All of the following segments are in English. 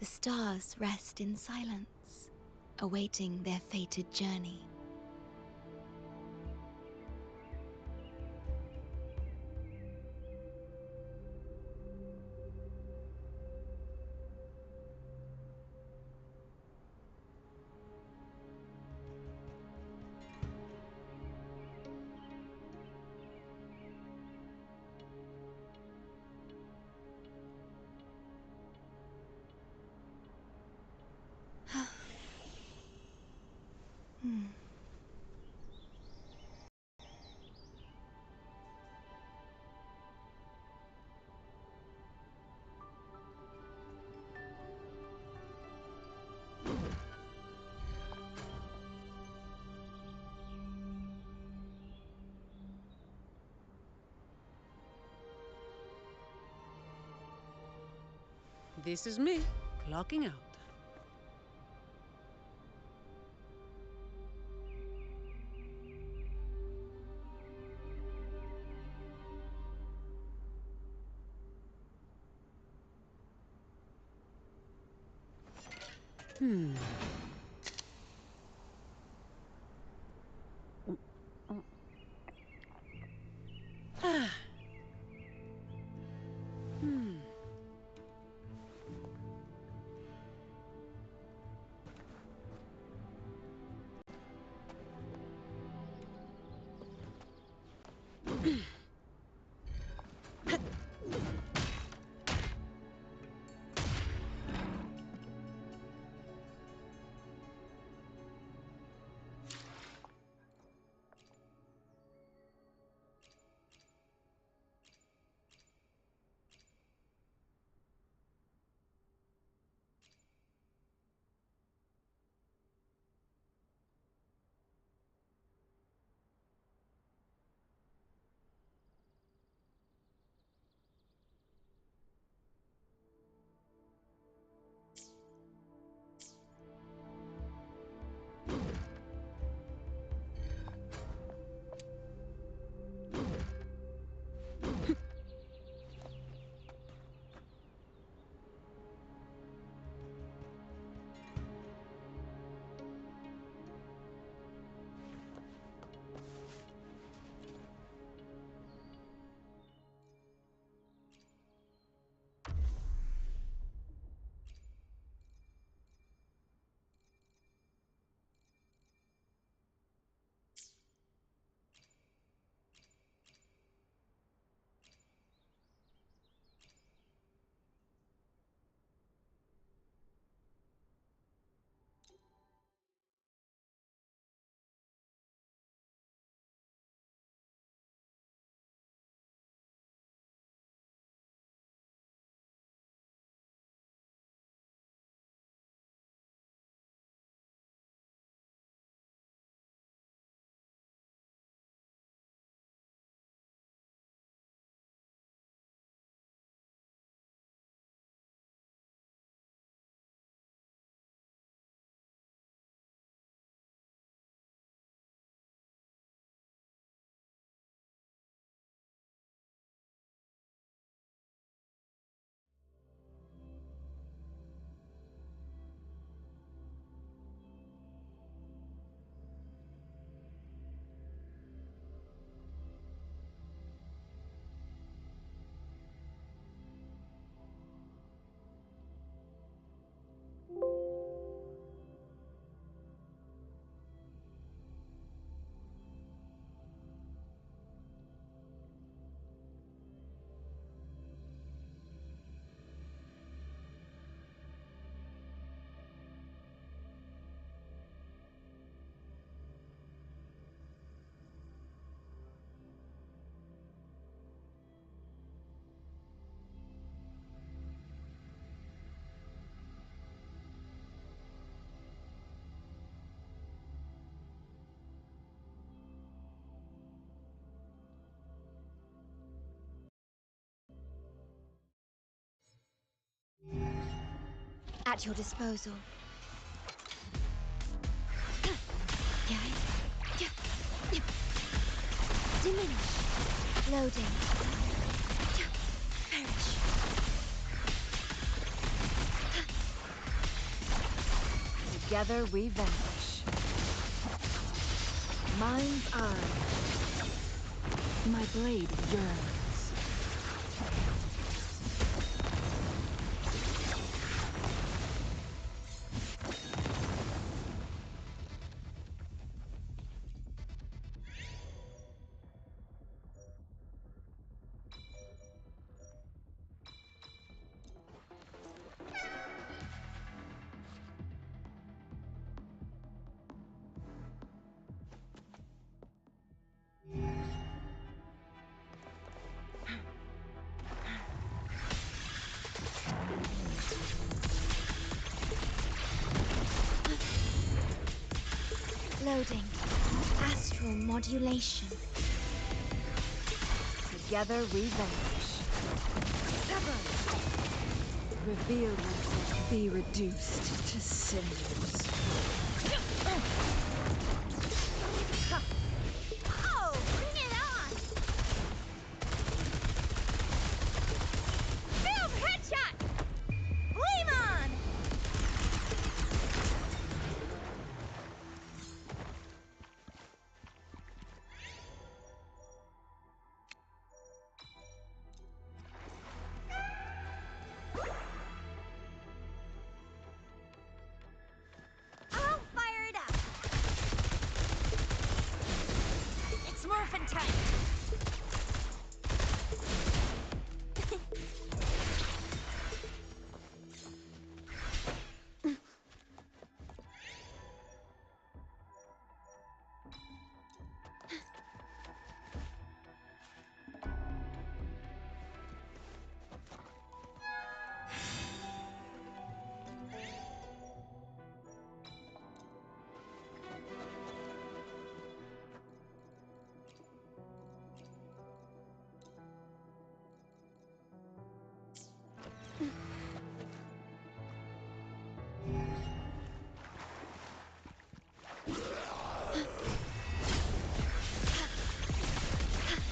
The stars rest in silence, awaiting their fated journey. This is me, clocking out. Ah. At your disposal. Diminish. Loading. Perish. Together we vanish. Mind's eye. My blade yearns. Loading. Astral modulation. Together we vanish. Sever! Reveal yourself. Be reduced to cinders. Oh, bring it on! Boom! Headshot! Flame on! I'll fire it up! It's morphin' time!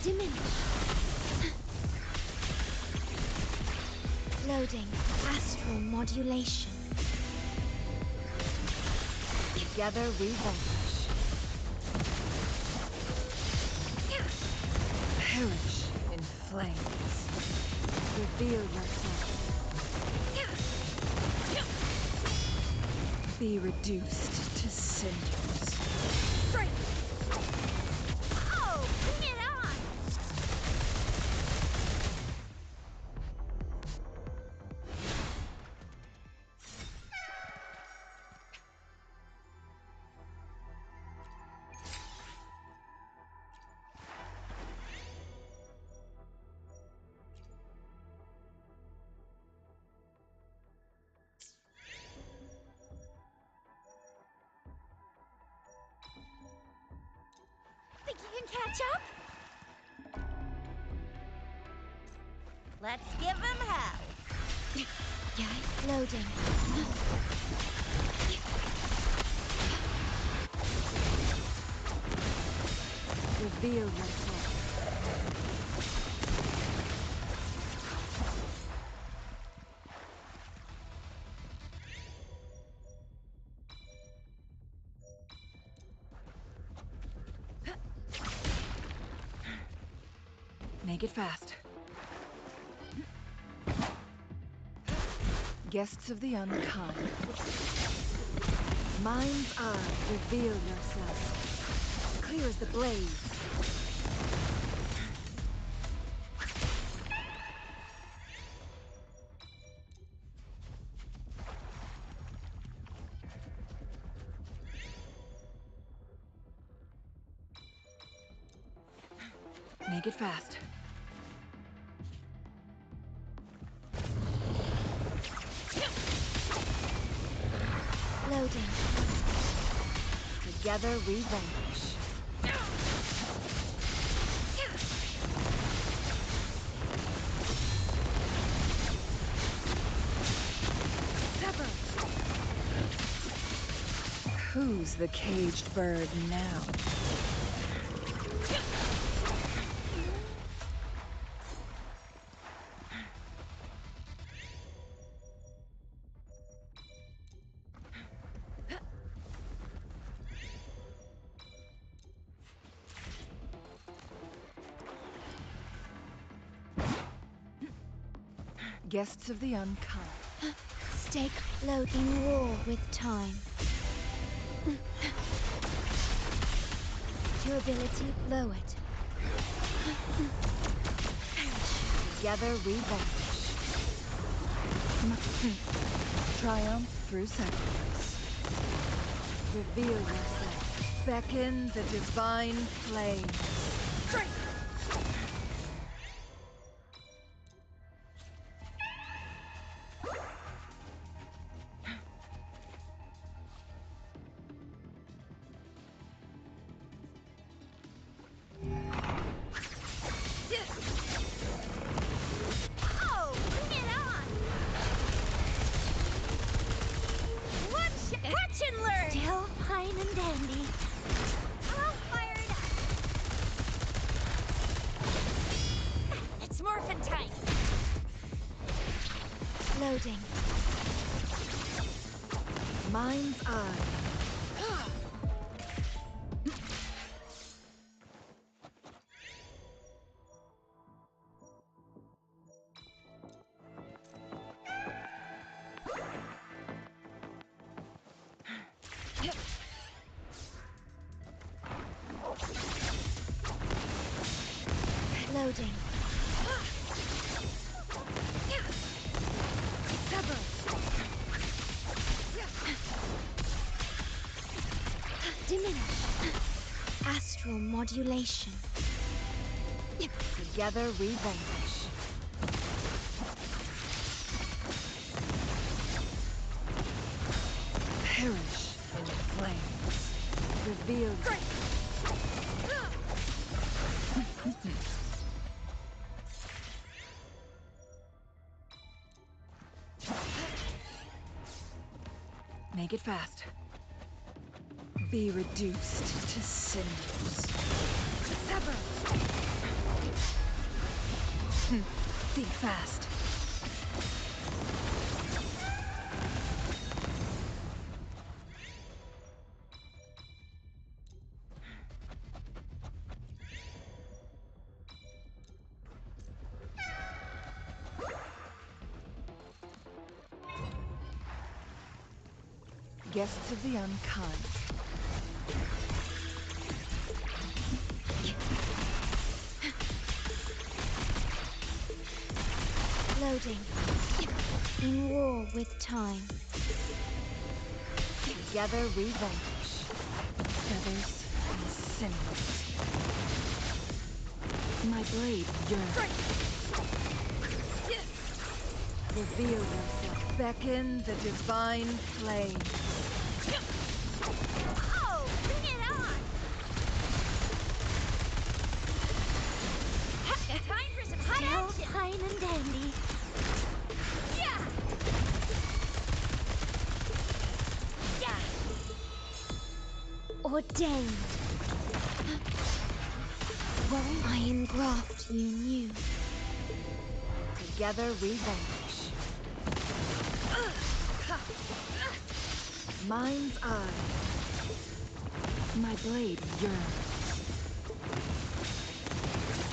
Diminish. Loading. Astral modulation. Together we vanish. Perish in flames. Reveal yourself. Be reduced to cinders. Strike! Oh, bring it on! Think you can catch up? Let's give him hell. Yeah, loading. Reveal yourself. Make it fast. Guests of the unkind. Mind's eye, reveal yourself. Clear as the blaze. Make it fast. Loading. Together we vanish. Sever! Who's the caged bird now? Guests of the unkind. Stay low in war with time. Durability lowered. Together we vanquish. Triumph through sacrifice. Reveal yourself. Beckon the divine flame. Oh, bring it on! Watch and learn! Still fine and dandy. I'll fire it up! It's morphin' time! Loading. Mind's eye. Loading. Sever. Diminish. Astral modulation. Together we vanquish. Perish in the flames. Reveal. Make it fast. Be reduced to cinders. Sever! Think fast. Guests of the unkind. Loading. In war with time. Together we vanquish. Feathers and cinders. My blade yearns. Reveal yourself. Beckon the divine flame. Oh, bring it on! Time for some hot action! Fine and dandy. Yeah! Yeah! Ordained. Won't I engraft you new? Together we vanquish. Mind's eye. My blade yearns.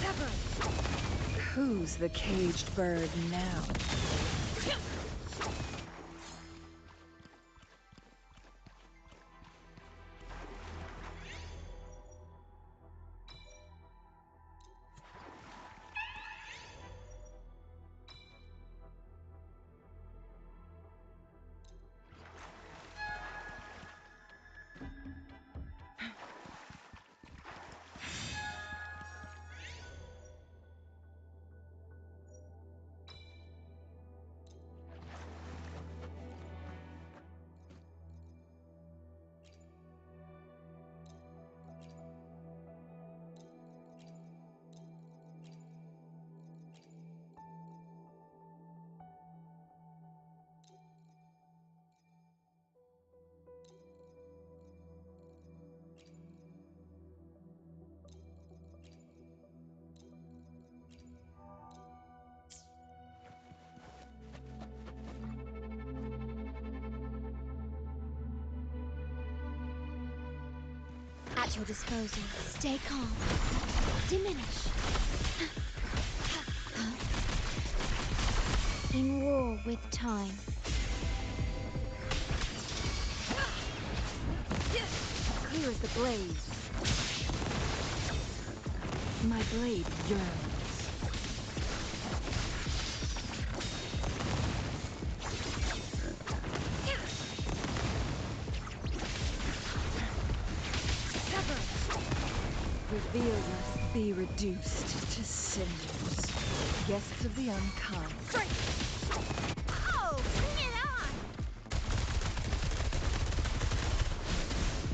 Sever! Who's the caged bird now? At your disposal. Stay calm. Diminish. in war with time. Clear as the blaze. My blade yearns. Reveal yourself. Be reduced to cinders. Guests of the unkind. Oh, bring it on!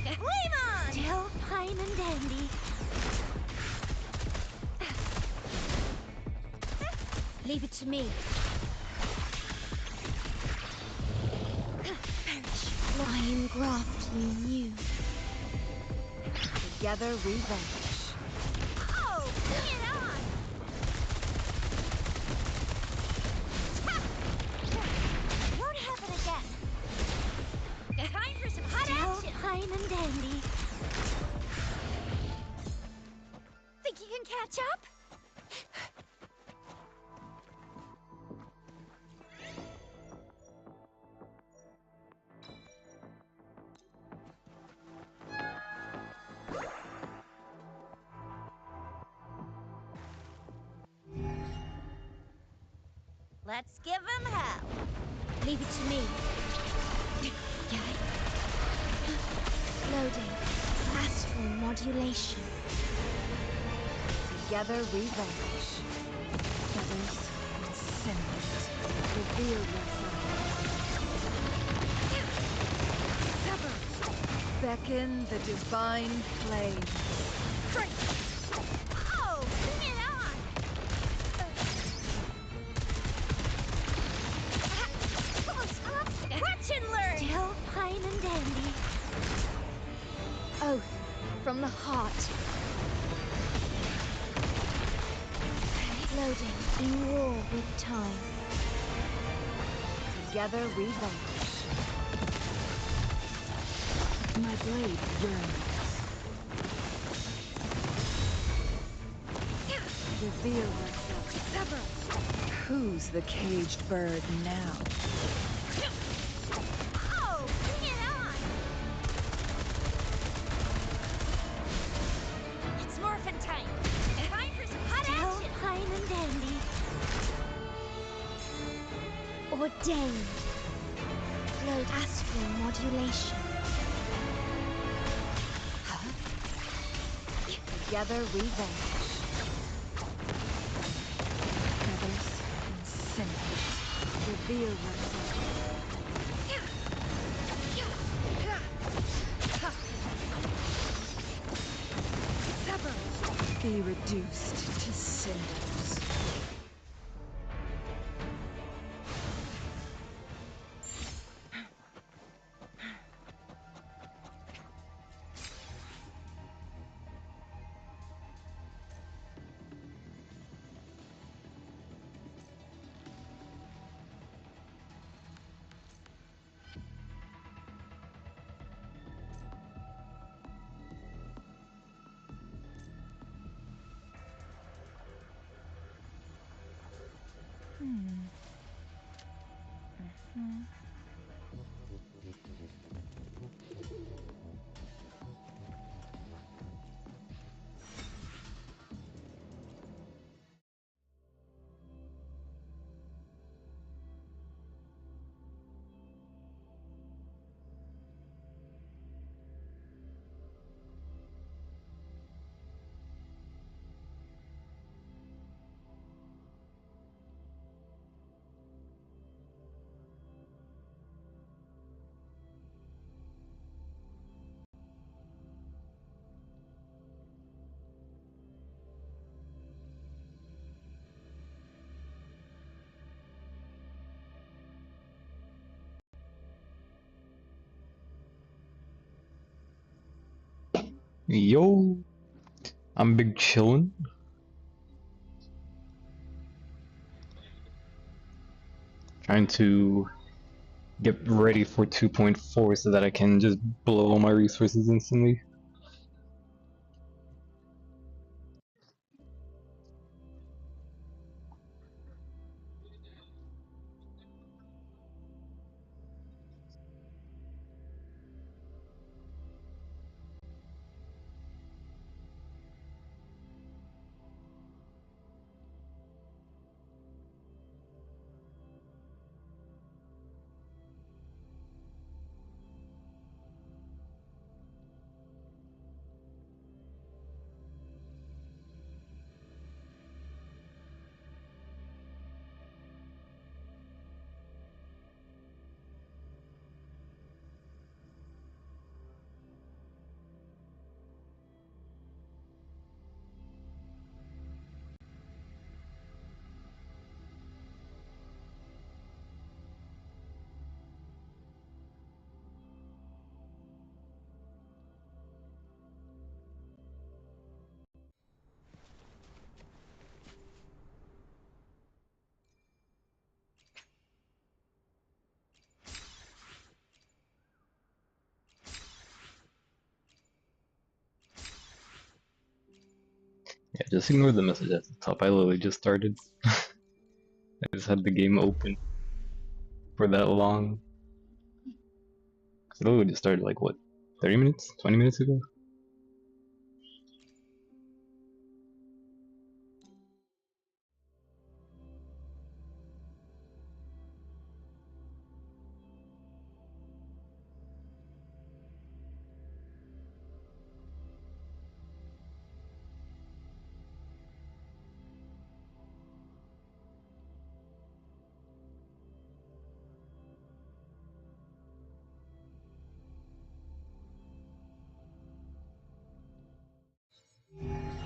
Flame on! Still fine and dandy. Leave it to me. Perish. I engraft you new. Together revenge. Oh, bring it on! Won't happen again. Time for some hot Still action! fine and dandy. Think you can catch up? Let's give him hell. Leave it to me. Loading. Astral modulation. Together revenge. Feathers and cinders. Reveal yourself. Sever. Beckon the divine flame. Oh, bring it on! Watch and learn! Still fine and dandy. Oath from the heart. Loading in war with time. Together revenge. My blade yearns. Reveal yourself. Sever. Who's the caged bird now? Oh, bring it on! It's morphin' time. Time for some hot Still action. fine and dandy. Ordained. Load astral modulation. Together revenge. Feathers and cinders. Reveal yourself. Sever. Be reduced to cinders. Yo, I'm big chillin'. Trying to get ready for 2.4 so that I can just blow all my resources instantly. Just ignore the message at the top. I literally just started. I just had the game open for that long. I literally just started like what, 30 minutes? 20 minutes ago?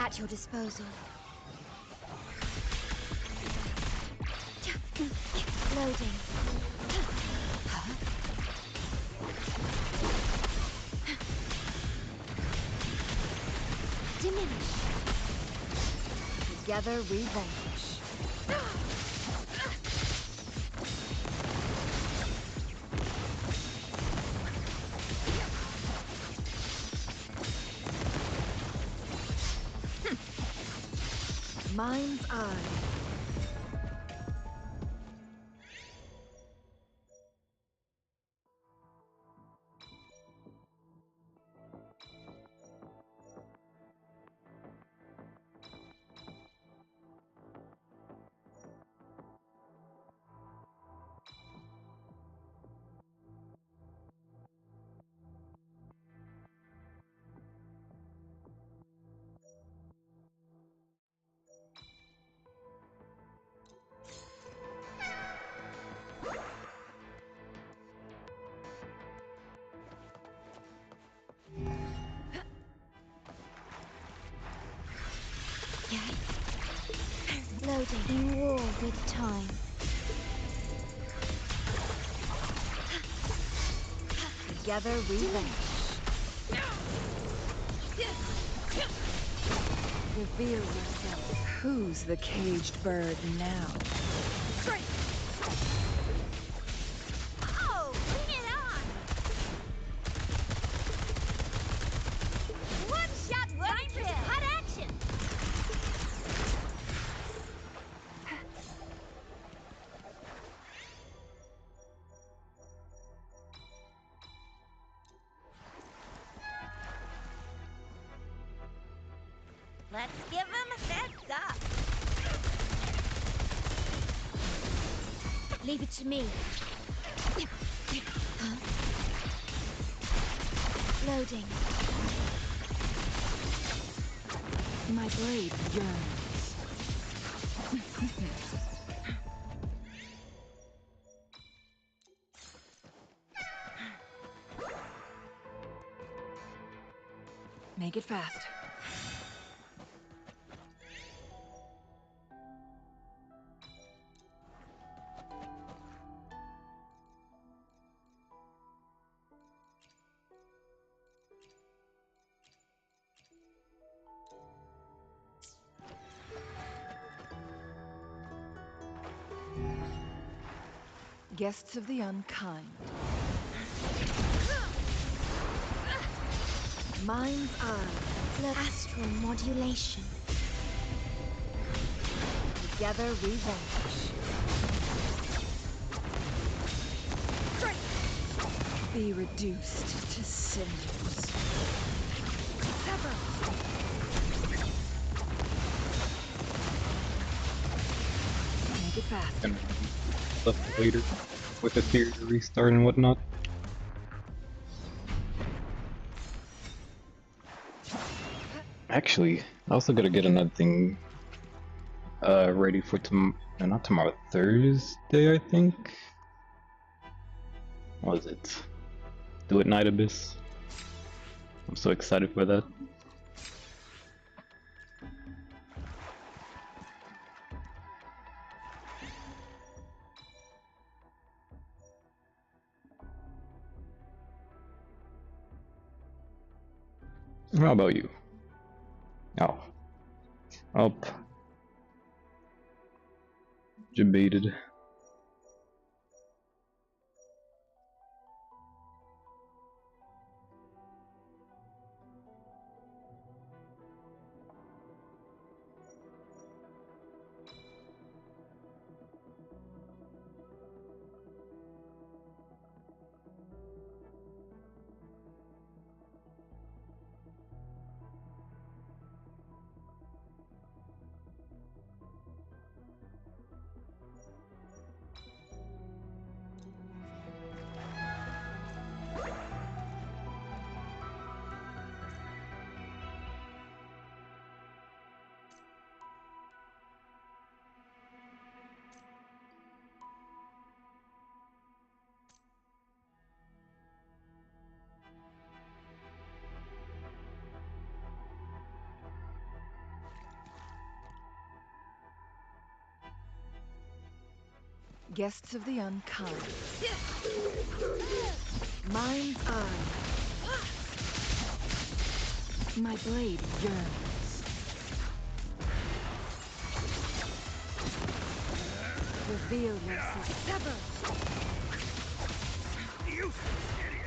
At your disposal. Loading. Diminish. Together we vanquish. Mind's eye. Yes. Loading. In war with time. Together we vanquish. Reveal yourself. Who's the caged bird now? Oh, bring it on! One shot wonder! Hot action! Let's give him a heads up! Leave it to me. Huh? Loading. My blade yearns. Make it fast. Guests of the unkind. Mind's eye. Astral modulation. Together we vanquish. Be reduced to cinders. Sever. Make it fast. And stuff later with the theory restart and whatnot. Actually, I also gotta get another thing ready for not tomorrow, Thursday, I think. What was it? Do It Night Abyss. I'm so excited for that. How about you? Oh. Up. Debated. Guests of the unkind. Mind's eye. My blade yearns. Reveal yourself. Sever! You idiot!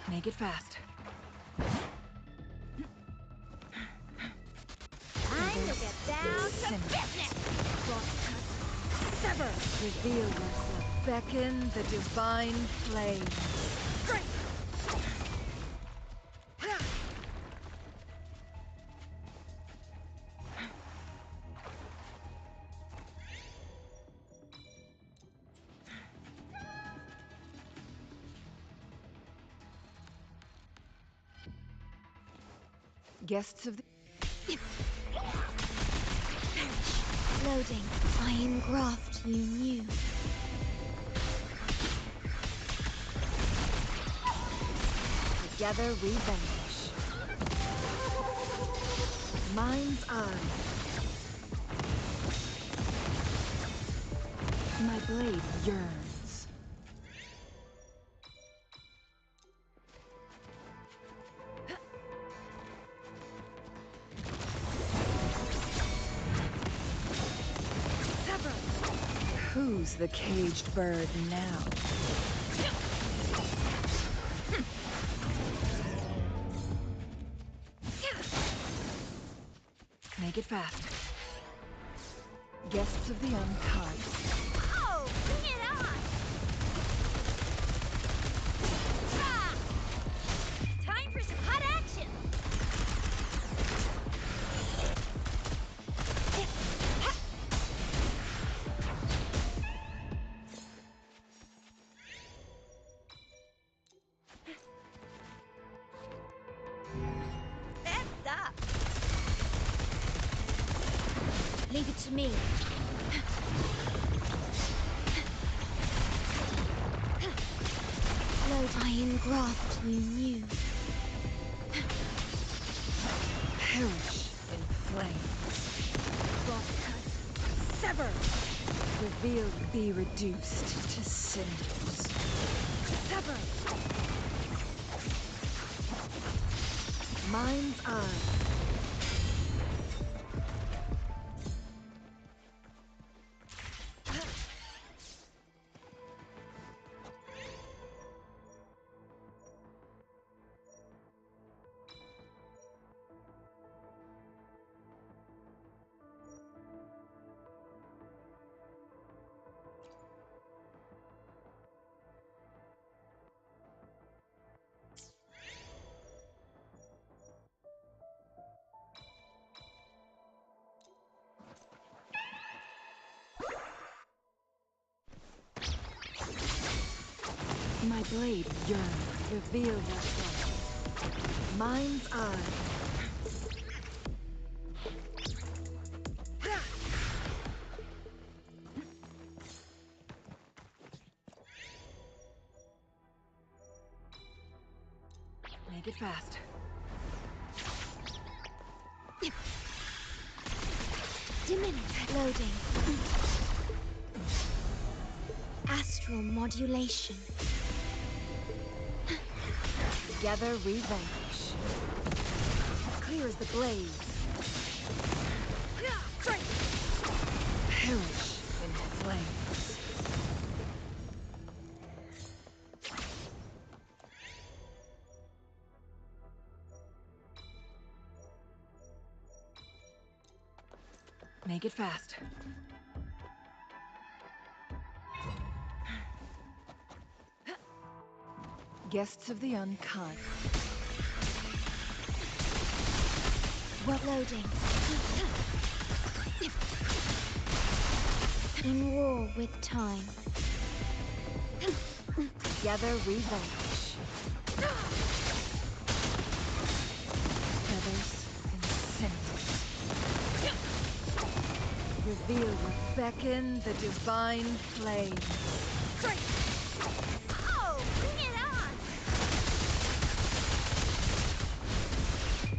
Make it fast. Time to get down to Sinners. business. Sever! Reveal yourself. Beckon the divine flame. Straight! Guests of the... Loading. Iron graft you knew. Together we vanquish. Mind's eye. My blade yearns. Sever! Who's the caged bird now? Make it fast. Guests of the unkind. Oh, bring it on! Ah! Time for some hot action! That's up! Leave it to me. Load iron graft you knew. Perish in flames. Crosscut. Sever! Reveal, be reduced to cinders. Sever! Mind's eye. My blade yearns. Reveal yourself. Mind's eye. Make it fast. Diminish. Loading. Astral modulation. Together we vanquish. Clear as the blaze. Perish in flames. Make it fast. Guests of the unkind. What loading? In war with time. Together we vanquish. Feathers and cinders. Reveal your beckon the divine flame. Oh, bring it on!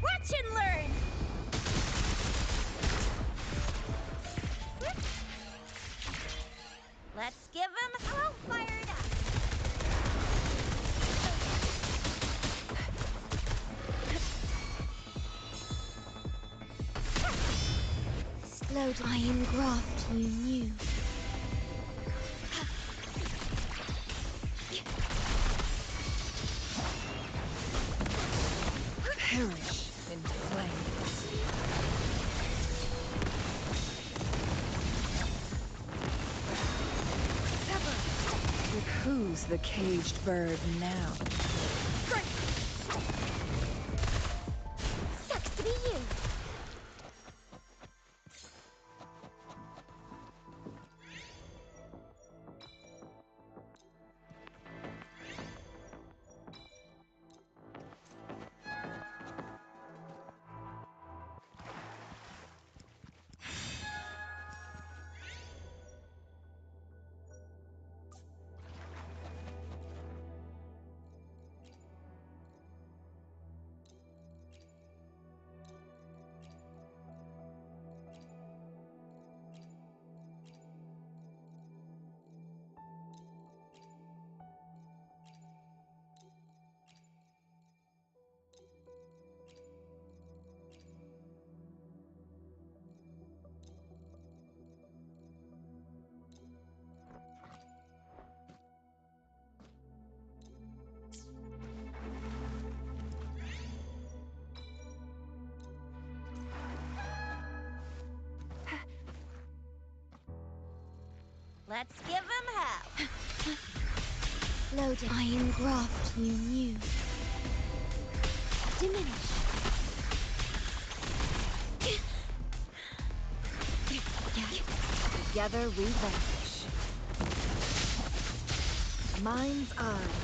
Watch and learn! Let's give him all fired up! Slow iron graft you knew. Perish in flames. Sever! With who's the caged bird now? Sucks to be you! Let's give him hell! Slow iron graft you knew. Diminish. Together we vanish. Mind's eye.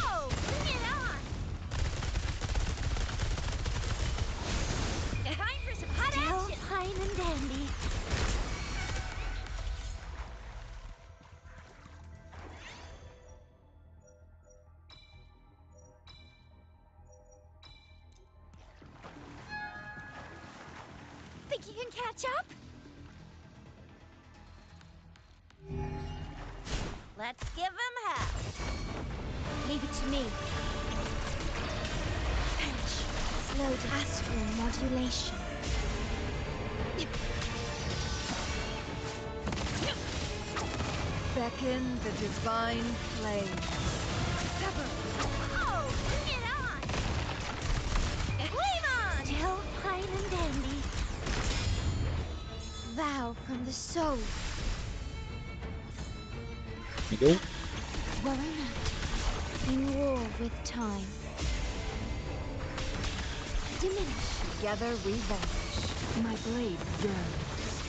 Oh, bring it on! Time for some hot Still action! fine and dandy. Think you can catch up? Let's give him hell! Leave it to me. Perish. Slow astral modulation. Beckon the divine flame. Sever! Oh, bring it on! Flame on! Still fine and dandy. Vow from the soul. Yo. Worry not. In war with time. Diminish. Together we vanish. My blade yearns.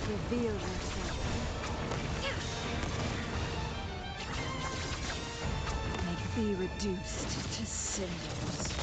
Reveal yourself. Make thee reduced to cinders.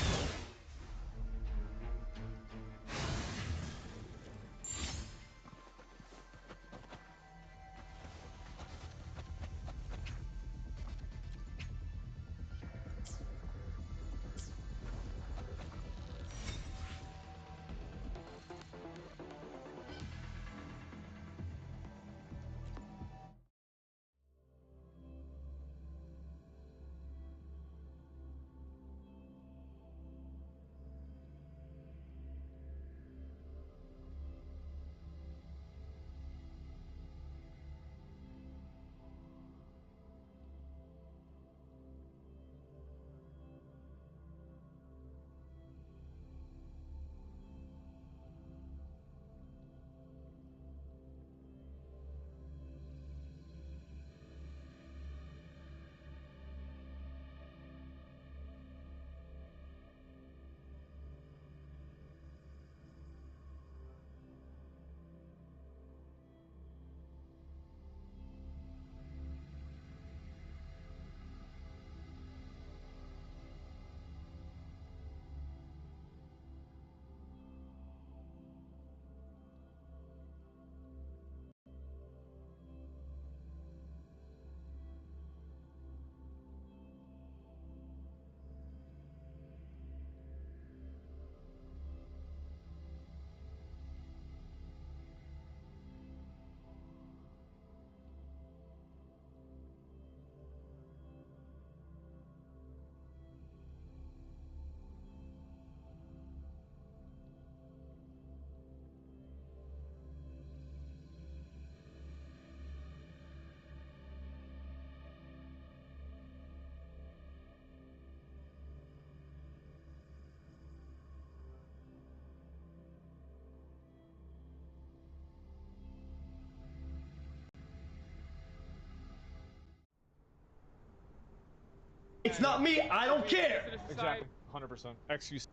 It's not me. I don't care. Exactly. 100%. Excuse.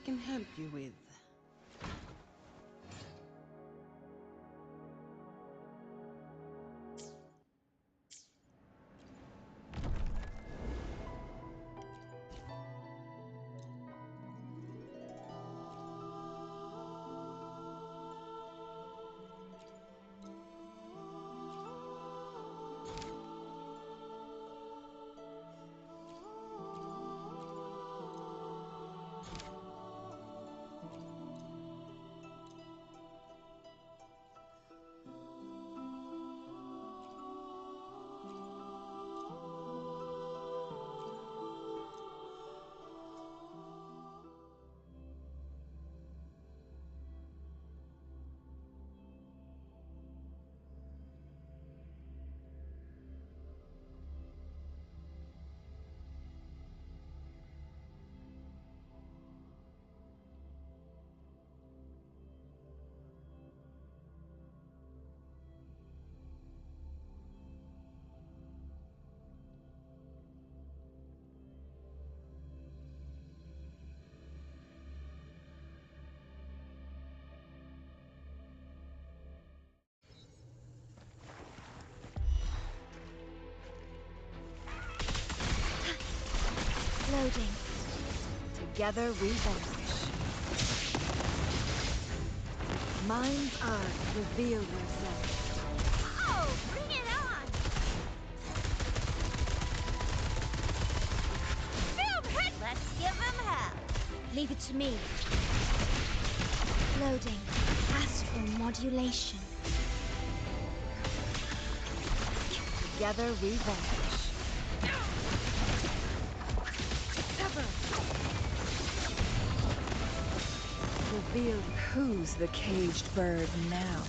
can help you with? Loading. Together we vanish. Mind's eye, reveal yourself. Oh, bring it on! Boom! Hit! Let's give him hell! Leave it to me. Loading. Astral modulation. Together we vanish. Reveal who's the caged bird now.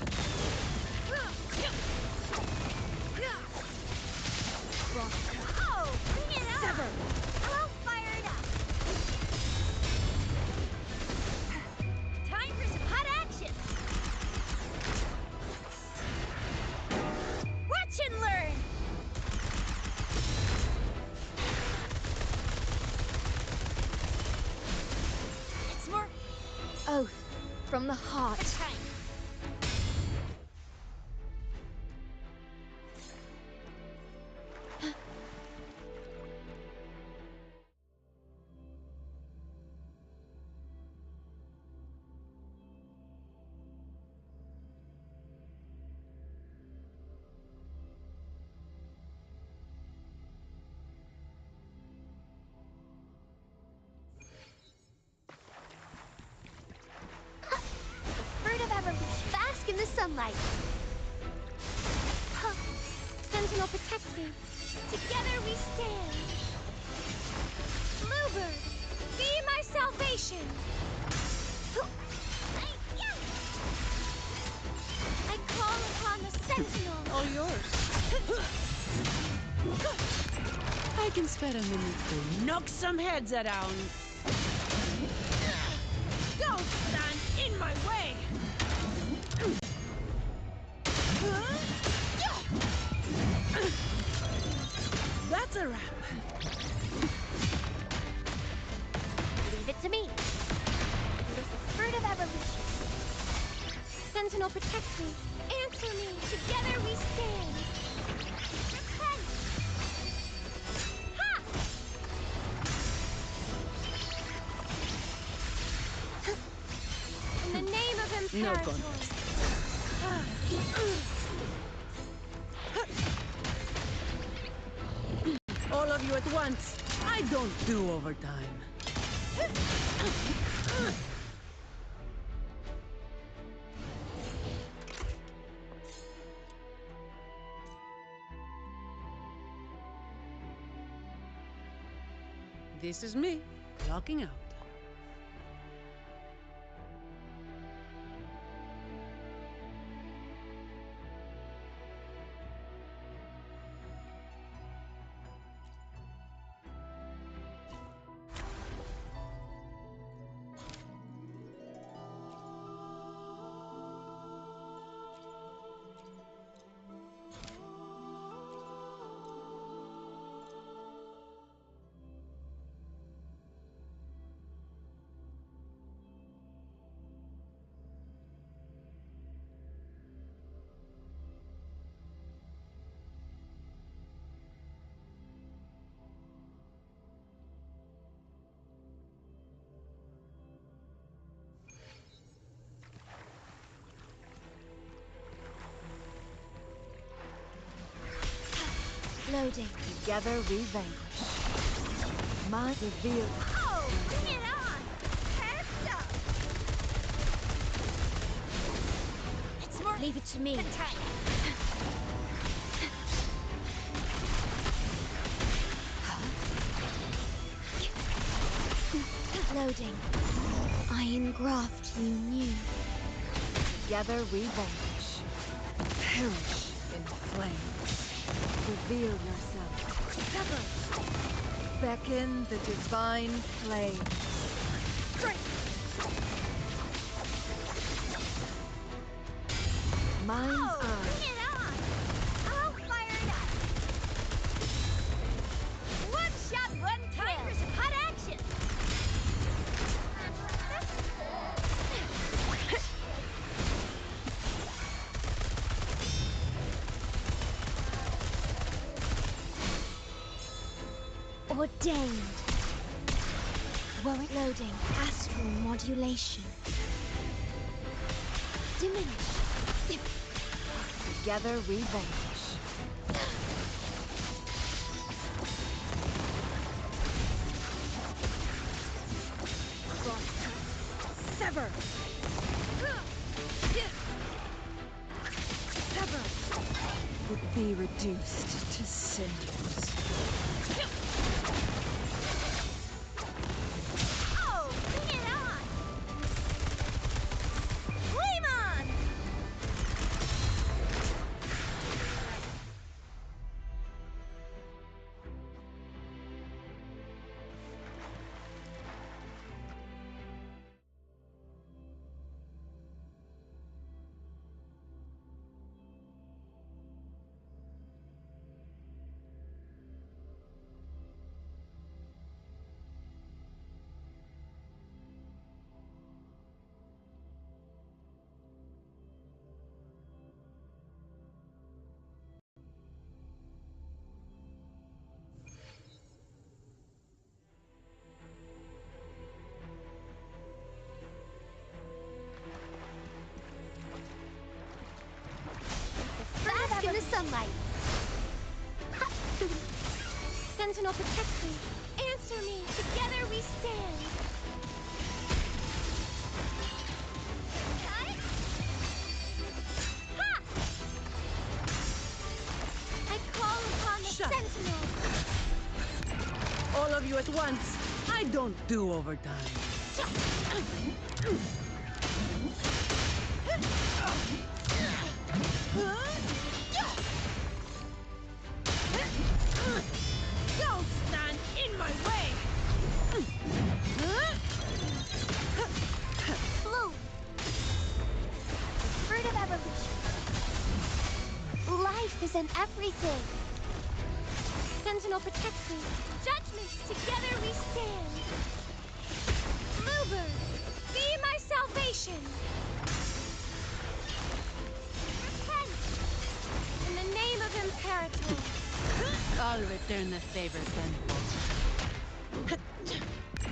Oh, bring it on! Sever. I'll fire it up! Time for some hot action! Watch and learn! It's more Oath from the heart. time. Bird of Everleaf, bask in the sunlight. Huh. Sentinel, protect me. Together we stand. Bluebird, be my salvation. I call upon the Sentinel. All yours. I can spare a minute to knock some heads around. Don't stand in my way! That's a wrap. Leave it to me. Bird of Evolution. Sentinel, protect me. Answer me. Together we stand. Repent. Ha! In the name of No Imperator. contest. All of you at once. I don't do overtime. This is me, clocking out. Loading. Together we vanquish. My reveal. Oh, bring it on! Heads up! It's more. Leave it to me. Attack! Loading. I engraft you new. Together we vanquish. Perish in flames. Reveal yourself. Sever. Beckon the divine flame. Mind's Oh, eye. bring it on! I'll fire it up! One shot, one kill! Time for some hot action! Ordained. Warwick loading. Astral modulation. Diminish. Together we vanquish. Sever. Sever. Would be reduced to cinders. Oh, bring it on! Flame on! Bask in the sunlight. Sentinel protect me. Answer me! Together we stand! Cut! Ha! I call upon the Shut. Sentinel! All of you at once. I don't do overtime. Don't stand in my way! Blue! Fruit of evolution. Life is in everything. Sentinel protect me. Judgment, together we stand. Bluebird, be my salvation. Repent. In the name of Imperator. I'll return the favor tenfold.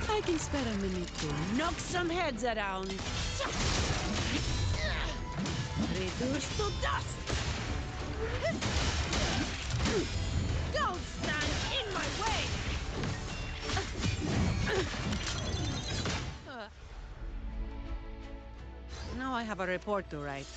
I can spare a minute to knock some heads around. Reduced to dust! Don't stand in my way! Now I have a report to write.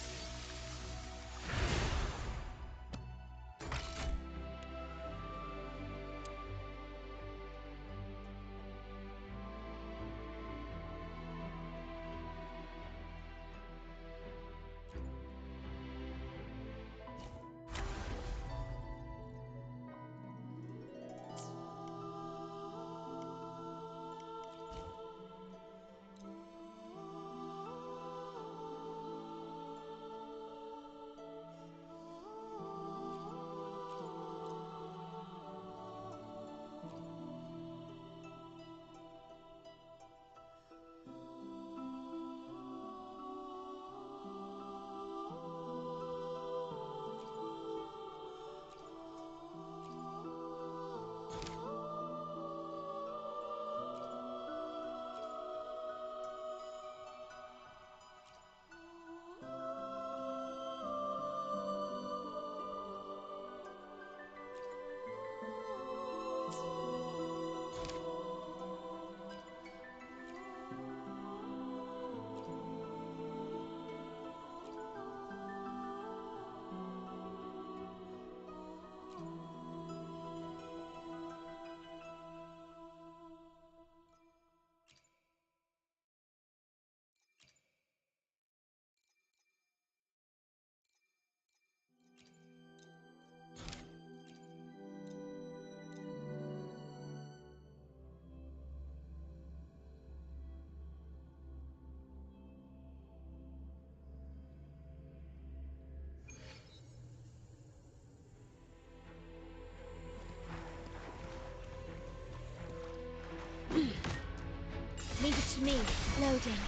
to me. Loading.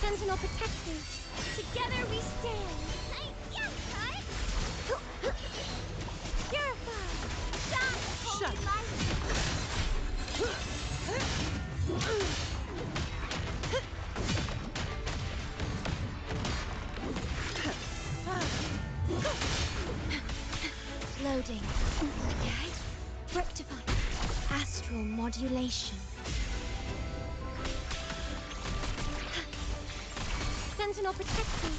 Sentinel protect me. Together we stand. Purify. Shut. Loading. Yes. Rectify. Astral modulation. Sentinel protect me.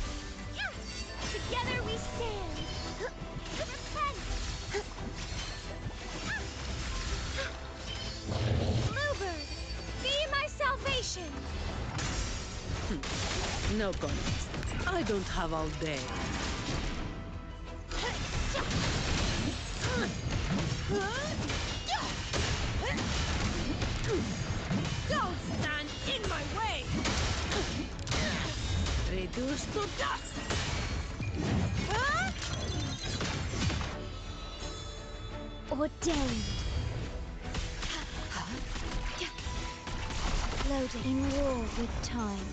Together we stand. Repent. Bluebird, be my salvation. No contest. I don't have all day. Don't stand in my way! Reduce to dust! Ordained. Loading. In war with time.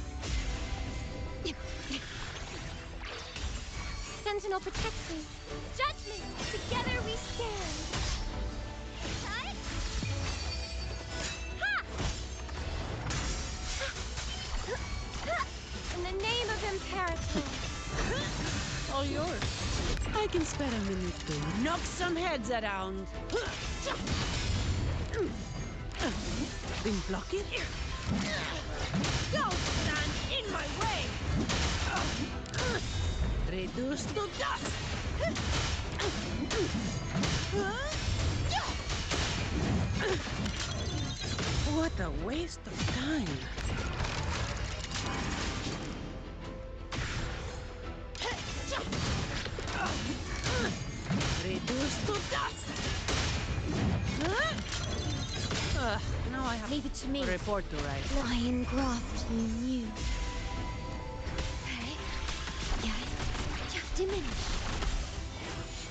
Sentinel protect me. Judgment, together we stand. In the name of Imperator. All yours. I can spare a minute to knock some heads around. Been blocking? Don't stand in my way! Reduce to dust! What a waste of time! Reduce to dust! Now I have Leave it to me. a report to write. I engraft you new. Okay. Yes. Diminish.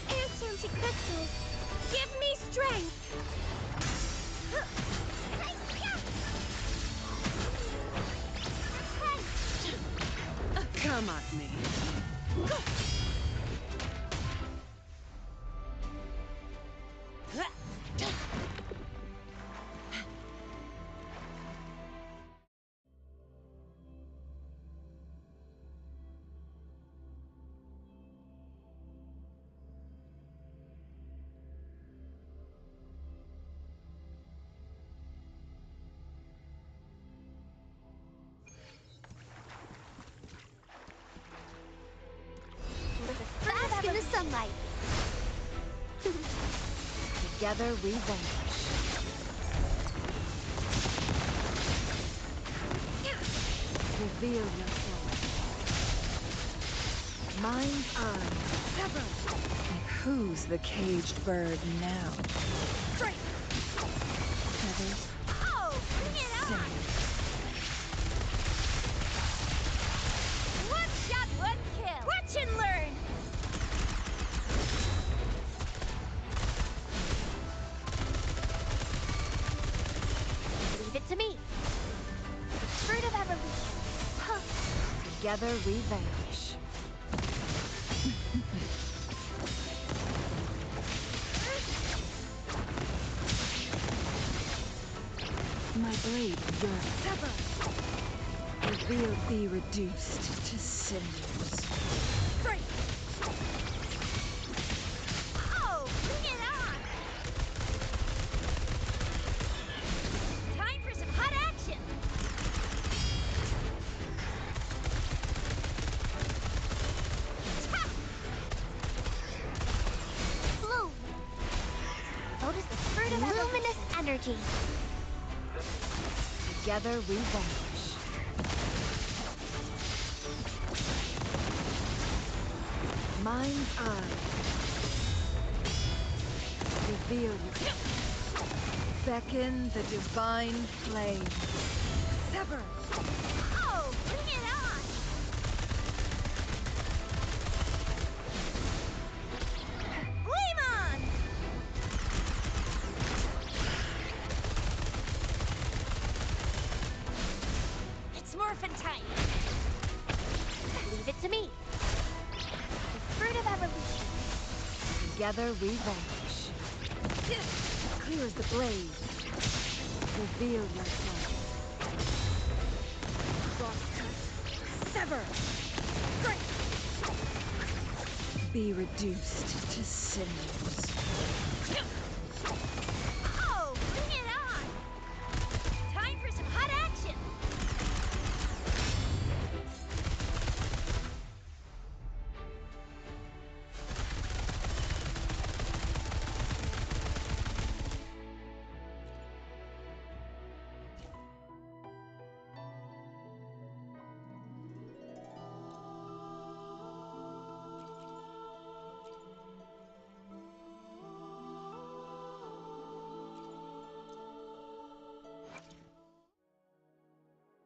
Answer to crystals. Give me strength. Come at me. Bask in the sunlight. Together we vanquish. Reveal yourself. Mind's eye. Sever. And who's the caged bird now? Feathers. Oh, bring it on. One shot, one kill. Watch and learn. Leave it to me. Fruit of evolution. Huh. Together we vanquish. My blade yearns. Sever! Reveal be reduced to cinders. Break. Oh, bring it on. Time for some hot action. Bloom. Notice the spirit of luminous energy. Together we vanquish. Mind's eye. Reveal yourself. Beckon the divine flame. Sever! Oh, bring it on. Gleam on. Serpentine! Leave it to me. The fruit of evolution. Together we vanish. Clear as the blaze. Reveal yourself. Crosscut. Sever. Break. Be reduced to cinders. Oh, bring it on! Time for some hot action!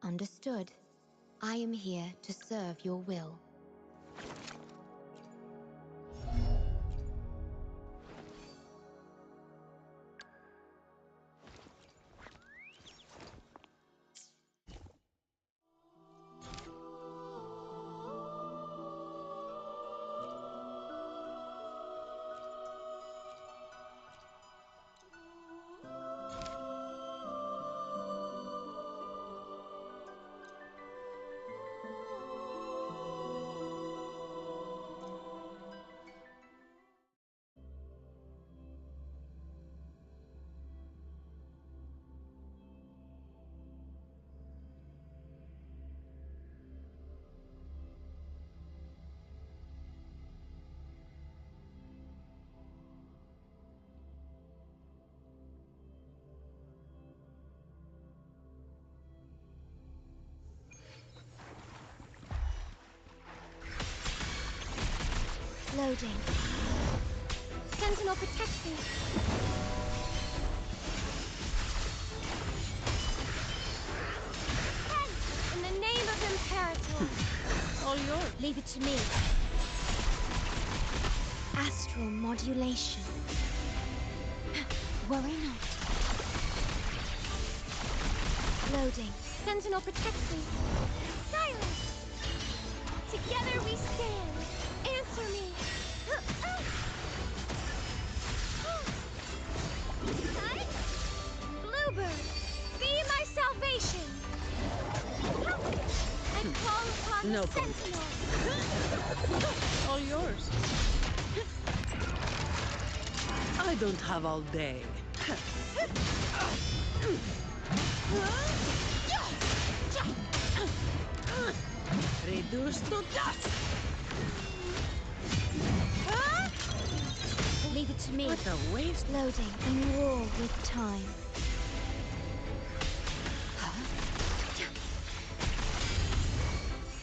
Understood. I am here to serve your will. Loading. Sentinel, protect me. Ken, in the name of Imperator. All yours. Leave it to me. Astral modulation. Worry not. Loading. Sentinel, protect me. Silence! Together we stand. Answer me. Bluebird, be my salvation. I call upon No the Sentinel. All yours. I don't have all day. Reduced to dust! Leave it to me. What a waste. Loading in war with time.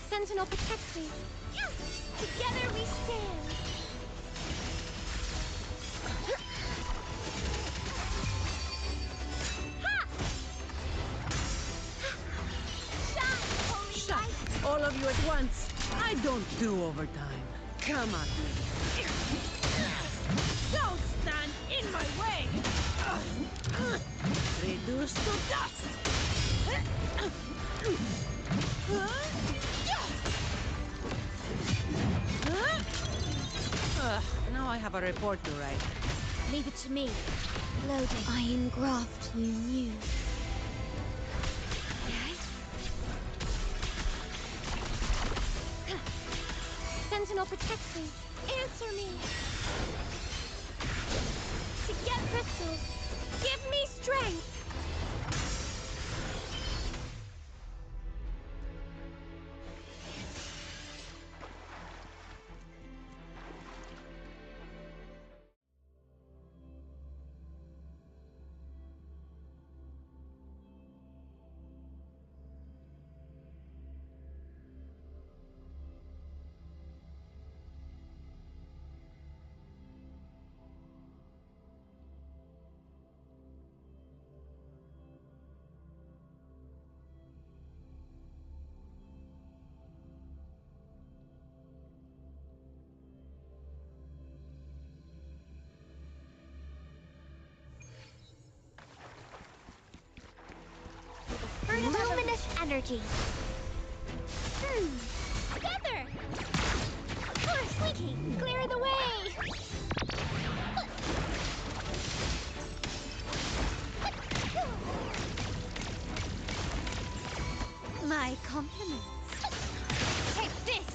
Sentinel, protect me. Together we stand. Shine, holy Shut! light. All of you at once. I don't do overtime. Come at me. Don't stand in my way! Reduced to dust! Now I have a report to write. Leave it to me. Loading. I engraft you new. Sentinel, protect me. Answer me. To get crystals, give me strength. Luminous energy. Together! Poor Squeaky, clear the way! My compliments. Take this!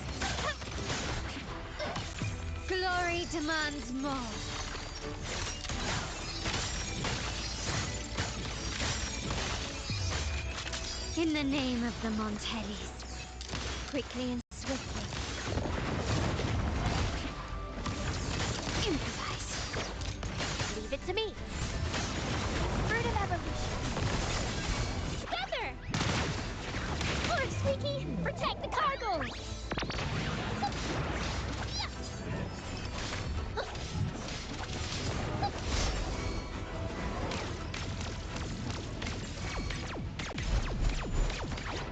Glory demands more. In the name of the Montellis, quickly and swiftly. Improvise. Leave it to me. Fruit of evolution. Together! Poor Squeaky, protect the cargo!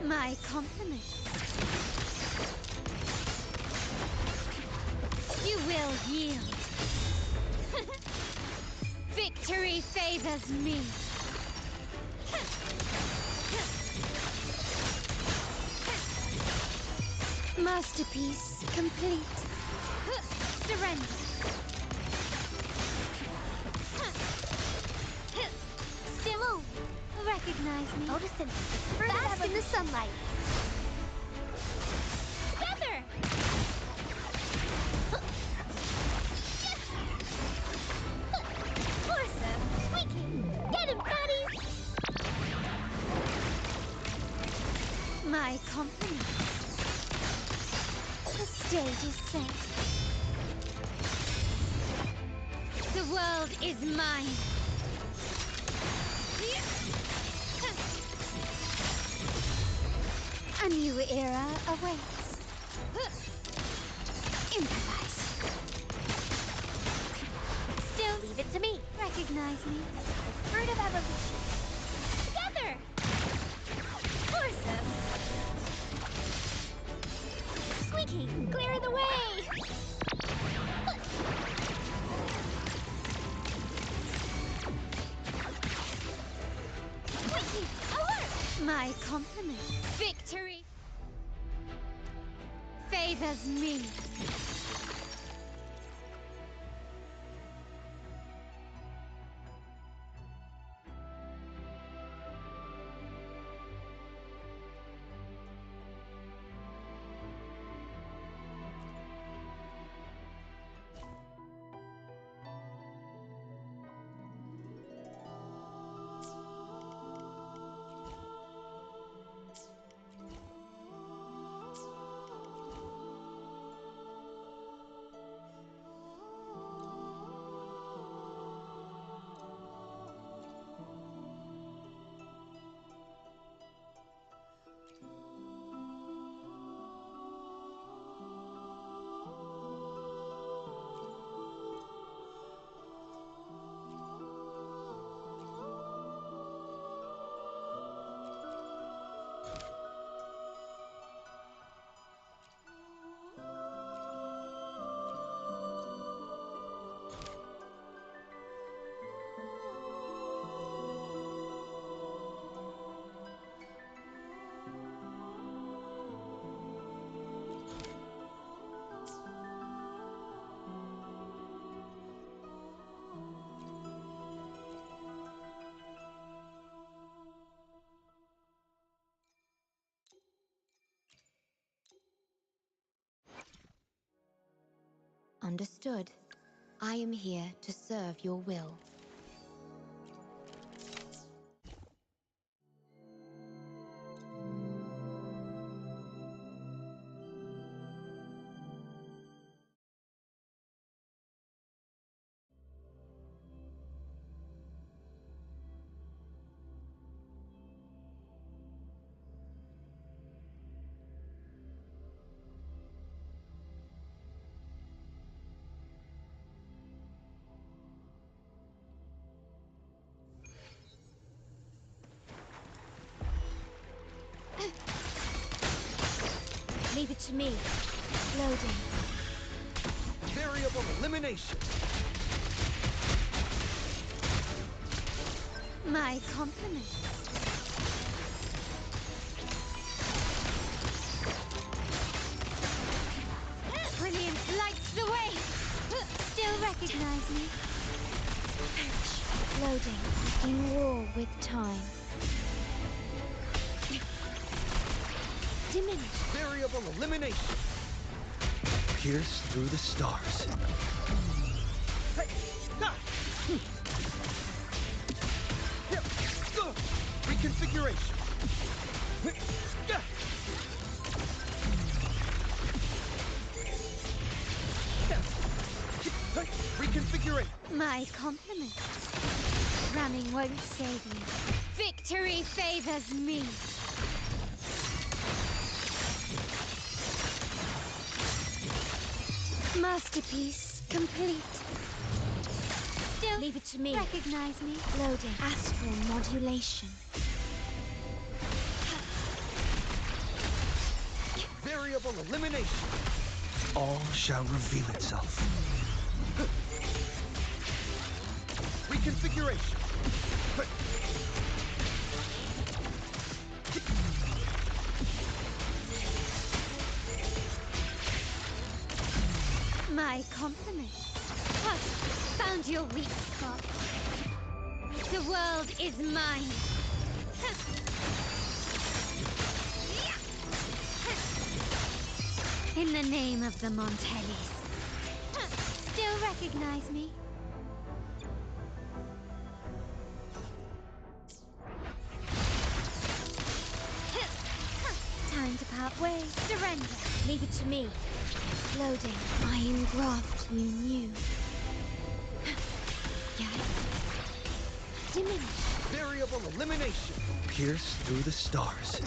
My compliments. You will yield. Victory favors me. Masterpiece complete. Surrender. Still Recognize me. photosynthesis. Fruit Bask of in the sunlight. Together! Awesome! Squeaky! Get him, fatty! My compliments. The stage is set. The world is mine. A new era awaits. Improvise. Still, leave it to me. Recognize me. Fruit of evolution. Together! Awesome! Squeaky, clear the way! Squeaky, alert! My compliments. Victory favors me. Understood. I am here to serve your will. Leave it to me. Loading. Variable elimination. My compliments. recognize me? Loading. In war with time. Diminish. Variable elimination. Pierce through the stars. Hey, ah! Reconfiguration. Reconfiguration. My compliment. Ramming won't save you. Victory favors me. Masterpiece complete. Still, leave it to me. Recognize me. Loading. Astral modulation. Variable elimination. All shall reveal itself. Reconfiguration. My compliment. What? Found your weak spot. The world is mine. In the name of the Montellis. Still recognize me? Time to part ways. Surrender. Leave it to me. Loading. I engraft you new. Yes. Diminish. Variable elimination. Pierce through the stars.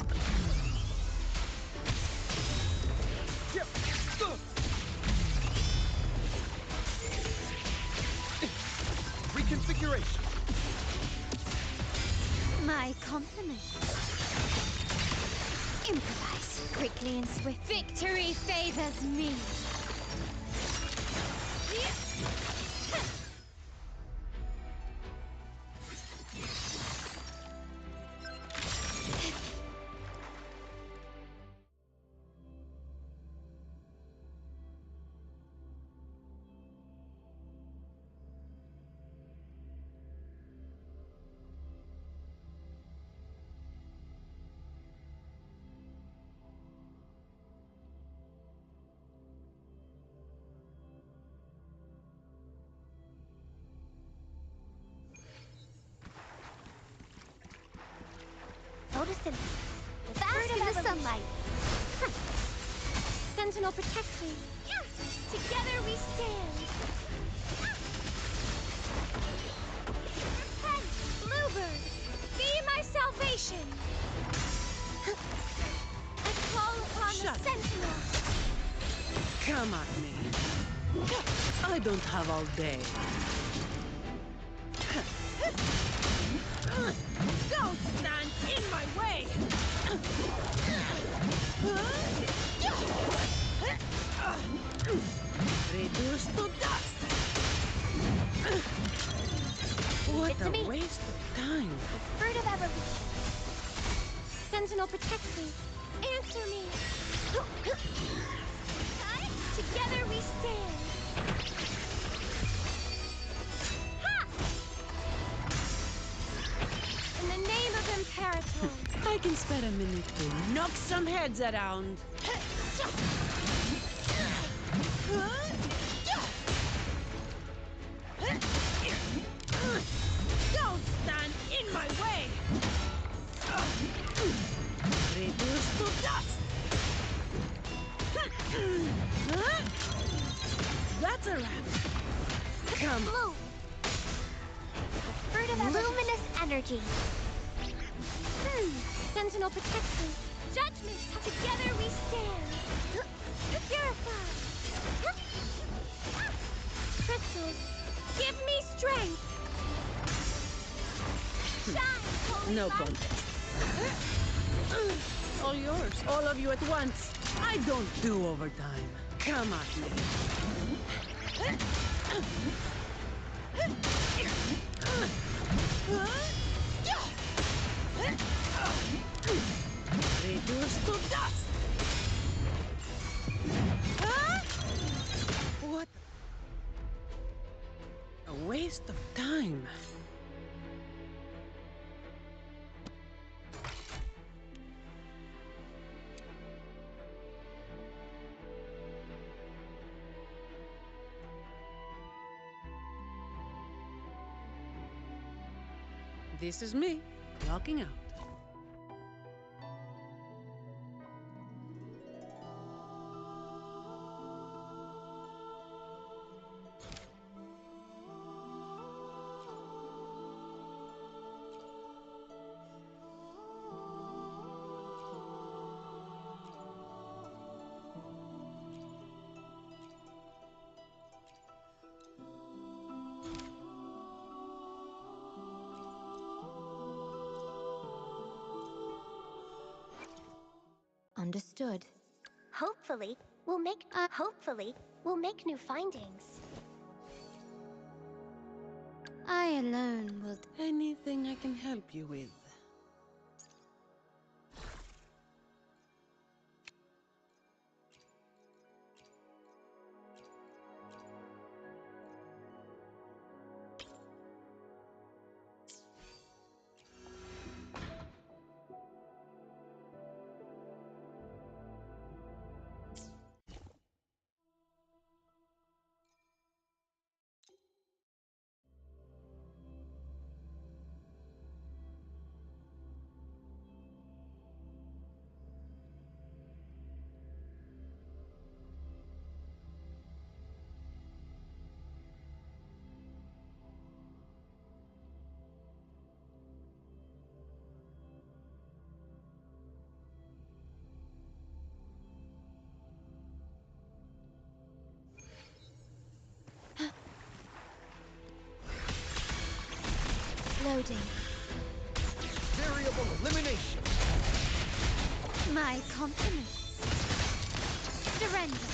Reconfiguration. My compliment. Improvise quickly and swift. Victory favors me. Photosynthesis. Fast in the sunlight. Sentinel protects me. Together we stand. Repent, bluebird. Be my salvation. I call upon the sentinel. Come at me. I don't have all day. Don't stand in my way! Reduce to dust! What a waste of time! Fruit of evolution. Sentinel protects me. Answer me. Together we stand. In the name of Imperator. I can spare a minute to knock some heads around. Don't stand in my way! Reduce to dust! That's a wrap. Come. Blue. Fruit of luminous energy. Sentinel protects me. Judgment. Together we stand. Purify. Crystals, give me strength. Shine, holy No light. contest. All yours, all of you at once. I don't do overtime. Come at me. Reduce to dust. What? waste of time. This is me, logging out. Understood. Hopefully, we'll make new findings. I alone will. Anything I can help you with? Loading. Variable elimination. My compliments. Surrender.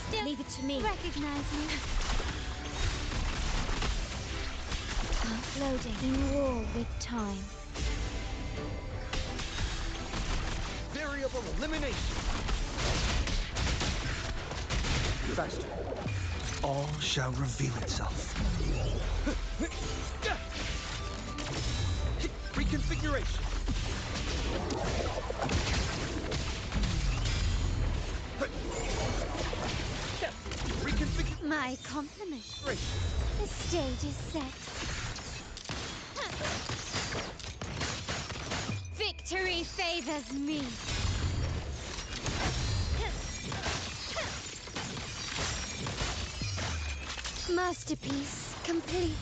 Still. Leave it to me. Recognize me. Loading. In war with time. Variable elimination. Faster. All shall reveal itself. Reconfiguration. Reconfiguration. My compliments. The stage is set. Victory favors me. Masterpiece complete.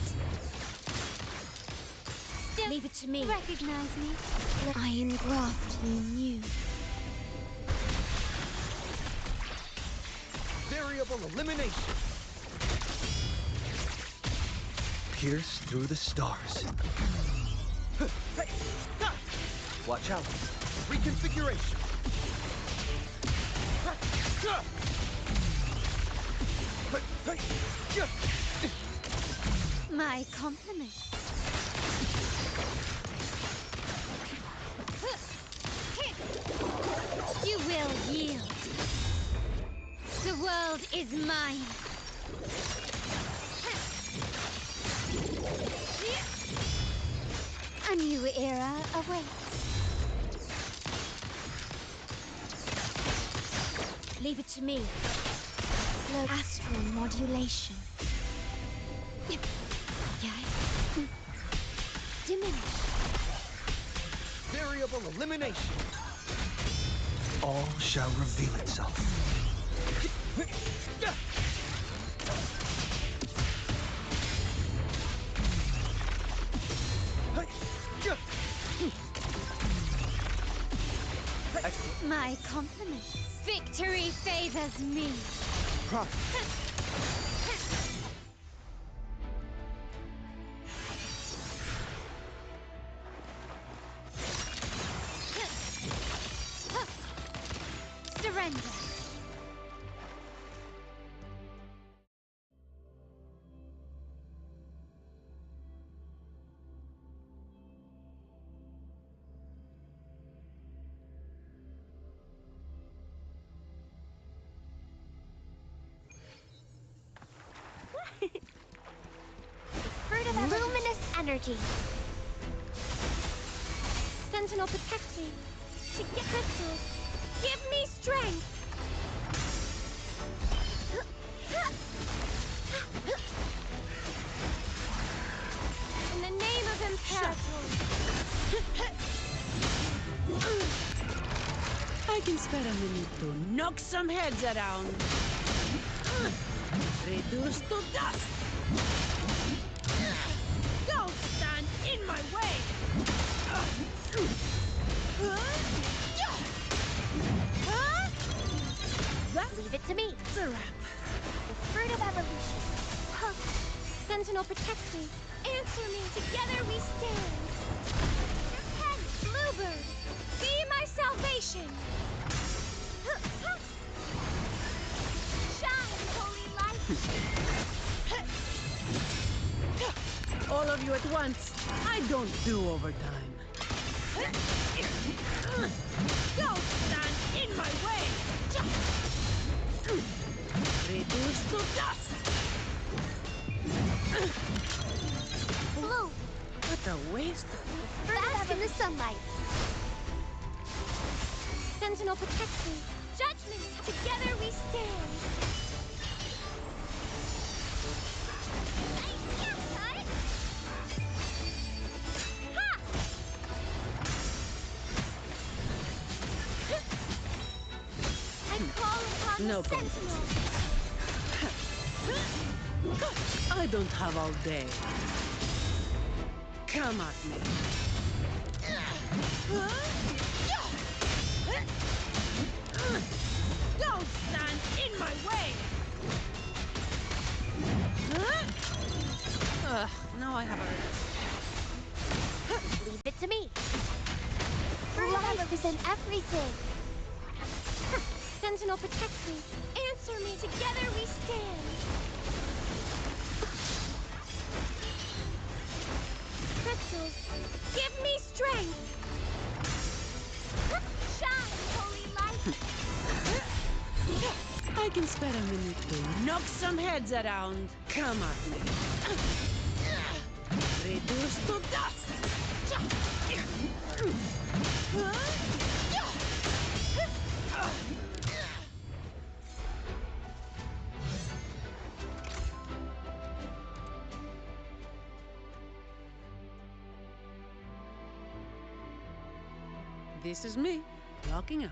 Still. Leave it to me. Recognize me. I engraft you new. Variable elimination. Pierce through the stars. Watch out. Reconfiguration. My compliments. You will yield. The world is mine. A new era awaits. Leave it to me. Slow astral modulation. Yes. Diminish. Variable elimination. All shall reveal itself. My compliments. Victory favors me. Surrender. energy. Sentinel protect me. To get crystals, give me strength. In the name of Imperator. I can spare a minute to knock some heads around. Reduce to dust. Don't stand in my way. Leave it to me. That's a wrap. The fruit of evolution. Huh. Sentinel protect me. Answer me. Together we stand. Repent, bluebird. Be my salvation. Shine, holy light. All of you at once. I don't do overtime. Don't stand in my way. Reduce to dust. Blue. What a waste. Bask in the sunlight. Sentinel protect me. Judgment. Together we stand. I call upon No the Sentinel. I don't have all day. Come at me. Don't stand in my way. Now I have a Leave it to me. Life is in everything. Sentinel protect me. Answer me. Together we stand. Crystals, give me strength. Shine, holy light. I can spare a minute to knock some heads around. Come at me. Reduce to dust. This is me, locking out.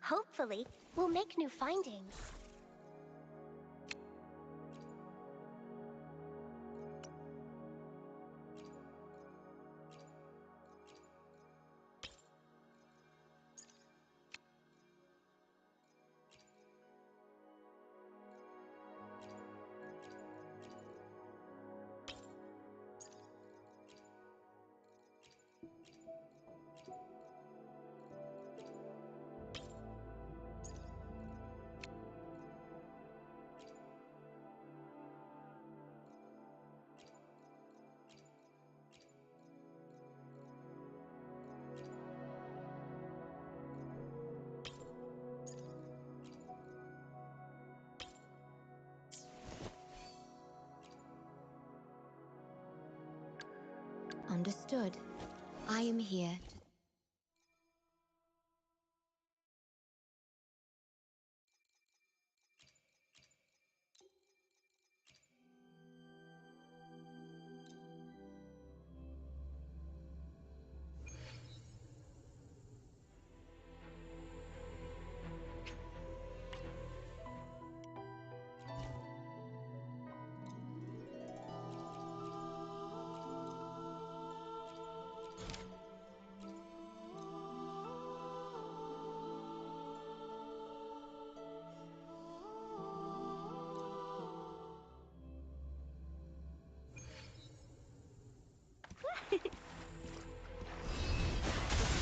Hopefully, we'll make new findings. Understood. I am here to...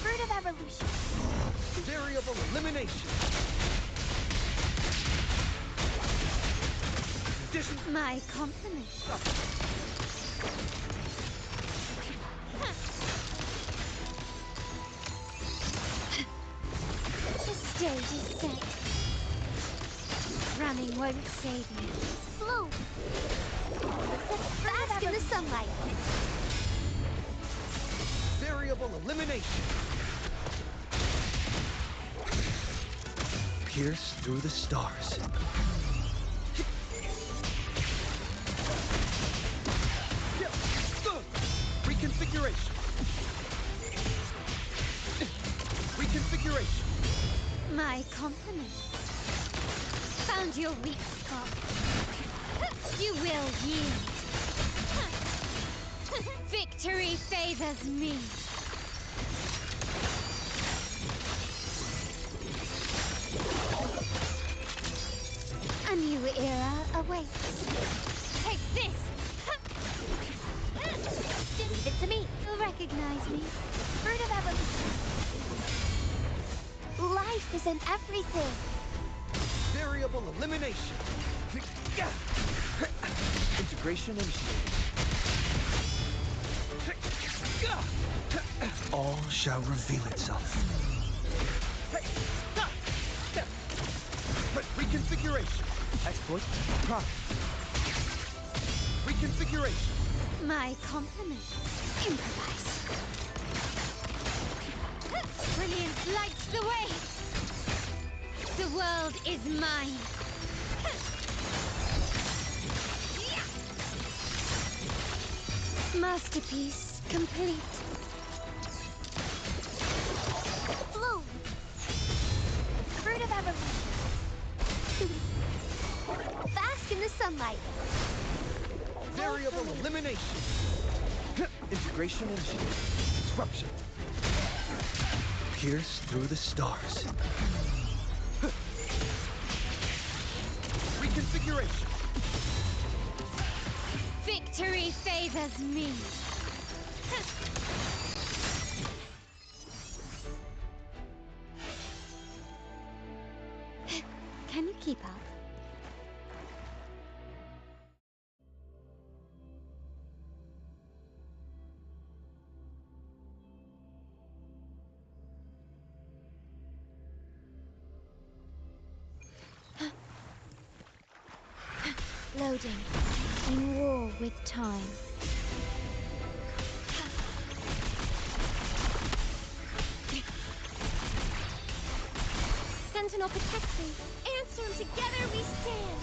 Fruit of evolution. Variable elimination. Condition. My compliments. The stage is set. Running won't save you. Bloom. Bask in the sunlight. Variable elimination. Pierce through the stars. Reconfiguration. Reconfiguration. My compliments. Found your weak spot. You will yield. Victory favors me. A new era awaits. Take this! Leave it to me. You'll recognize me. Fruit of evolution. Life is in everything. Variable elimination. Integration initiated. All shall reveal itself. Reconfiguration. Exploit. Profit. Reconfiguration. My compliments. Improvise. Brilliance lights the way. The world is mine. Masterpiece complete. Bloom. Fruit of evolution. Bask in the sunlight. Variable elimination. Integration initiated. Disruption. Pierce through the stars. Reconfiguration. Victory favors me. Can you keep up? Loading. In war with time. Sentinel protect me. Answer him. Together we stand.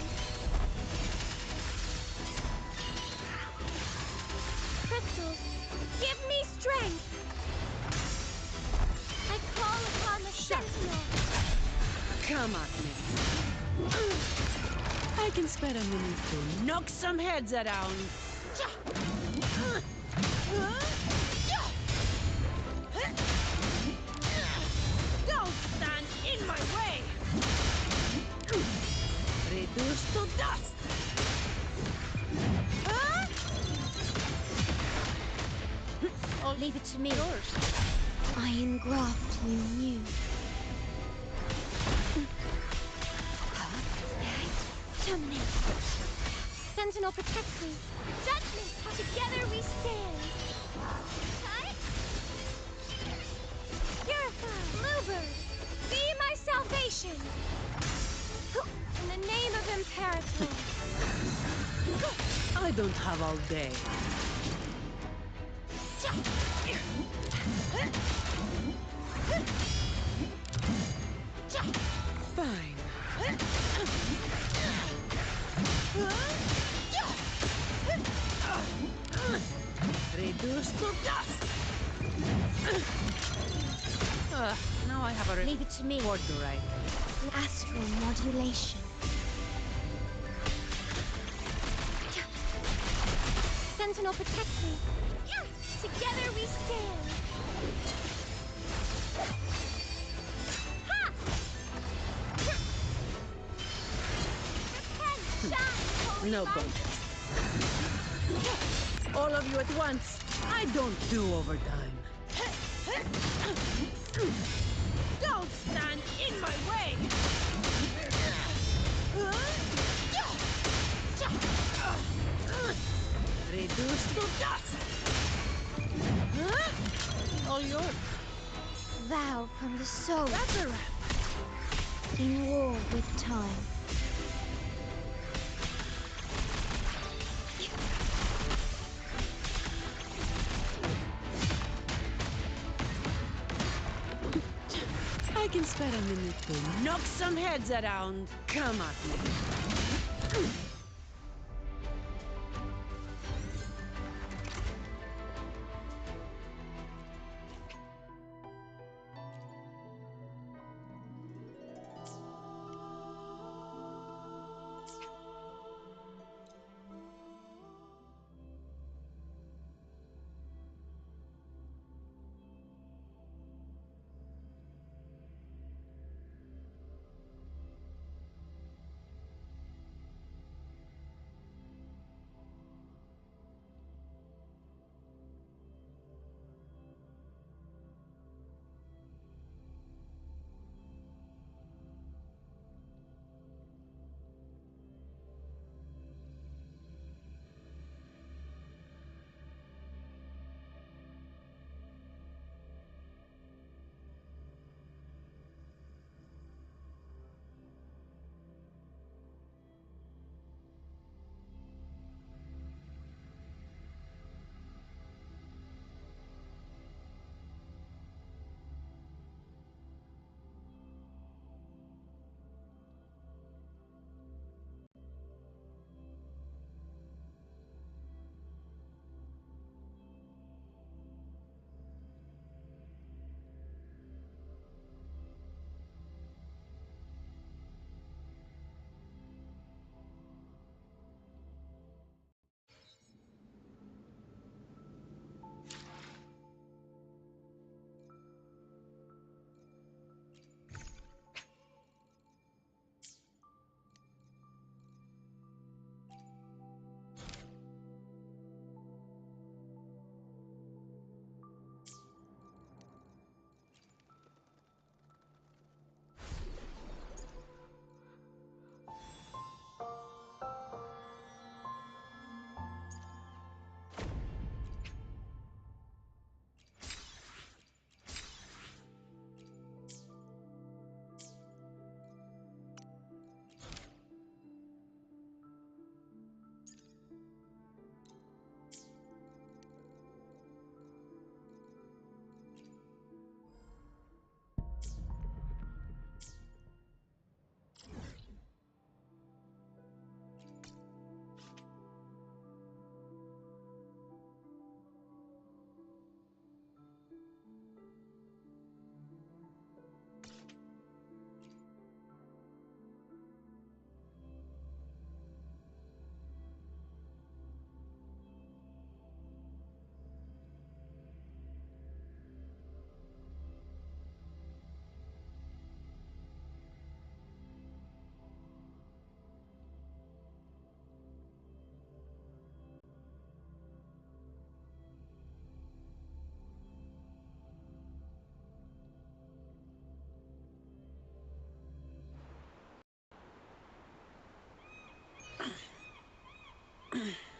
Crystals, give me strength. I call upon the Sentinel. Come at me. I can spare a minute to knock some heads around. Don't stand in my way! Reduced to dust! Oh, leave it to me. I engraft you new. Terminate. Sentinel protect me. Judgment! Together we stand. Purify. Bluebird. Be my salvation. In the name of Imperator. I don't have all day. I have a Leave it to me. report to write. Astral modulation. Sentinel protects me. Together we stand. Ha! Repent, shine, holy No light. contest. All of you at once. I don't do overtime. Don't stand in my way! Reduced to dust! All yours. Vow from the soul. That's a wrap. In war with time. I can spare a minute to knock some heads around. Come at me.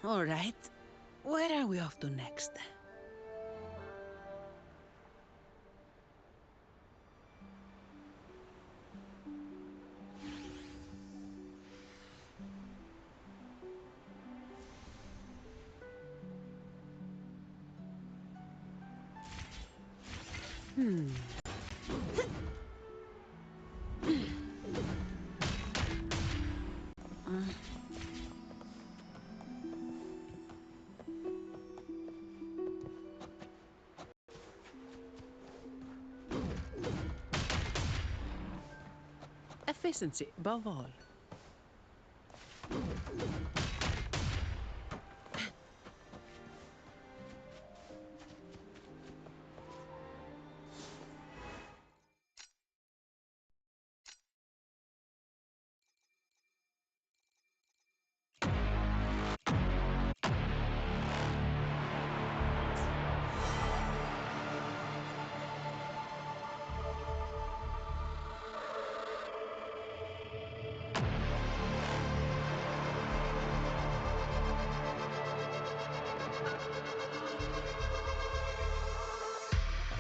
All right. Where are we off to next? Hmm. Efficiency above all.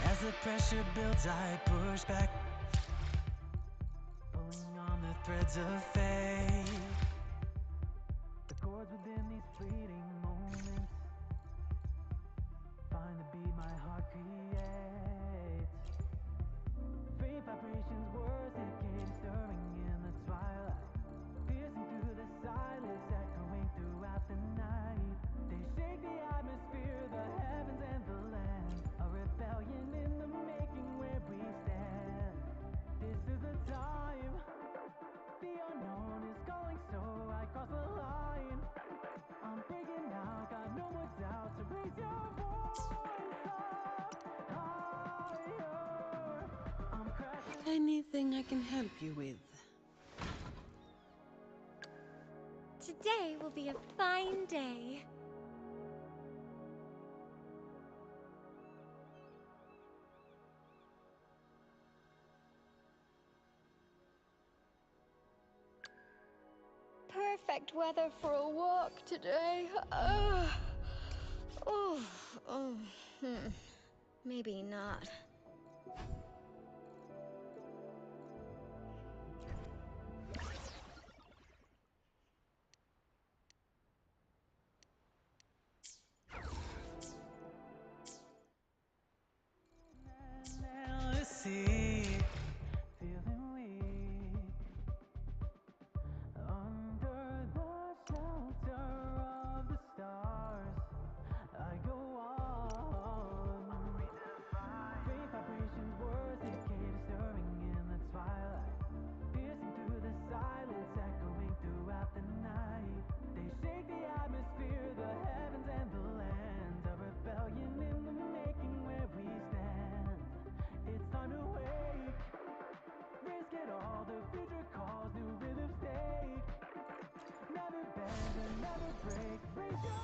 As the pressure builds, I push back, pulling on the threads of fate. The chords within these fleeting moments find the beat my heart creates. Faint vibrations, words decaying, stirring in the twilight, piercing through the silence, echoing throughout the night. They shake the atmosphere, the heavens and the land, a rebellion in the making where we stand. This is the time, the unknown is calling, so I cross the line. I'm breaking out, got no more doubt, so raise your voice up higher. I'm crashing. Anything I can help you with? Today will be a fine day. Perfect weather for a walk today. Maybe not. Jealousy, feeling weak under the shelter of the stars. I go on. Faint vibrations, words decayed, stirring in the twilight, piercing through the silence, echoing throughout the night. They shake the atmosphere, the heavens and the lands, a rebellion in the making where we stand. It's time to wake, risk it all, the future calls, new rhythms take. Never bend and never break, raise your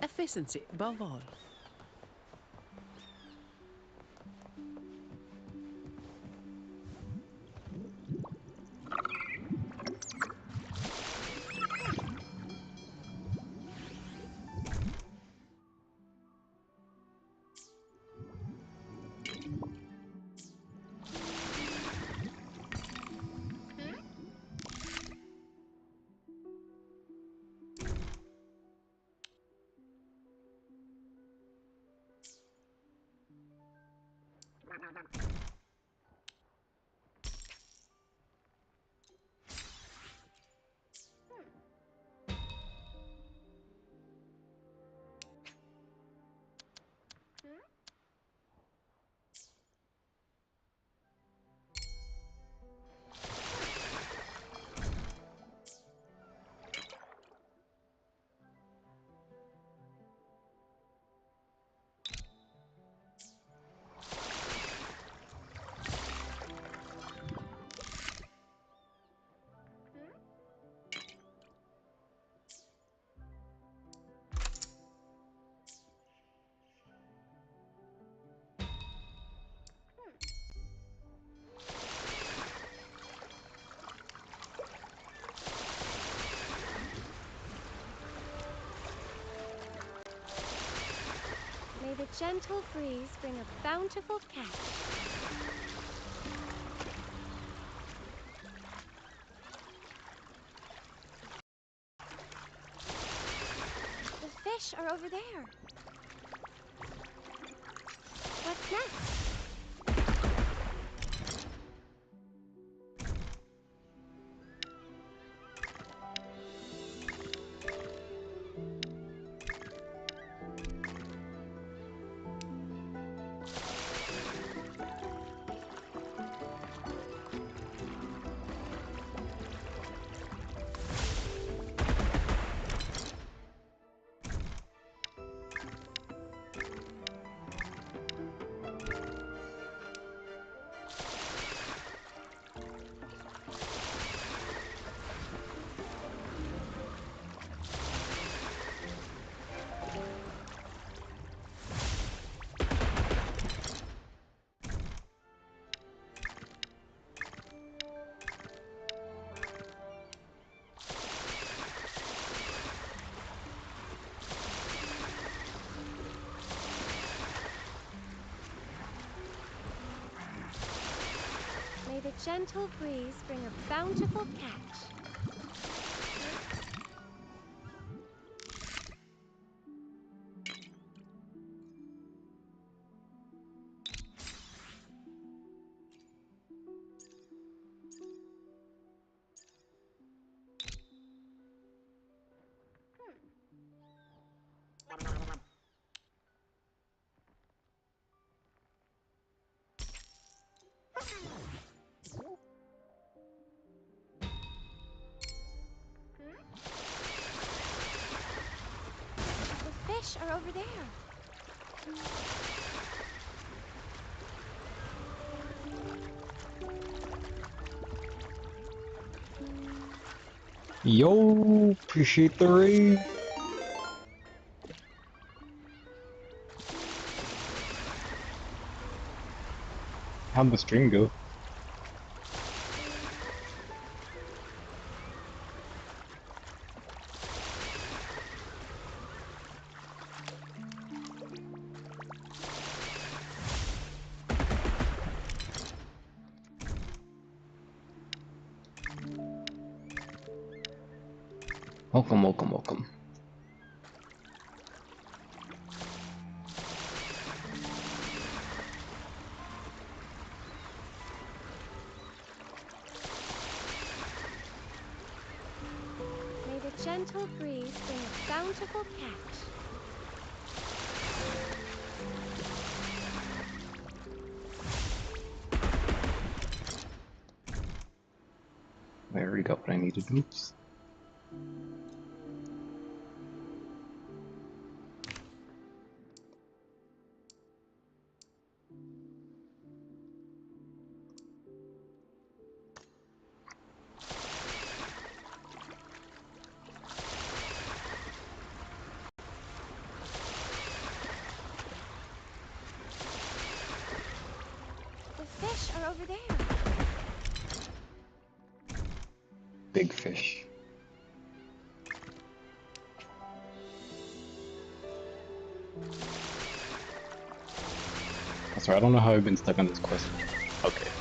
Efficiency above all. May the gentle breeze bring a bountiful catch. The fish are over there. What's next? May the gentle breeze bring a bountiful catch. The fish are over there. Yo, appreciate the raid. How'd the stream go? Welcome, welcome, welcome. May the gentle breeze bring a bountiful catch. I already got what I needed. Oops. The fish are over there. Big fish. I'm sorry, I don't know how I've been stuck on this quest. Okay.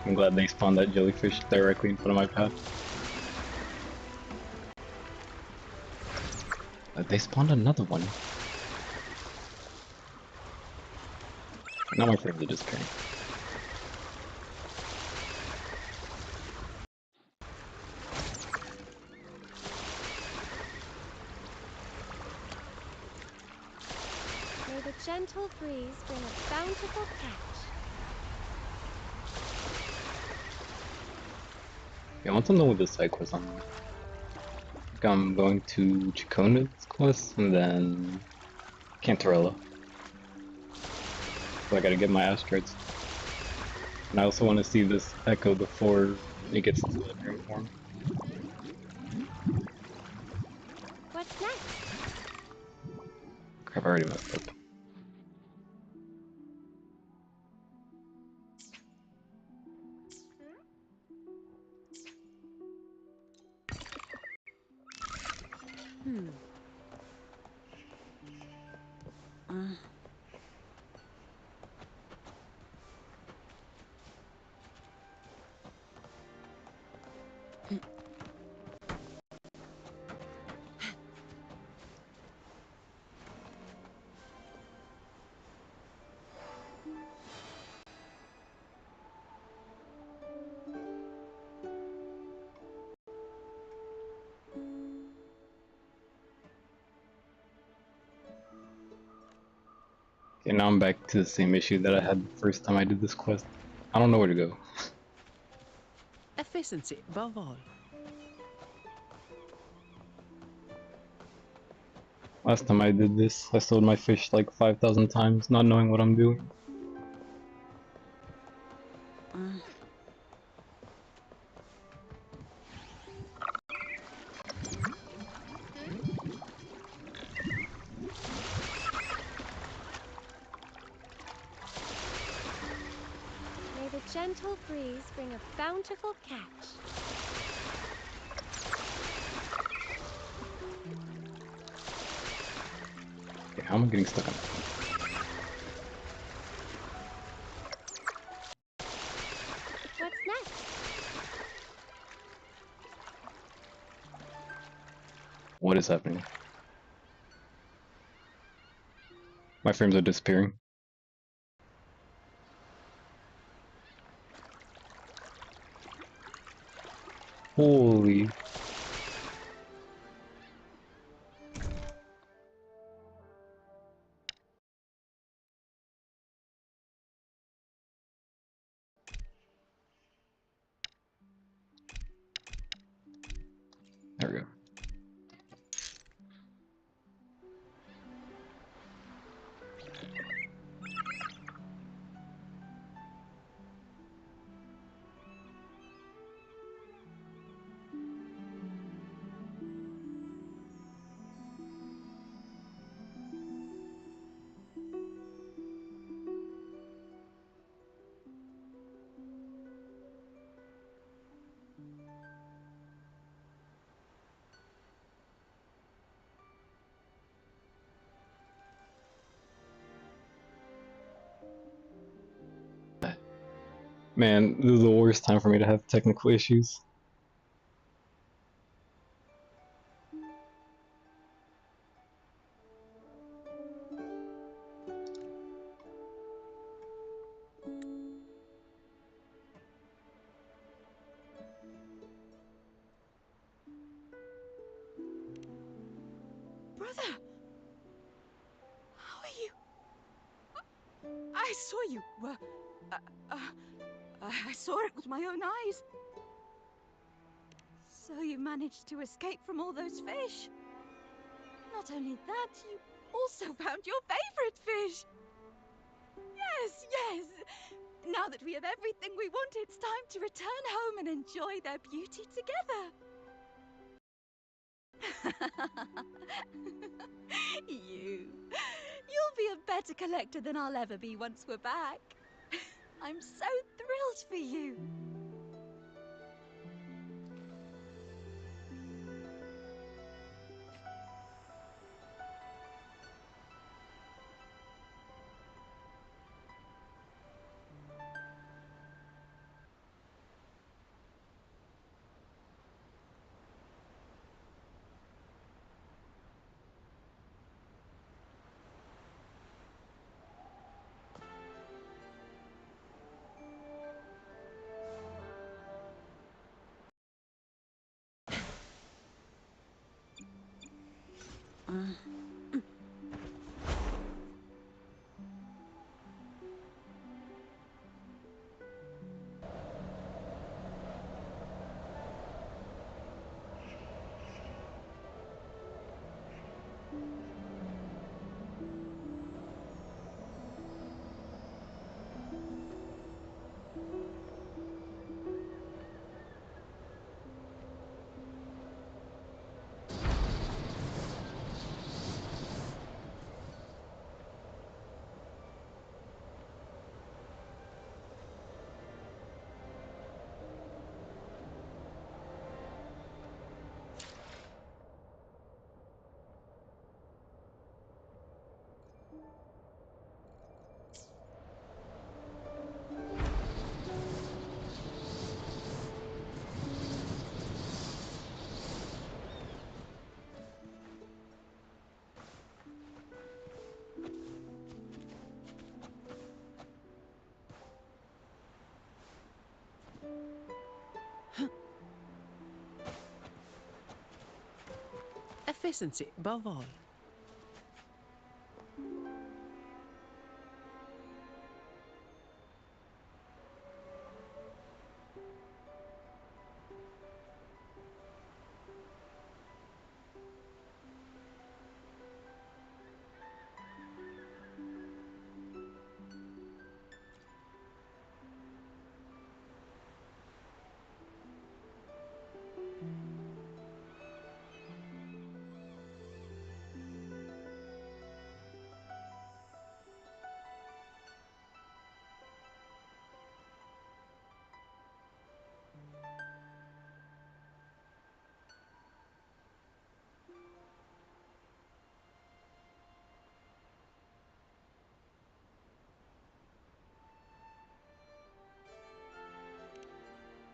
I'm glad they spawned that jellyfish directly in front of my path. They spawned another one. Now my friends are disappearing. May the gentle breeze bring a bountiful catch. Yeah, I want to know what this side quest on. Like, I'm going to Chacona's quest and then Cantarella. So I gotta get my asteroids. And I also want to see this echo before it gets into the dream form. What's next? Crap, I already messed up. Okay, now I'm back to the same issue that I had the first time I did this quest. I don't know where to go. Efficiency above all. Last time I did this, I sold my fish like 5,000 times, not knowing what I'm doing. May the gentle breeze bring a bountiful catch. Okay, how am I getting stuck on that? What's next? What is happening? My frames are disappearing. Holy. There we go. Man, this is the worst time for me to have technical issues. Brother! How are you? I saw you. I saw it with my own eyes. So you managed to escape from all those fish. Not only that, you also found your favorite fish. Yes, yes. Now that we have everything we want, it's time to return home and enjoy their beauty together. You'll be a better collector than I'll ever be once we're back. I'm so thrilled for you. Efficiency above all.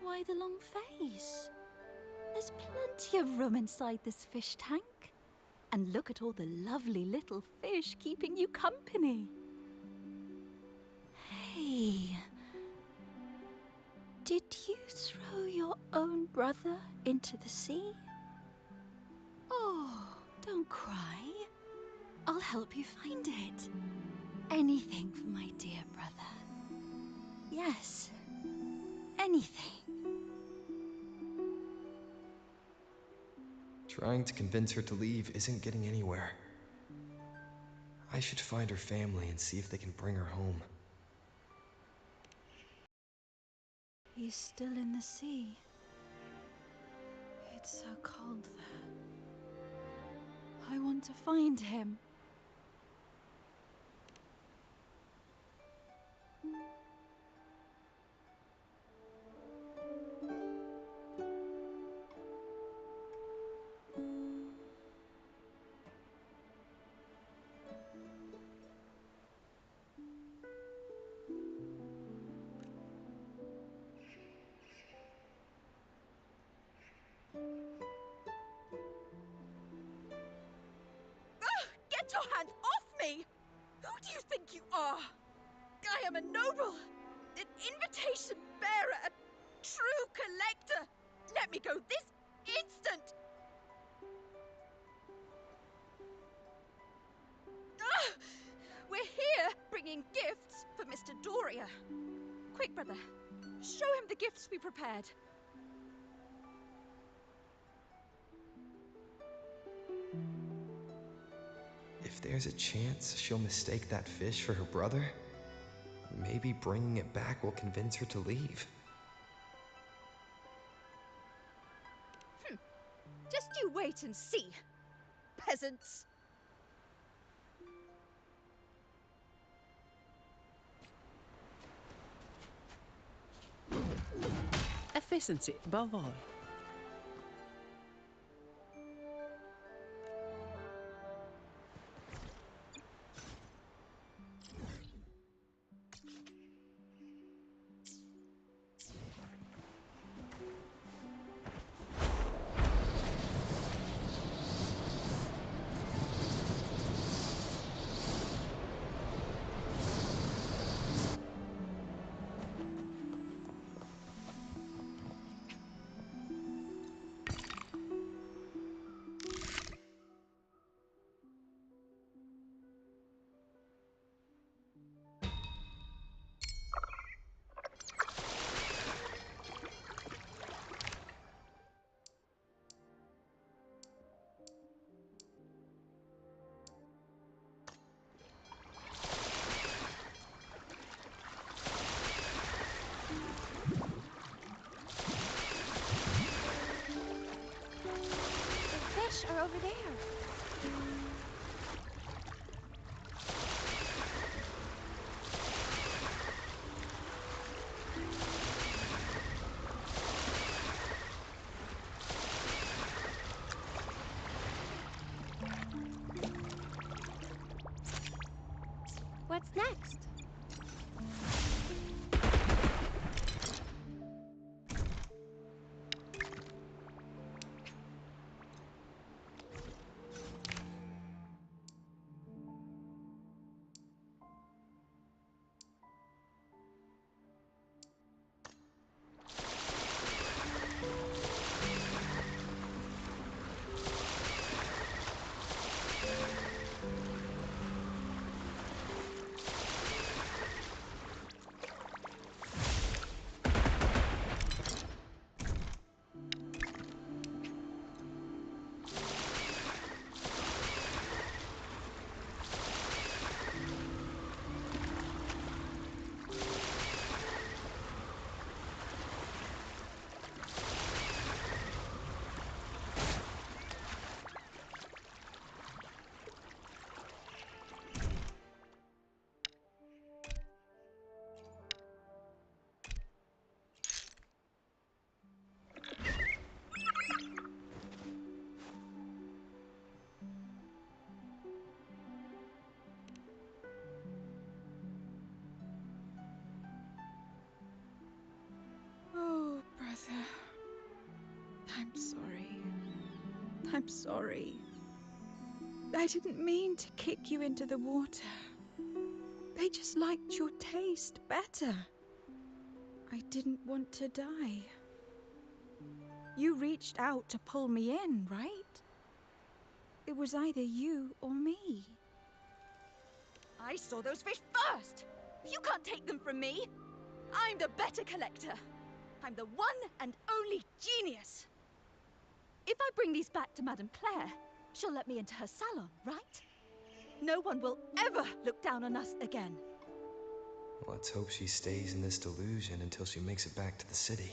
Why the long face? There's plenty of room inside this fish tank. And look at all the lovely little fish keeping you company. Hey, did you throw your own brother into the sea? Oh, don't cry. I'll help you find it. Anything for my dear brother. Yes, anything. Trying to convince her to leave isn't getting anywhere. I should find her family and see if they can bring her home. He's still in the sea. It's so cold there. I want to find him. Get your hands off me! Who do you think you are? I am a noble, an invitation bearer, a true collector. Let me go this instant! We're here bringing gifts for Mr. Doria. Quick, brother, show him the gifts we prepared. If there's a chance she'll mistake that fish for her brother, maybe bringing it back will convince her to leave. Just you wait and see, peasants. Efficiency above all. The fish are over there. What's next? I'm sorry. I didn't mean to kick you into the water. They just liked your taste better. I didn't want to die. You reached out to pull me in, right? It was either you or me. I saw those fish first! You can't take them from me! I'm the better collector! I'm the one and only genius! If I bring these back to Madame Claire, she'll let me into her salon, right? No one will ever look down on us again. Let's hope she stays in this delusion until she makes it back to the city.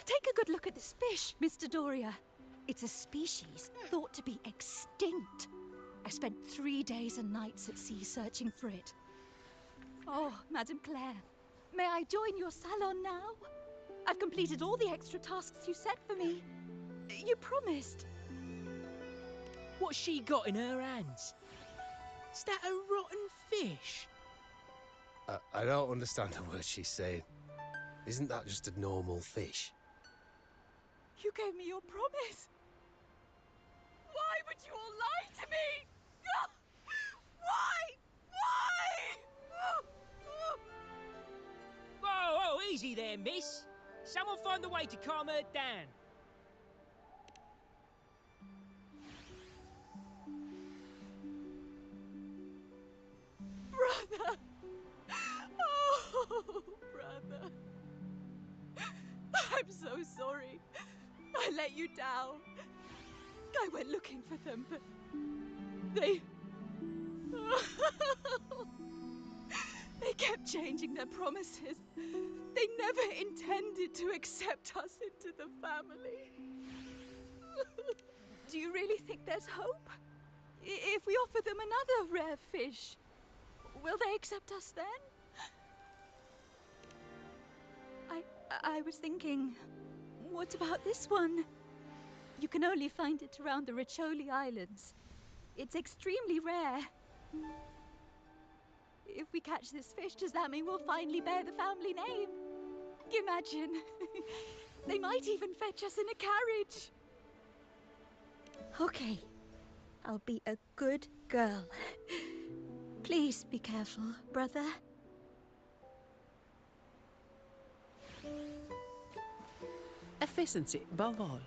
Take a good look at this fish, Mr. Doria. It's a species thought to be extinct. I spent 3 days and nights at sea searching for it. Oh, Madame Claire, may I join your salon now? I've completed all the extra tasks you set for me. You promised. What's she got in her hands? Is that a rotten fish? I don't understand a word she's saying. Isn't that just a normal fish? You gave me your promise. Why would you all lie to me? Why? Whoa, whoa, easy there, miss. Someone find a way to calm her down. Brother! Oh, brother. I'm so sorry. I let you down. I went looking for them, but they... They kept changing their promises. They never intended to accept us into the family. Do you really think there's hope? If we offer them another rare fish, will they accept us then? I was thinking, what about this one? You can only find it around the Riccioli Islands. It's extremely rare. If we catch this fish, does that mean we'll finally bear the family name? Imagine. They might even fetch us in a carriage. Okay. I'll be a good girl. Please be careful, brother. Efficiency above all.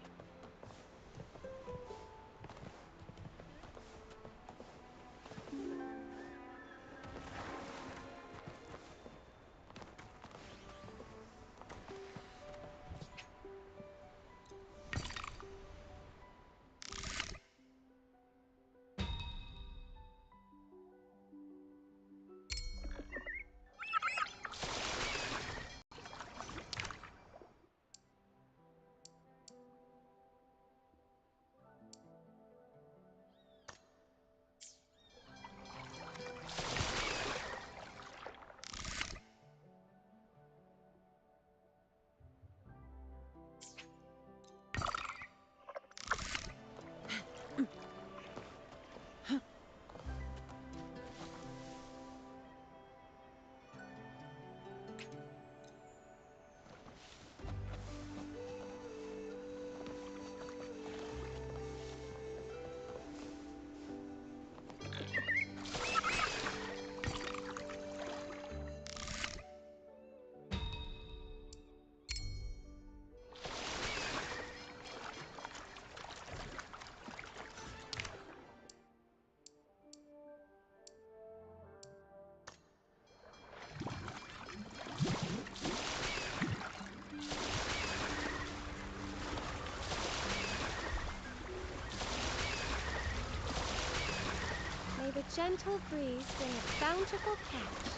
May the gentle breeze bring a bountiful catch.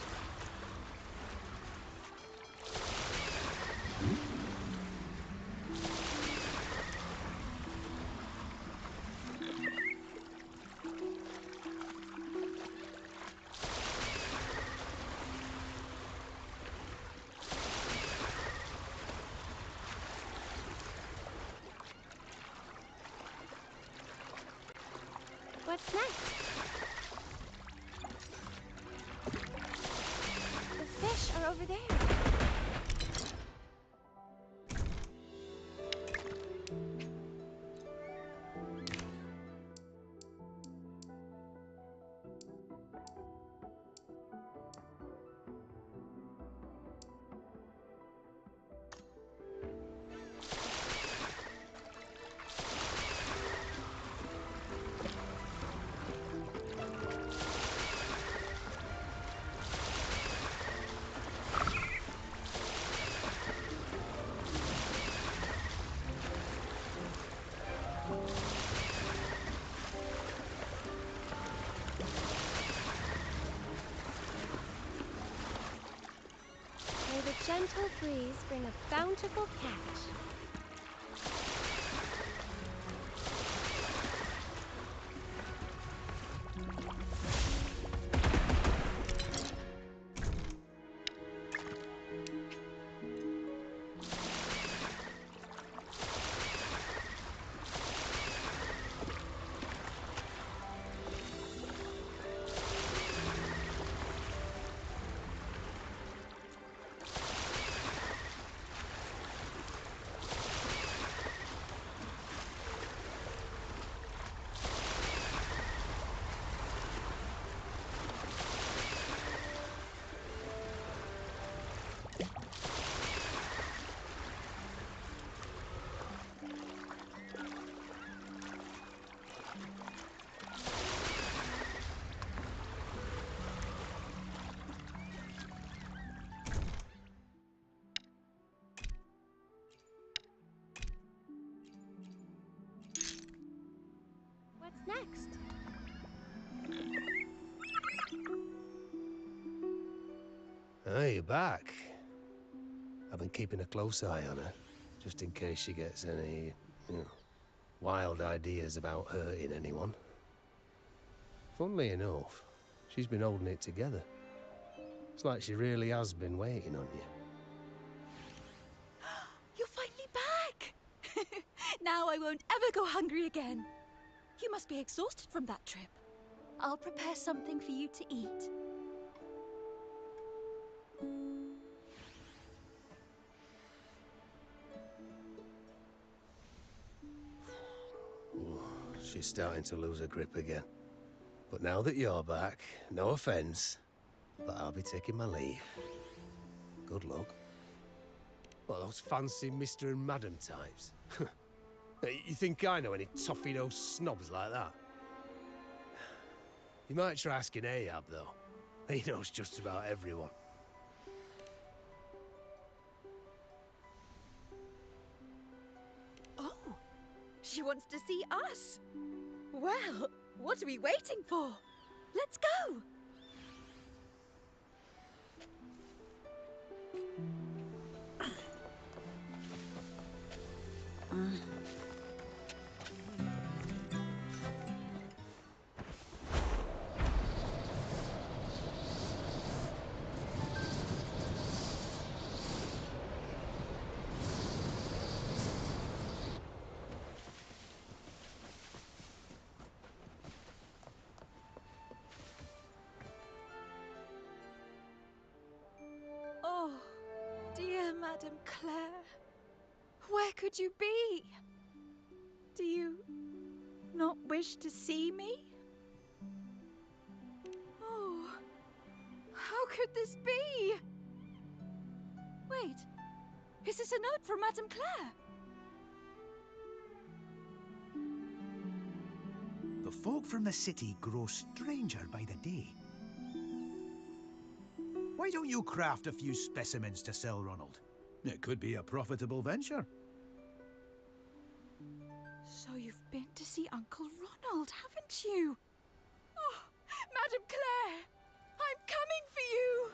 What's next? The fish are over there. May the gentle breeze bring a bountiful catch. What's next? Ah, you're back. I've been keeping a close eye on her, just in case she gets any, wild ideas about hurting anyone. Funnily enough, she's been holding it together. It's like she really has been waiting on you. You're finally back! Now I won't ever go hungry again. You must be exhausted from that trip. I'll prepare something for you to eat. Ooh, she's starting to lose her grip again. But now that you're back, no offense, but I'll be taking my leave. Good luck. What, those fancy Mr. and Madam types? You think I know any toffee-nosed snobs like that? You might try asking Ahab, though. He knows just about everyone. Oh, she wants to see us. Well, what are we waiting for? Let's go! Oh, dear Madame Claire, where could you be? Do you not wish to see me? Oh, how could this be? Wait, is this a note from Madame Claire? The folk from the city grow stranger by the day. Why don't you craft a few specimens to sell, Ronald? It could be a profitable venture. So you've been to see Uncle Ronald, haven't you? Oh, Madame Claire, I'm coming for you!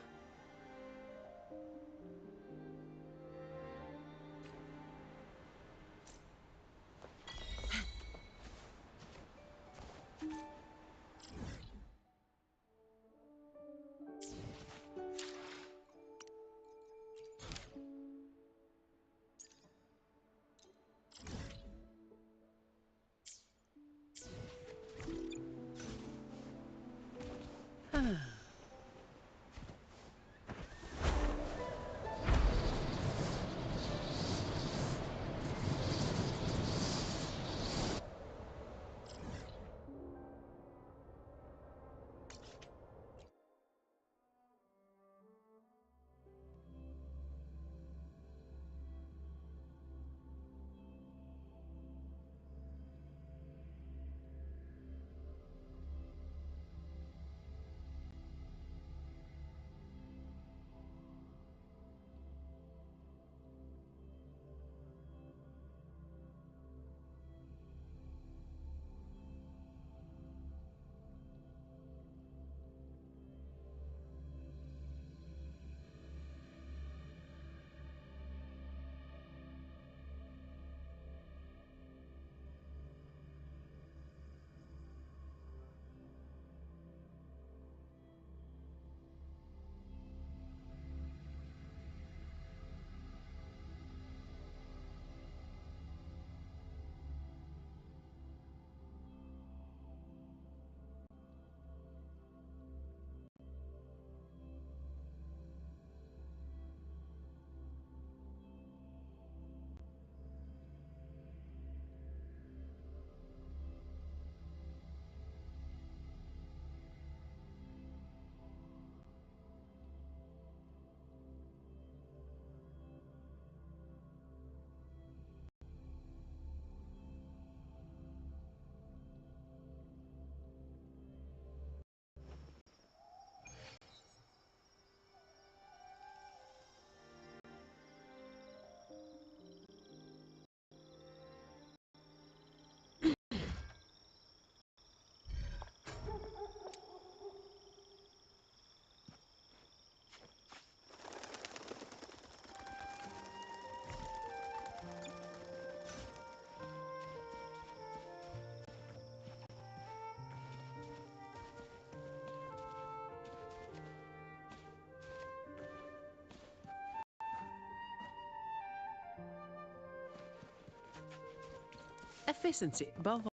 Efficiency above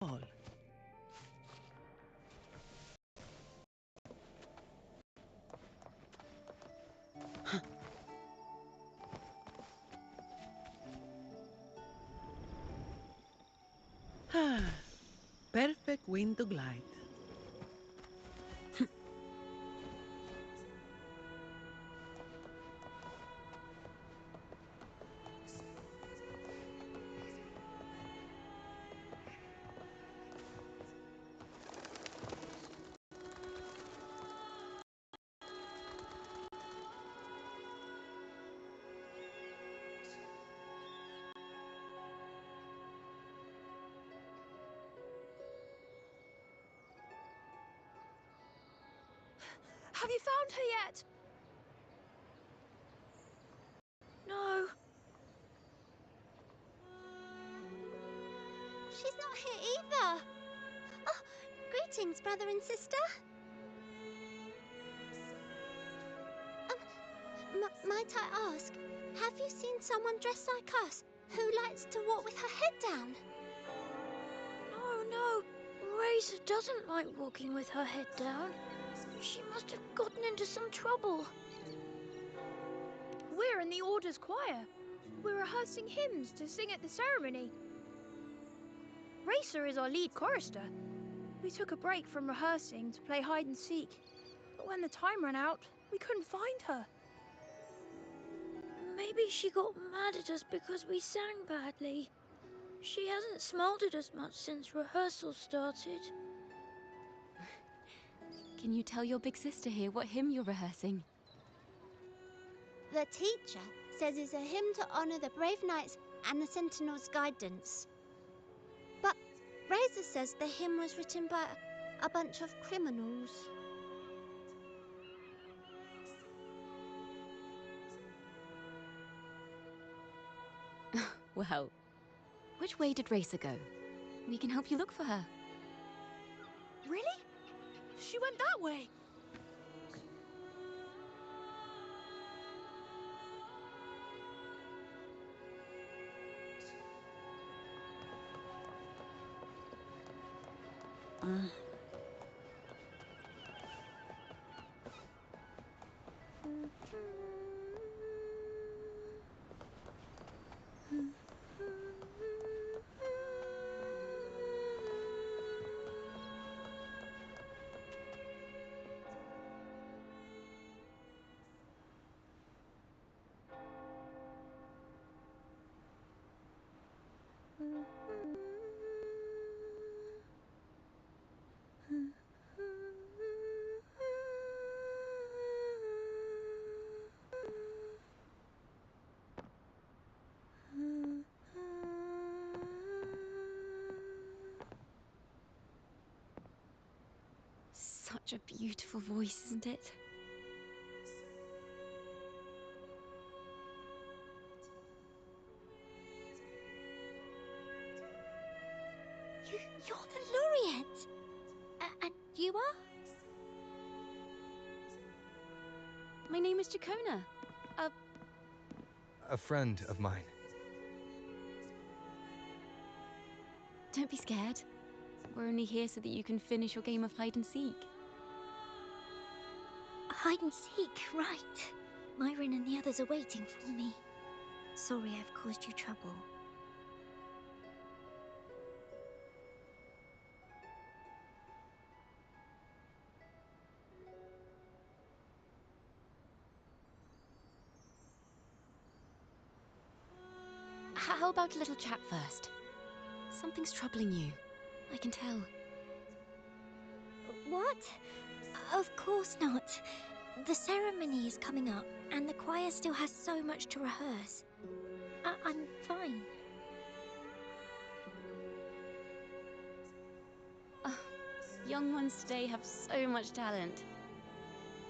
all. Perfect wind to glide. Have you found her yet? No. She's not here either. Oh, greetings, brother and sister. Might I ask, have you seen someone dressed like us who likes to walk with her head down? No. Razor doesn't like walking with her head down. She must have gotten into some trouble. We're in the Order's choir. We're rehearsing hymns to sing at the ceremony. Racer is our lead chorister. We took a break from rehearsing to play hide and seek. But when the time ran out, we couldn't find her. Maybe she got mad at us because we sang badly. She hasn't smiled at us much since rehearsal started. Can you tell your big sister here what hymn you're rehearsing? The teacher says it's a hymn to honor the brave knights and the sentinel's guidance. But Razor says the hymn was written by a bunch of criminals. Well, which way did Racer go? We can help you look for her. Really? She went that way. Such a beautiful voice, isn't it? You're the laureate! And you are? My name is Jacona. A friend of mine. Don't be scared. We're only here so that you can finish your game of hide and seek. Hide and seek, right. Myron and the others are waiting for me. Sorry I've caused you trouble. How about a little chat first? Something's troubling you. I can tell. What? Of course not. The ceremony is coming up, and the choir still has so much to rehearse. I'm fine. Young ones today have so much talent.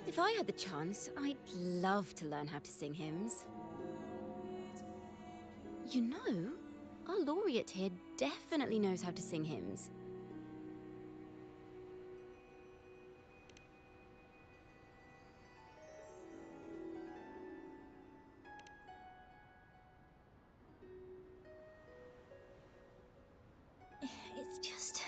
If I had the chance, I'd love to learn how to sing hymns. You know, our laureate here definitely knows how to sing hymns. It's just...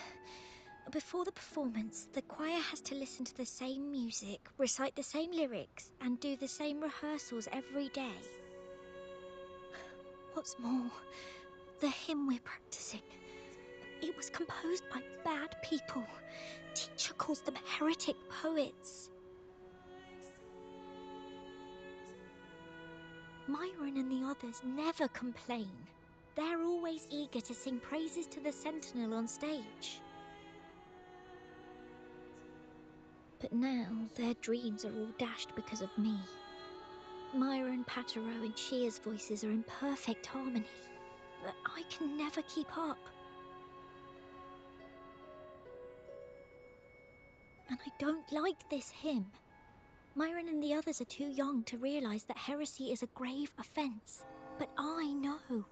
Before the performance, the choir has to listen to the same music, recite the same lyrics, and do the same rehearsals every day. What's more, the hymn we're practicing, it was composed by bad people. Teacher calls them heretic poets. Myron and the others never complain. They're always eager to sing praises to the Sentinel on stage. But now their dreams are all dashed because of me. Myron, Patero, and Shear's voices are in perfect harmony, but I can never keep up. And I don't like this hymn. Myron and the others are too young to realize that heresy is a grave offense, but I know.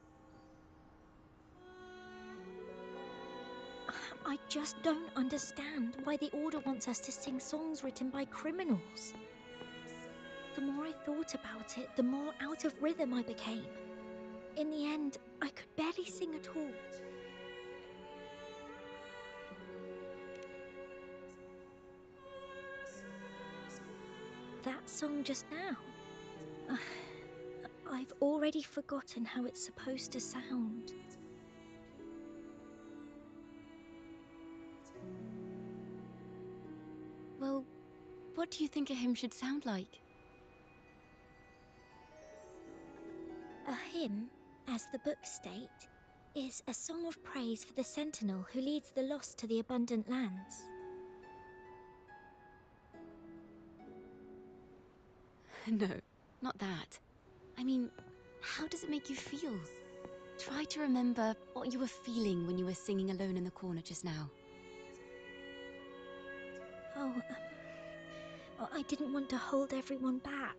I just don't understand why the Order wants us to sing songs written by criminals. The more I thought about it, the more out of rhythm I became. In the end, I could barely sing at all. That song just now. I've already forgotten how it's supposed to sound. Well, what do you think a hymn should sound like? A hymn, as the books state, is a song of praise for the Sentinel who leads the lost to the abundant lands. No, not that. I mean, how does it make you feel? Try to remember what you were feeling when you were singing alone in the corner just now. Oh, I didn't want to hold everyone back.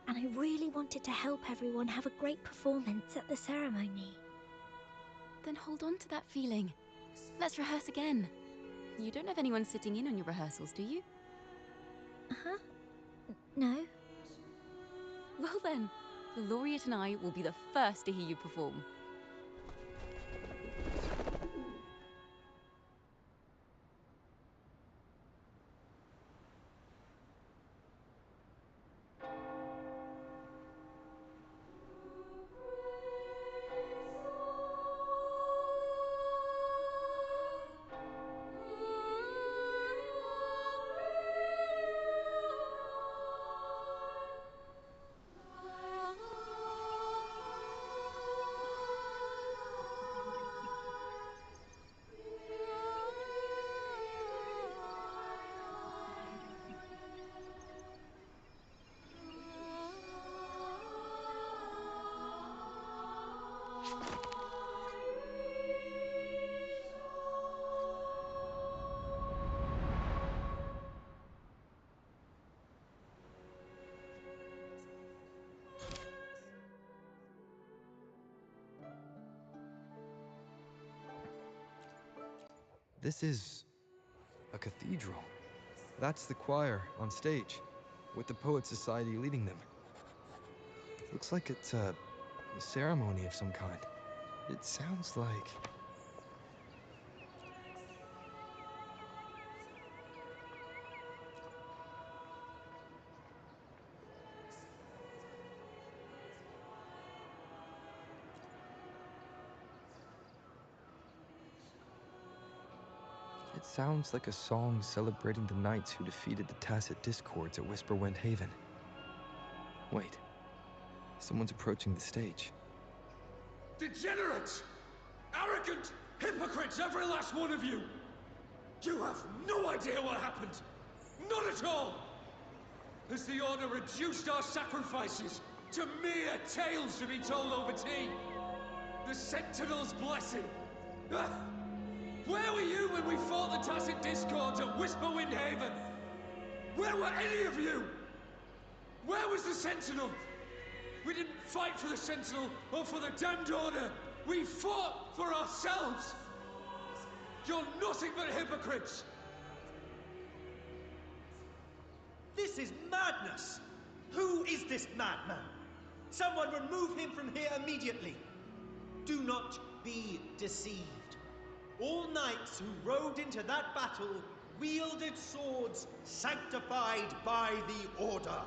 And I really wanted to help everyone have a great performance at the ceremony. Then hold on to that feeling. Let's rehearse again. You don't have anyone sitting in on your rehearsals, do you? Huh? No. Well then, the laureate and I will be the first to hear you perform. This is a cathedral. That's the choir on stage, with the Poet Society leading them. Looks like it's a ceremony of some kind. It sounds like... It sounds like a song celebrating the knights who defeated the Tacit Discords at Whisperwind Haven. Wait. Someone's approaching the stage. Degenerates! Arrogant hypocrites, every last one of you! You have no idea what happened! Not at all! Has the Order reduced our sacrifices to mere tales to be told over tea? The Sentinel's blessing! Ah! Where were you when we fought the Tacit Discords at Whisperwind Haven? Where were any of you? Where was the Sentinel? We didn't fight for the Sentinel or for the damned Order. We fought for ourselves. You're nothing but hypocrites. This is madness. Who is this madman? Someone remove him from here immediately. Do not be deceived. All knights who rode into that battle wielded swords sanctified by the Order.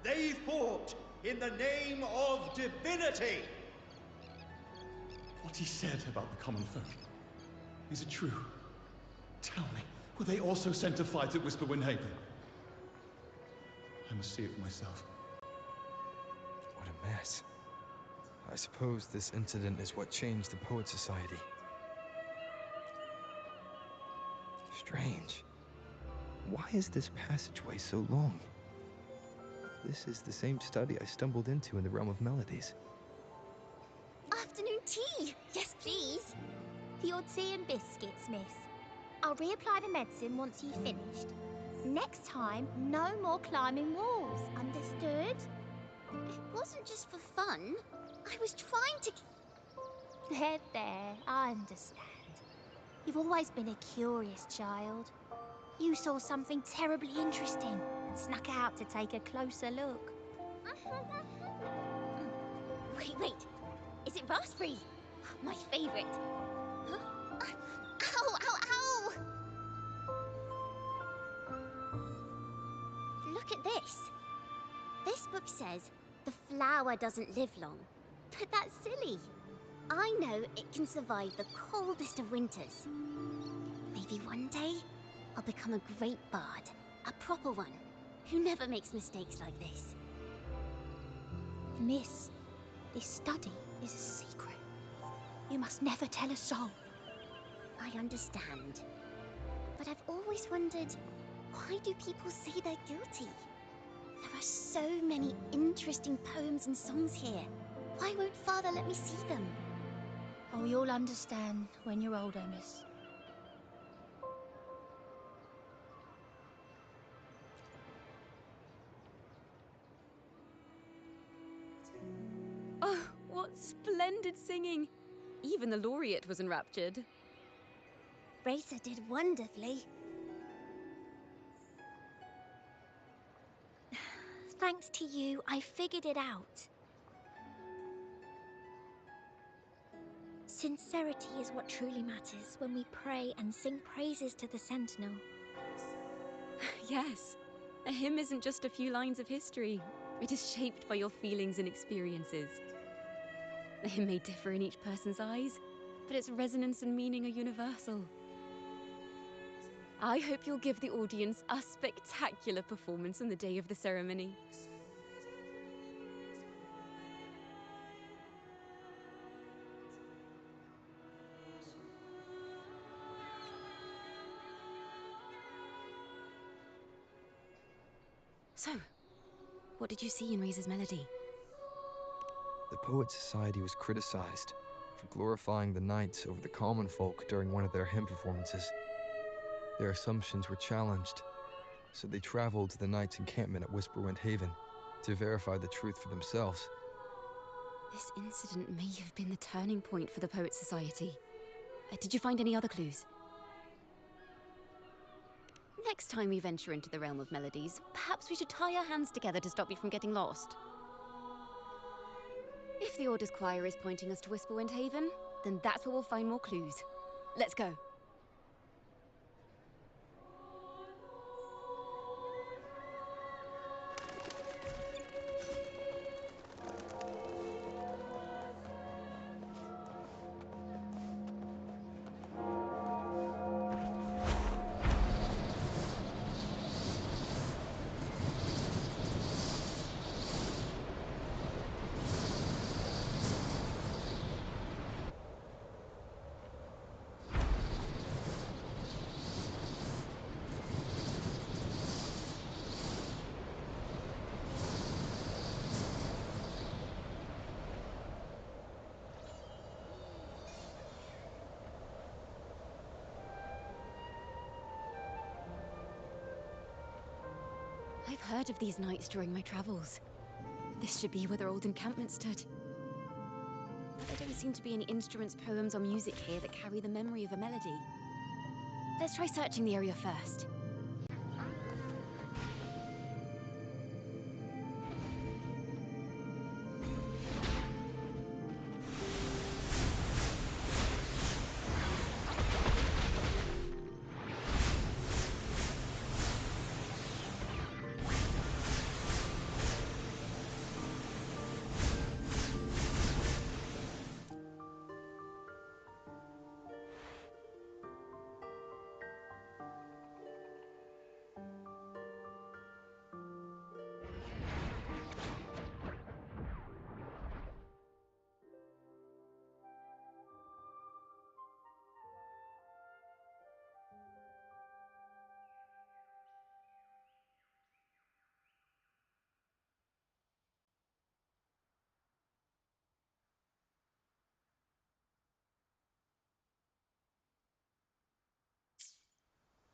They fought in the name of divinity. What he said about the common folk, is it true? Tell me, were they also sent to fight at Whisperwind Haven? I must see it for myself. What a mess. I suppose this incident is what changed the Poet Society. Strange. Why is this passageway so long? This is the same study I stumbled into in the realm of melodies. Afternoon tea! Yes, please. The odd tea and biscuits, miss. I'll reapply the medicine once you've finished. Next time, no more climbing walls. Understood? It wasn't just for fun. I was trying to... There, I understand. You've always been a curious child. You saw something terribly interesting and snuck out to take a closer look. Wait. Is it raspberry? My favorite. Ow! Look at this. This book says the flower doesn't live long. But that's silly. I know it can survive the coldest of winters. Maybe one day I'll become a great bard. A proper one. Who never makes mistakes like this. Miss, this study is a secret. You must never tell a soul. I understand. But I've always wondered, why do people say they're guilty? There are so many interesting poems and songs here. Why won't Father let me see them? Oh, you'll understand when you're older, miss. Oh, what splendid singing! Even the laureate was enraptured. Racer did wonderfully. Thanks to you, I figured it out. Sincerity is what truly matters when we pray and sing praises to the Sentinel. Yes, a hymn isn't just a few lines of history. It is shaped by your feelings and experiences. The hymn may differ in each person's eyes, but its resonance and meaning are universal. I hope you'll give the audience a spectacular performance on the day of the ceremony. So, what did you see in Razor's melody? The Poet Society was criticized for glorifying the knights over the common folk during one of their hymn performances. Their assumptions were challenged, so they traveled to the knights' encampment at Whisperwind Haven to verify the truth for themselves. This incident may have been the turning point for the Poet Society. Did you find any other clues? Next time we venture into the realm of melodies, perhaps we should tie our hands together to stop you from getting lost. If the Order's choir is pointing us to Whisperwind Haven, then that's where we'll find more clues. Let's go. I've heard of these nights during my travels. This should be where their old encampment stood. But there don't seem to be any instruments, poems, or music here that carry the memory of a melody. Let's try searching the area first.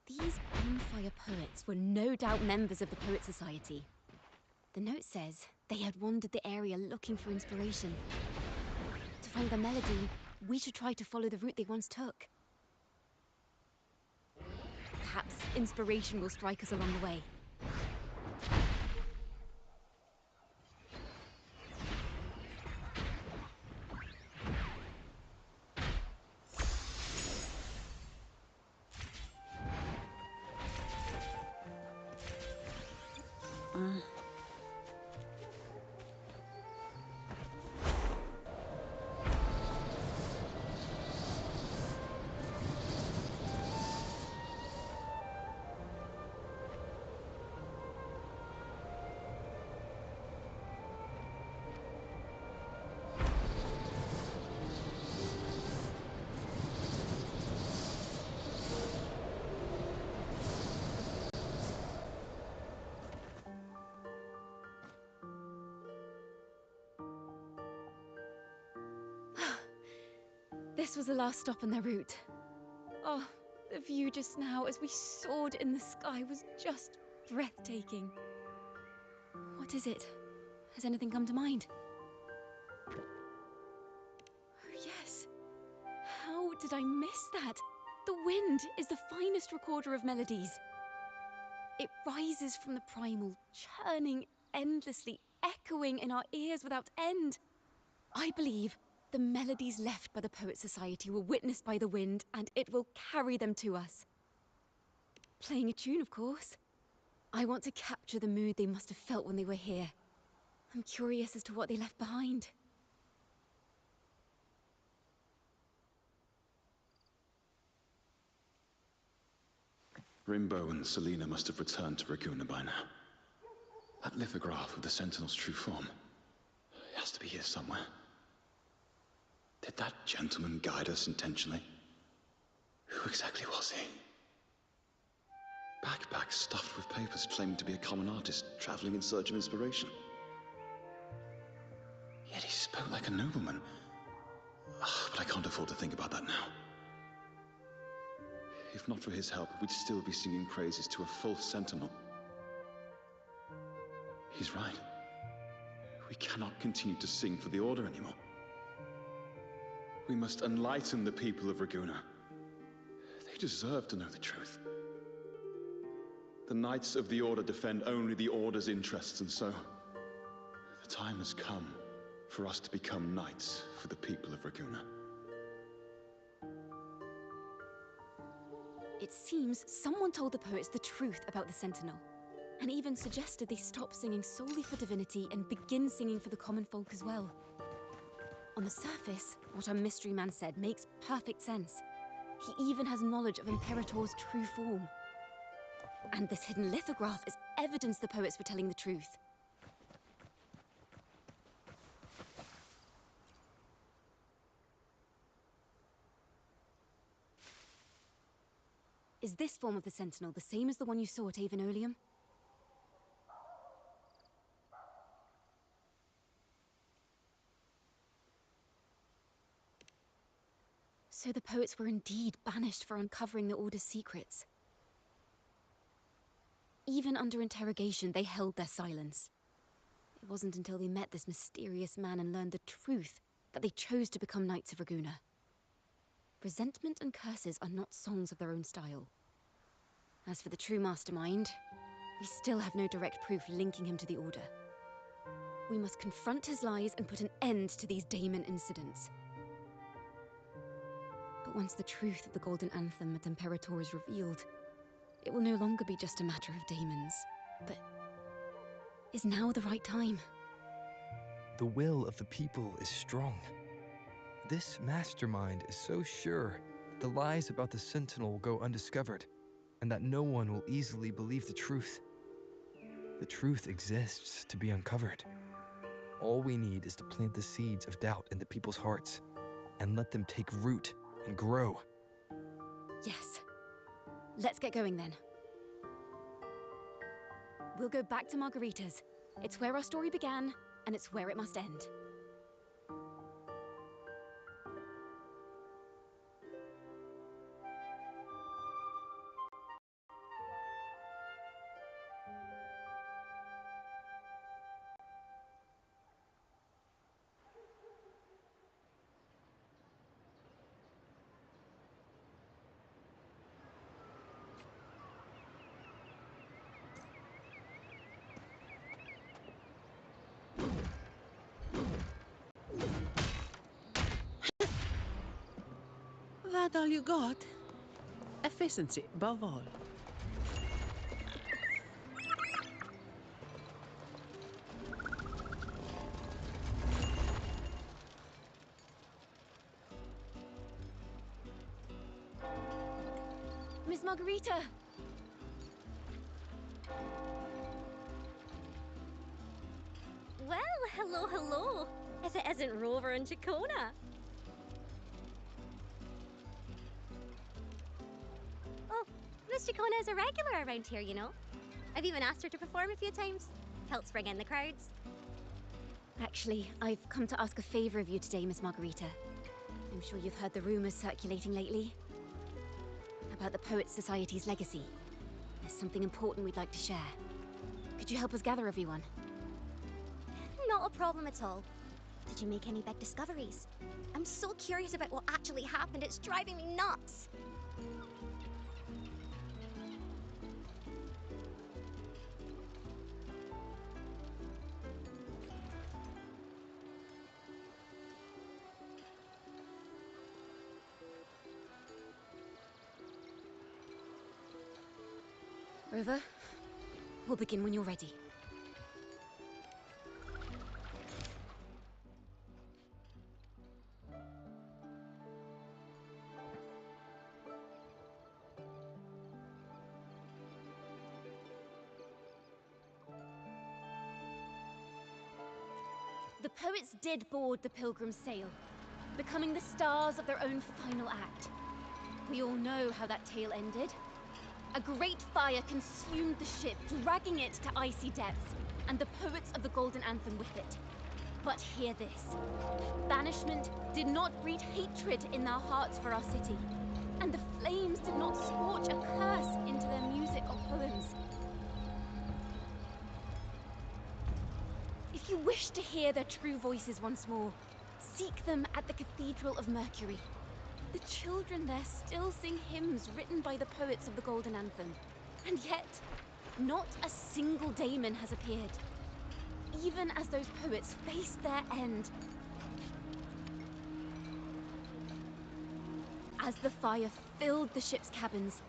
These bonfire poets were no doubt members of the Poet Society. The note says they had wandered the area looking for inspiration. To find the melody, we should try to follow the route they once took. Perhaps inspiration will strike us along the way. This was the last stop on their route. Oh, the view just now as we soared in the sky was just breathtaking. What is it? Has anything come to mind? Oh, yes. How did I miss that? The wind is the finest recorder of melodies. It rises from the primal, churning endlessly, echoing in our ears without end. I believe the melodies left by the Poet Society were witnessed by the wind, and it will carry them to us. Playing a tune, of course. I want to capture the mood they must have felt when they were here. I'm curious as to what they left behind. Rimbo and Selena must have returned to Raguna by now. That lithograph of the Sentinel's true form. It has to be here somewhere. Did that gentleman guide us intentionally? Who exactly was he? Backpack stuffed with papers claiming to be a common artist traveling in search of inspiration. Yet he spoke like a nobleman. But I can't afford to think about that now. If not for his help, we'd still be singing praises to a false sentinel. He's right. We cannot continue to sing for the Order anymore. We must enlighten the people of Raguna. They deserve to know the truth. The Knights of the Order defend only the Order's interests, and so the time has come for us to become knights for the people of Raguna. It seems someone told the poets the truth about the Sentinel, and even suggested they stop singing solely for divinity and begin singing for the common folk as well. On the surface, what our mystery man said makes perfect sense. He even has knowledge of Imperator's true form. And this hidden lithograph is evidence the poets were telling the truth. Is this form of the Sentinel the same as the one you saw at Avenolium? So the poets were indeed banished for uncovering the Order's secrets. Even under interrogation, they held their silence. It wasn't until they met this mysterious man and learned the truth that they chose to become Knights of Raguna. Resentment and curses are not songs of their own style. As for the true mastermind, we still have no direct proof linking him to the Order. We must confront his lies and put an end to these Daemon incidents. But once the truth of the Golden Anthem at Imperator is revealed, it will no longer be just a matter of daemons, but is now the right time? The will of the people is strong. This mastermind is so sure that the lies about the Sentinel will go undiscovered, and that no one will easily believe the truth. The truth exists to be uncovered. All we need is to plant the seeds of doubt in the people's hearts, and let them take root and grow. Yes. Let's get going then. We'll go back to Margarita's. It's where our story began, and it's where it must end. That all you got? Efficiency above all. Miss Margarita! Well, hello, hello. If it isn't Rover and Jacona. Oh, Miss Jacona is a regular around here, you know. I've even asked her to perform a few times. Helps bring in the crowds. Actually, I've come to ask a favor of you today, Miss Margarita. I'm sure you've heard the rumors circulating lately about the Poets Society's legacy. There's something important we'd like to share. Could you help us gather everyone? Not a problem at all. Did you make any big discoveries? I'm so curious about what actually happened. It's driving me nuts. Rover, we'll begin when you're ready. The poets did board the Pilgrim's sail, becoming the stars of their own final act. We all know how that tale ended. A great fire consumed the ship, dragging it to icy depths, and the poets of the Golden Anthem with it. But hear this. Banishment did not breed hatred in their hearts for our city, and the flames did not scorch a curse into their music or poems. If you wish to hear their true voices once more, seek them at the Cathedral of Mercury. The children there still sing hymns written by the poets of the Golden Anthem. And yet, Not a single daemon has appeared, even as those poets faced their end. As the fire filled the ship's cabins,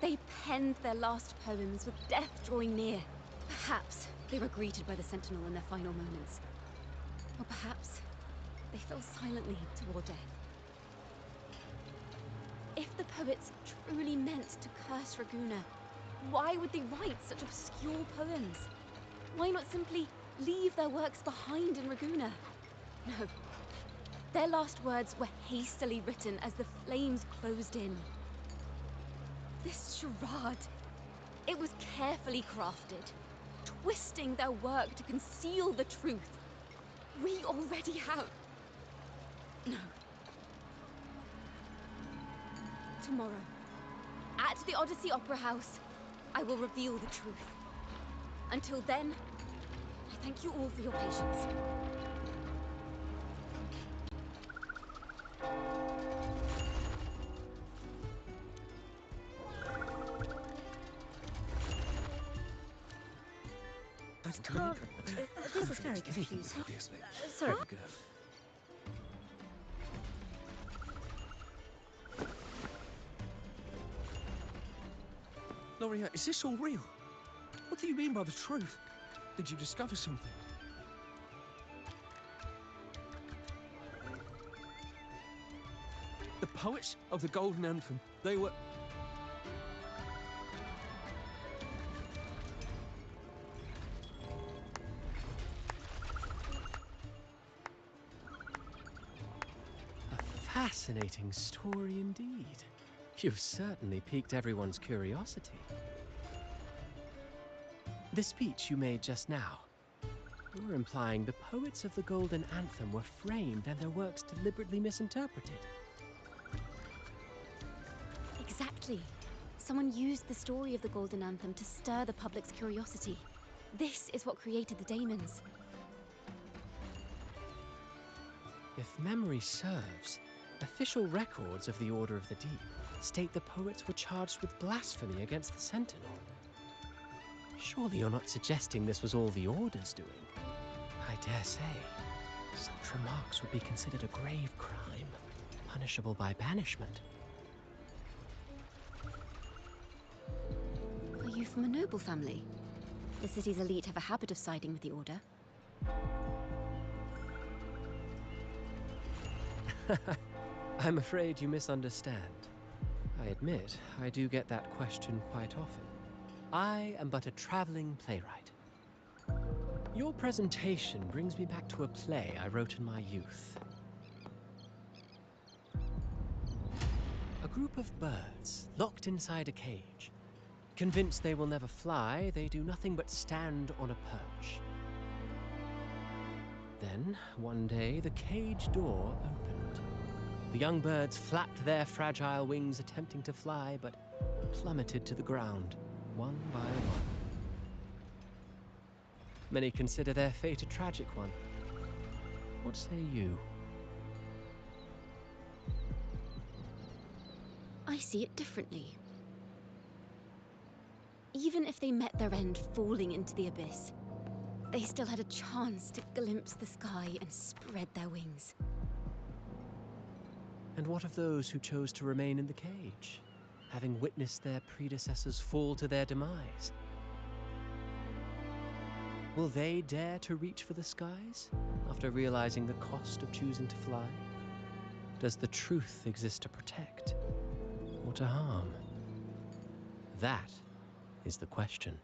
they penned their last poems with death drawing near. Perhaps they were greeted by the Sentinel in their final moments. Or perhaps they fell silently toward death. If the poets truly meant to curse Raguna, why would they write such obscure poems? Why not simply leave their works behind in Raguna? No. Their last words were hastily written as the flames closed in. This charade, it was carefully crafted, twisting their work to conceal the truth. We already have... No. Tomorrow, at the Odyssey Opera House, I will reveal the truth. Until then, I thank you all for your patience. This is very confusing. Sorry. Loria, is this all real? What do you mean by the truth? Did you discover something? The poets of the Golden Anthem, they were... A fascinating story indeed. You've certainly piqued everyone's curiosity. The speech you made just now, you're implying the poets of the Golden Anthem were framed and their works deliberately misinterpreted. Exactly. Someone used the story of the Golden Anthem to stir the public's curiosity. This is what created the daemons. If memory serves, official records of the Order of the Deep state the poets were charged with blasphemy against the Sentinel. Surely you're not suggesting this was all the Order's doing? I dare say, such remarks would be considered a grave crime, punishable by banishment. Are you from a noble family? The city's elite have a habit of siding with the Order. I'm afraid you misunderstand. I admit, I do get that question quite often. I am but a traveling playwright. Your presentation brings me back to a play I wrote in my youth. A group of birds, locked inside a cage. Convinced they will never fly, they do nothing but stand on a perch. Then, one day, the cage door opened. The young birds flapped their fragile wings attempting to fly, but plummeted to the ground, one by one. Many consider their fate a tragic one. What say you? I see it differently. Even if they met their end falling into the abyss, they still had a chance to glimpse the sky and spread their wings. And what of those who chose to remain in the cage, having witnessed their predecessors fall to their demise? Will they dare to reach for the skies, after realizing the cost of choosing to fly? Does the truth exist to protect, or to harm? That is the question.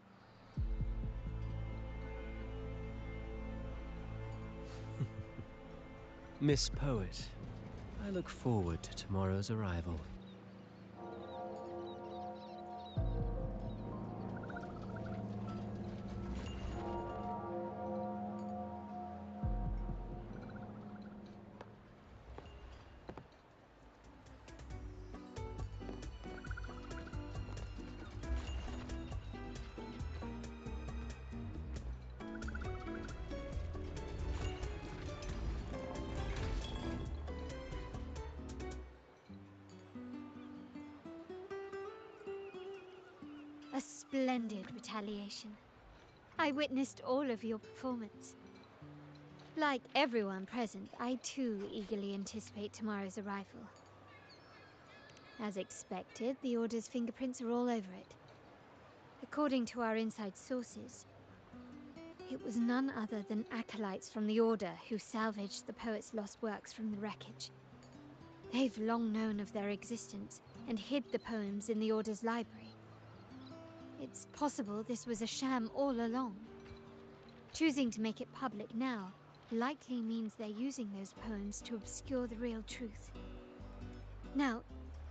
Miss Poet, I look forward to tomorrow's arrival. splendid retaliation. I witnessed all of your performance. Like everyone present, I too eagerly anticipate tomorrow's arrival. As expected, the Order's fingerprints are all over it. According to our inside sources, it was none other than acolytes from the Order who salvaged the poet's lost works from the wreckage. They've long known of their existence and hid the poems in the Order's library. It's possible this was a sham all along. Choosing to make it public now likely means they're using those poems to obscure the real truth. Now,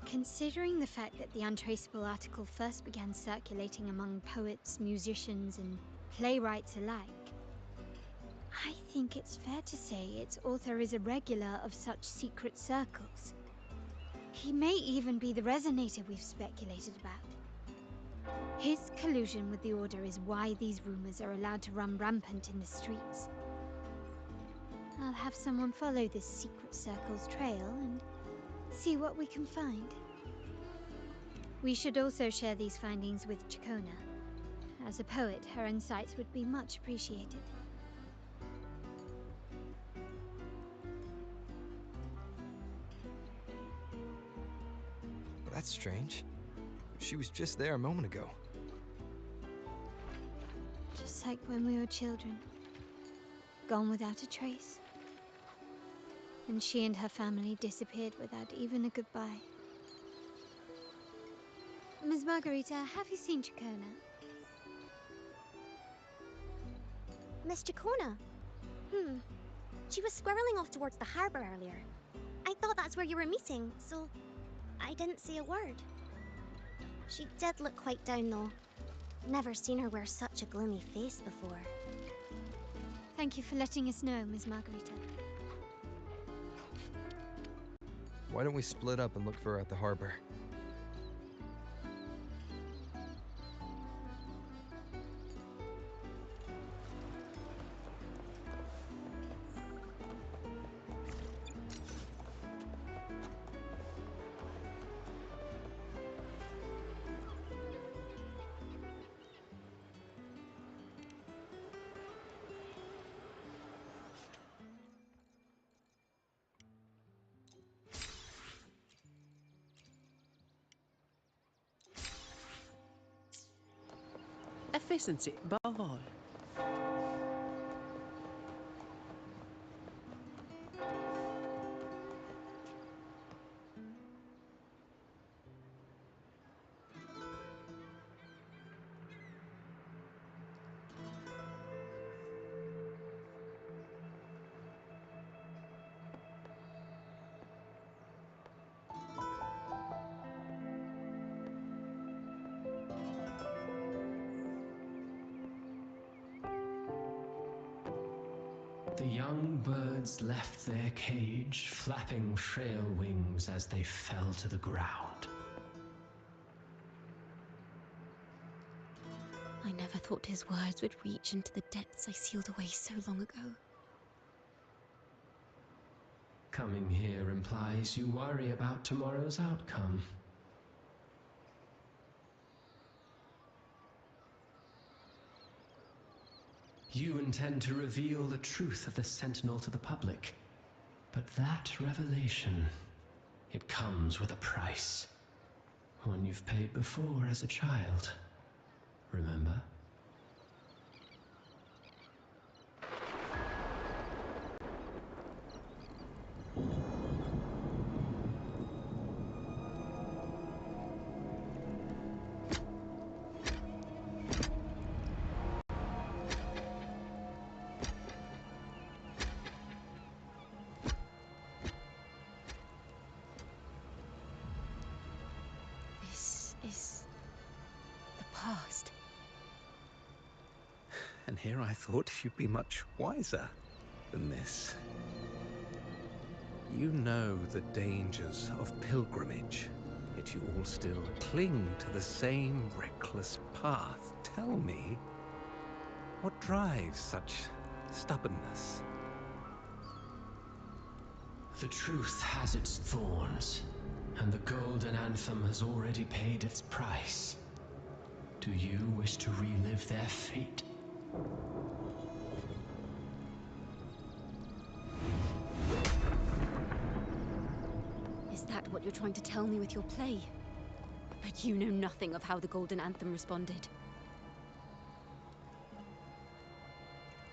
considering the fact that the untraceable article first began circulating among poets, musicians, and playwrights alike, I think it's fair to say its author is a regular of such secret circles. He may even be the resonator we've speculated about. His collusion with the Order is why these rumors are allowed to run rampant in the streets. I'll have someone follow this secret circle's trail and see what we can find. We should also share these findings with Chacona. As a poet, her insights would be much appreciated. That's strange. She was just there a moment ago. Just like when we were children. Gone without a trace. And she and her family disappeared without even a goodbye. Ms. Margarita, have you seen Chacona? Miss Chacona? She was squirreling off towards the harbour earlier. I thought that's where you were meeting, so I didn't say a word. She did look quite down, though. Never seen her wear such a gloomy face before. Thank you for letting us know, Ms. Margarita. Why don't we split up and look for her at the harbor? Efficiency above all. The young birds left their cage, flapping frail wings as they fell to the ground. I never thought his words would reach into the depths I sealed away so long ago. Coming here implies you worry about tomorrow's outcome. You intend to reveal the truth of the Sentinel to the public. But that revelation, it comes with a price. One you've paid before as a child. Remember? This is the past. And here I thought you'd be much wiser than this. You know the dangers of pilgrimage, yet you all still cling to the same reckless path. Tell me, what drives such stubbornness? The truth has its thorns, and the golden anthem has already paid its price. Do you wish to relive their fate? Is that what you're trying to tell me with your play? But you know nothing of how the Golden Anthem responded.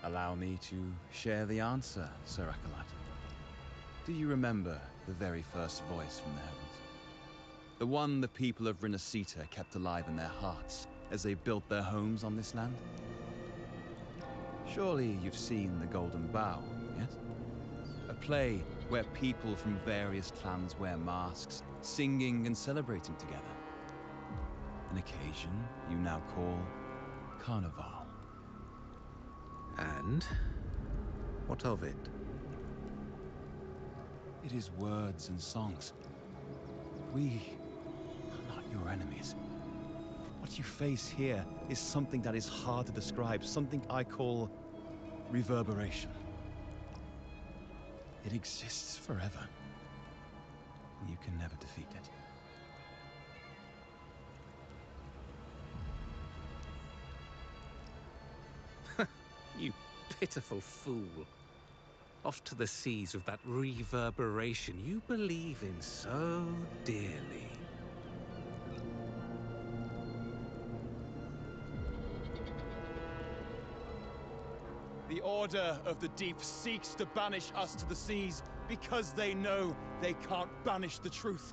Allow me to share the answer, Sir Acolyte. Do you remember the very first voice from the heavens? The one the people of Rinascita kept alive in their hearts as they built their homes on this land? Surely you've seen the Golden Bough, yes? A play where people from various clans wear masks, singing and celebrating together. An occasion you now call Carnival. And what of it? It is words and songs. We are not your enemies. What you face here is something that is hard to describe, something I call reverberation. It exists forever, and you can never defeat it. You pitiful fool. Off to the seas with that reverberation you believe in so dearly. The Order of the Deep seeks to banish us to the seas because they know they can't banish the truth.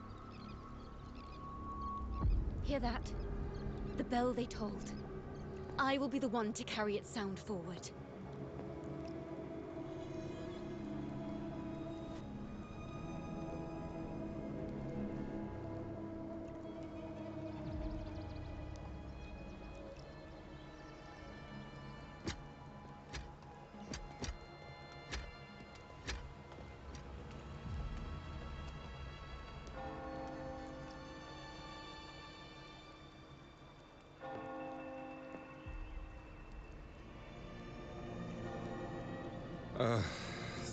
Hear that? The bell they tolled. I will be the one to carry its sound forward.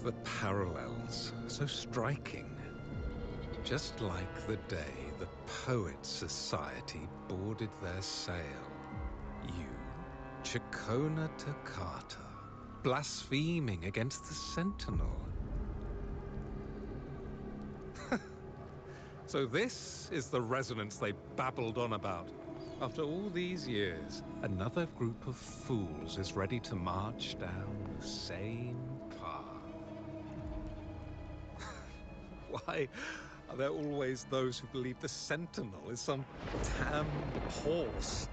The parallels, so striking. Just like the day the Poets Society boarded their sail. You, Chacona Toccata, blaspheming against the Sentinel. So this is the resonance they babbled on about. After all these years, another group of fools is ready to march down the same path. Why are there always those who believe the Sentinel is some damned horse?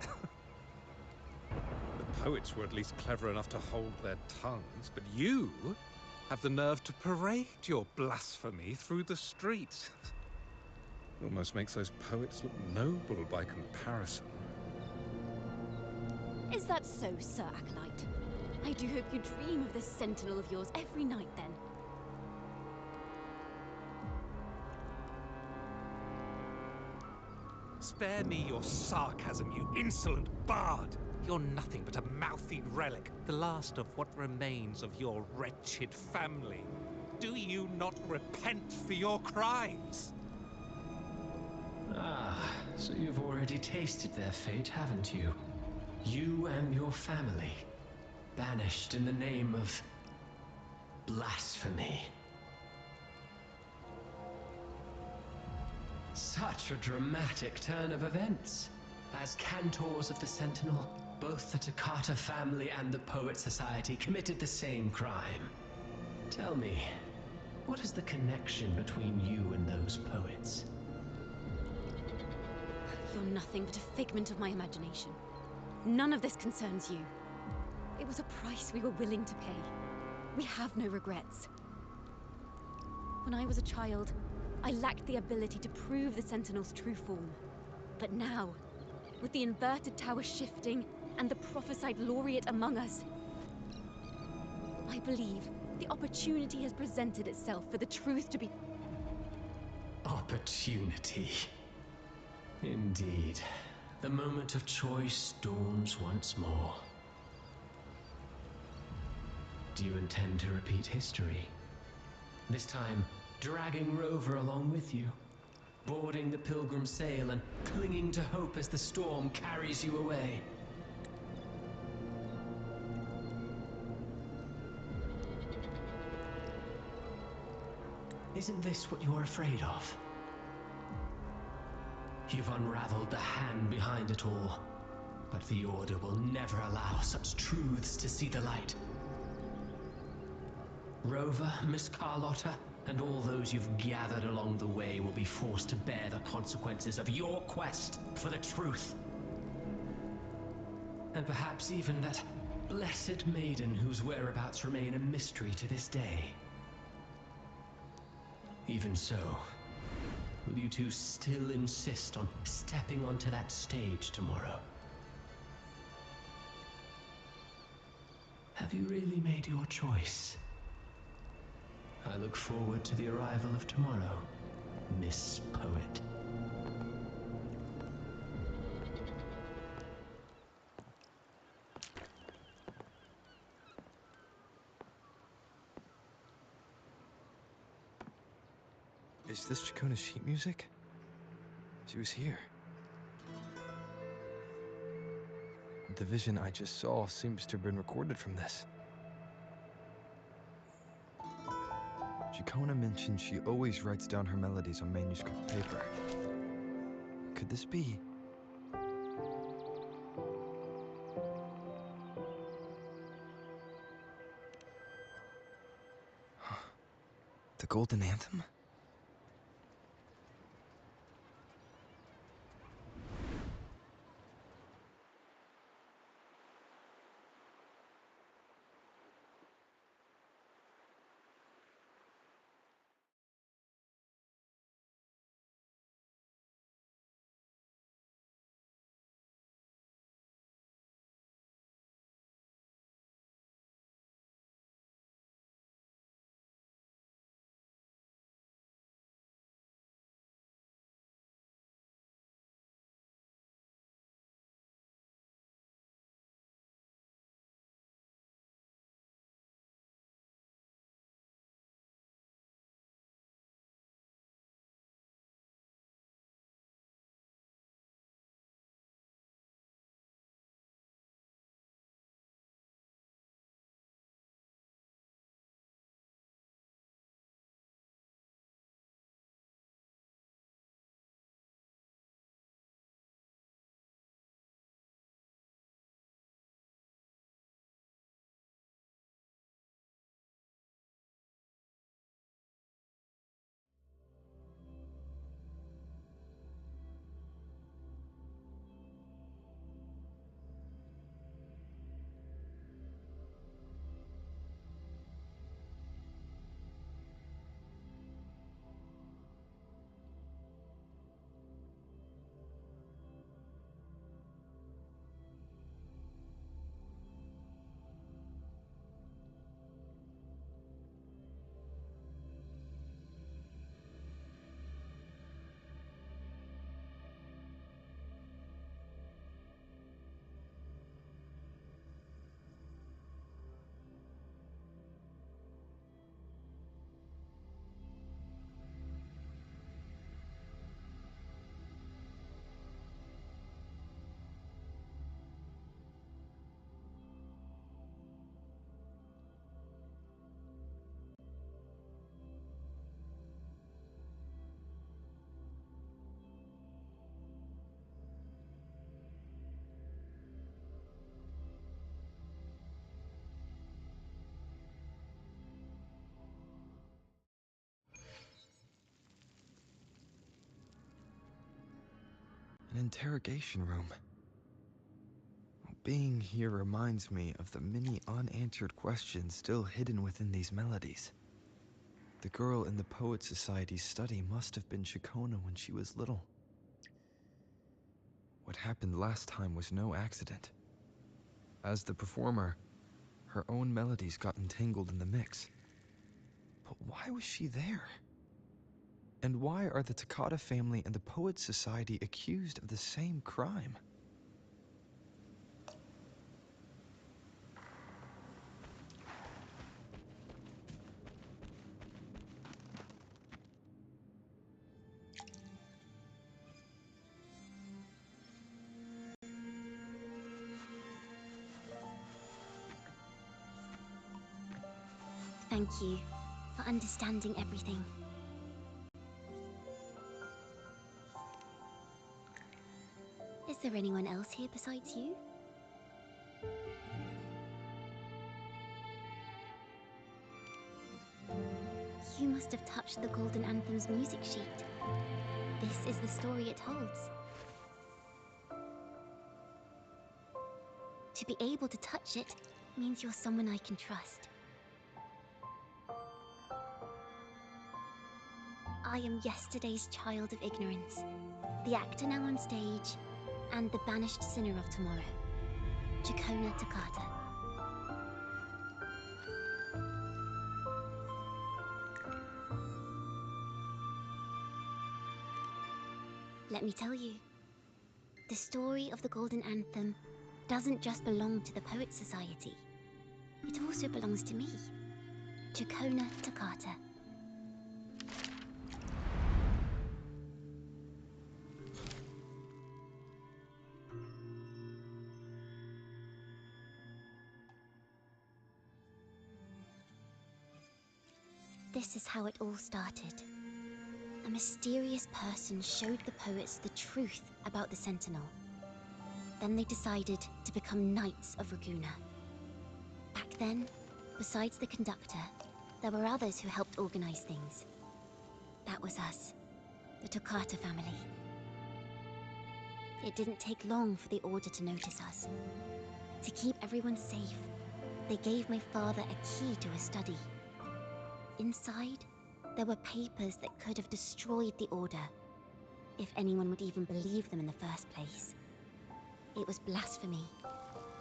The poets were at least clever enough to hold their tongues, but you have the nerve to parade your blasphemy through the streets. Almost makes those poets look noble by comparison. Is that so, Sir Acolyte? I do hope you dream of this sentinel of yours every night, then. Spare me your sarcasm, you insolent bard! You're nothing but a mouthy relic, the last of what remains of your wretched family. Do you not repent for your crimes? Ah, so you've already tasted their fate, haven't you? You and your family, banished in the name of blasphemy. Such a dramatic turn of events. As cantors of the Sentinel, both the Toccata family and the Poet Society committed the same crime. Tell me, what is the connection between you and those poets? You're nothing but a figment of my imagination. None of this concerns you. It was a price we were willing to pay. We have no regrets. When I was a child, I lacked the ability to prove the Sentinel's true form. But now, with the inverted tower shifting and the prophesied laureate among us, I believe the opportunity has presented itself for the truth to be... Opportunity. Indeed. The moment of choice dawns once more. Do you intend to repeat history? This time, dragging Rover along with you? boarding the pilgrim sail and clinging to hope as the storm carries you away. Isn't this what you're afraid of? You've unraveled the hand behind it all, but the Order will never allow such truths to see the light. Rover, Miss Carlotta, and all those you've gathered along the way will be forced to bear the consequences of your quest for the truth. And perhaps even that blessed maiden whose whereabouts remain a mystery to this day. Even so, will you two still insist on stepping onto that stage tomorrow? Have you really made your choice? I look forward to the arrival of tomorrow, Miss Poet. Is this Chacona's sheet music? She was here. The vision I just saw seems to have been recorded from this. Chacona mentioned she always writes down her melodies on manuscript paper. Could this be? The Golden Anthem? An interrogation room. Being here reminds me of the many unanswered questions still hidden within these melodies. The girl in the Poet Society's study must have been Chacona when she was little. What happened last time was no accident. As the performer, her own melodies got entangled in the mix. But why was she there? And why are the Takata family and the Poet Society accused of the same crime? Thank you for understanding everything. Is there anyone else here besides you? You must have touched the Golden Anthem's music sheet. This is the story it holds. To be able to touch it means you're someone I can trust. I am yesterday's child of ignorance, the actor now on stage, and the banished sinner of tomorrow, Chacona Takata. Let me tell you, the story of the Golden Anthem doesn't just belong to the Poets Society. It also belongs to me, Chacona Takata. This is how it all started. A mysterious person showed the poets the truth about the Sentinel. Then they decided to become Knights of Raguna. Back then, besides the conductor, there were others who helped organize things. That was us, the Toccata family. It didn't take long for the Order to notice us. To keep everyone safe, they gave my father a key to a study. Inside, there were papers that could have destroyed the Order, if anyone would even believe them in the first place. It was blasphemy,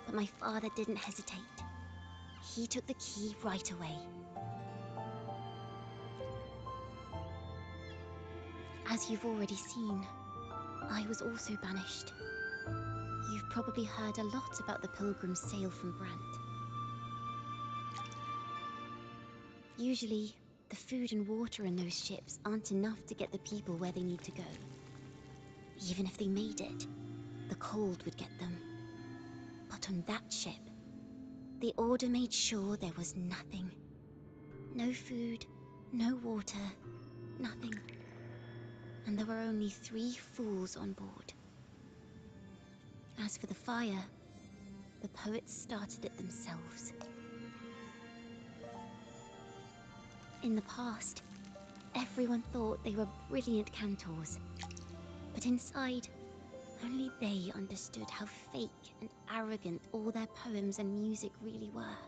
but my father didn't hesitate. He took the key right away. As you've already seen, I was also banished. You've probably heard a lot about the pilgrims' sail from Brant. Usually, the food and water in those ships aren't enough to get the people where they need to go. Even if they made it, the cold would get them. But on that ship, the Order made sure there was nothing. No food, no water, nothing. And there were only 3 fools on board. As for the fire, the poets started it themselves. In the past, everyone thought they were brilliant cantors. But inside, only they understood how fake and arrogant all their poems and music really were.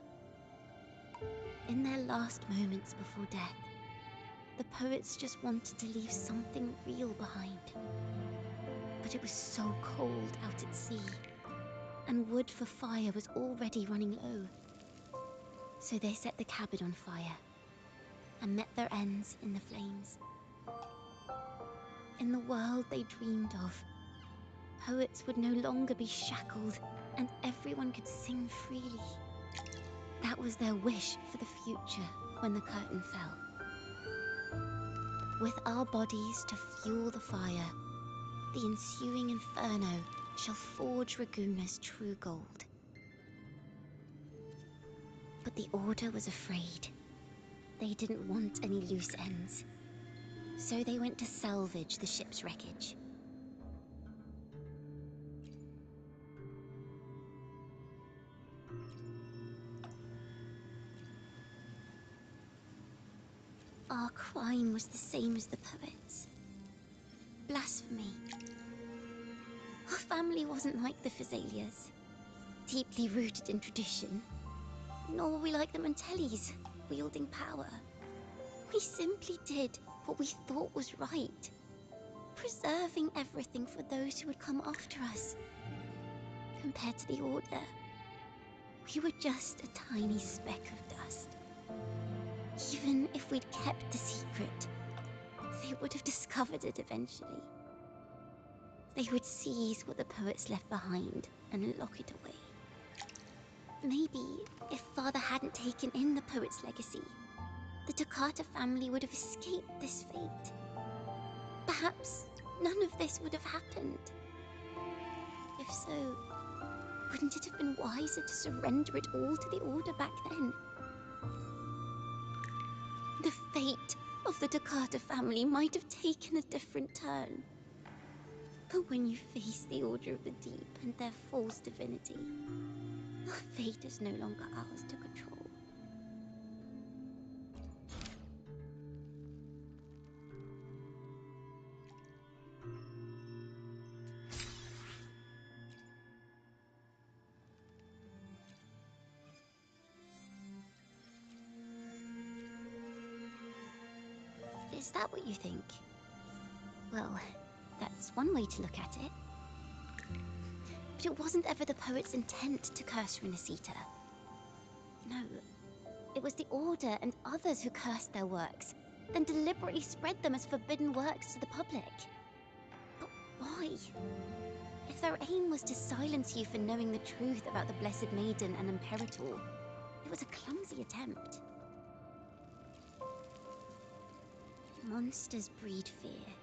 In their last moments before death, the poets just wanted to leave something real behind. But it was so cold out at sea, and wood for fire was already running low. So they set the cabin on fire, and met their ends in the flames. In the world they dreamed of, poets would no longer be shackled, and everyone could sing freely. That was their wish for the future when the curtain fell. With our bodies to fuel the fire, the ensuing inferno shall forge Raguna's true gold. But the Order was afraid. They didn't want any loose ends. So they went to salvage the ship's wreckage. Our crime was the same as the poets. Blasphemy. Our family wasn't like the Physalias, deeply rooted in tradition. Nor were we like the Mantellis, wielding power. We simply did what we thought was right, preserving everything for those who would come after us. Compared to the Order, we were just a tiny speck of dust. Even if we'd kept the secret, they would have discovered it eventually. They would seize what the poets left behind and lock it away. Maybe if Father hadn't taken in the poet's legacy, the Toccata family would have escaped this fate. Perhaps none of this would have happened. If so, wouldn't it have been wiser to surrender it all to the Order back then? the fate of the Takata family might have taken a different turn. But when you face the Order of the Deep and their false divinity, our fate is no longer ours to control. Is that what you think? Well, that's one way to look at it. But it wasn't ever the poet's intent to curse Renacita. No, it was the Order and others who cursed their works, then deliberately spread them as forbidden works to the public. But why? If their aim was to silence you for knowing the truth about the Blessed Maiden and Imperator, it was a clumsy attempt. Monsters breed fear.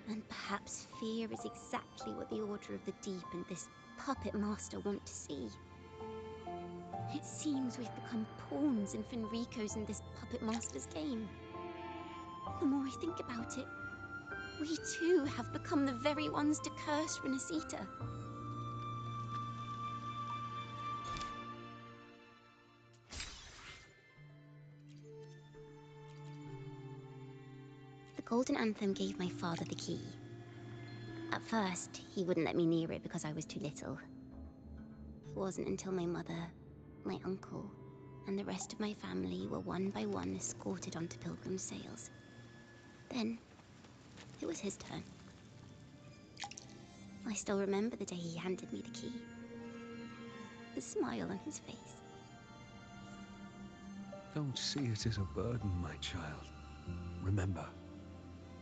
And perhaps fear is exactly what the Order of the Deep and this puppet master want to see. It seems we've become pawns in Fenrico's and this puppet master's game. The more I think about it, we too have become the very ones to curse Renacita. The Golden Anthem gave my father the key. At first, he wouldn't let me near it because I was too little. It wasn't until my mother, my uncle, and the rest of my family were one by one escorted onto pilgrim sails. Then, it was his turn. I still remember the day he handed me the key. The smile on his face. Don't see it as a burden, my child. Remember,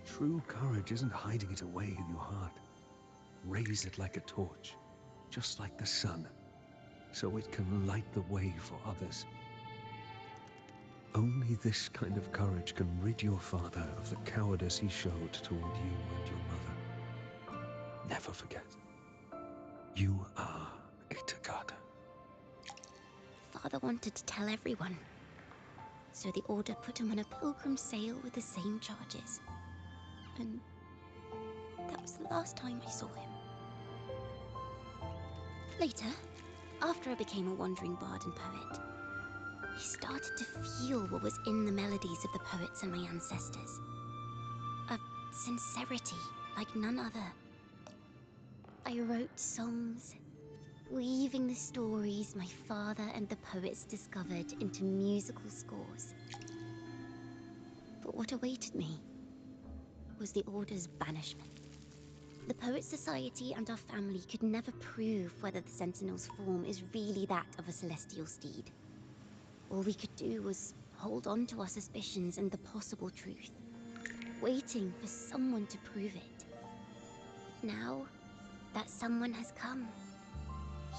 true courage isn't hiding it away in your heart. Raise it like a torch, just like the sun, so it can light the way for others. Only this kind of courage can rid your father of the cowardice he showed toward you and your mother. Never forget, you are a Takata. Father wanted to tell everyone. So the Order put him on a pilgrim sail with the same charges. And that was the last time I saw him. Later, after I became a wandering bard and poet, I started to feel what was in the melodies of the poets and my ancestors. A sincerity like none other. I wrote songs, weaving the stories my father and the poets discovered into musical scores. But what awaited me was the Order's banishment. The Poet Society and our family could never prove whether the Sentinel's form is really that of a celestial steed. All we could do was hold on to our suspicions and the possible truth, waiting for someone to prove it. Now, that someone has come.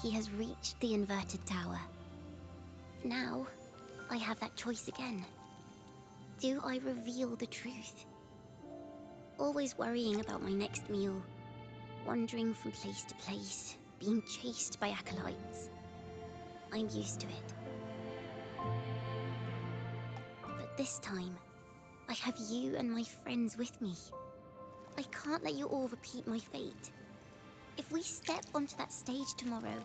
He has reached the inverted tower. Now, I have that choice again. Do I reveal the truth? Always worrying about my next meal, wandering from place to place, being chased by acolytes. I'm used to it. But this time, I have you and my friends with me. I can't let you all repeat my fate. If we step onto that stage tomorrow,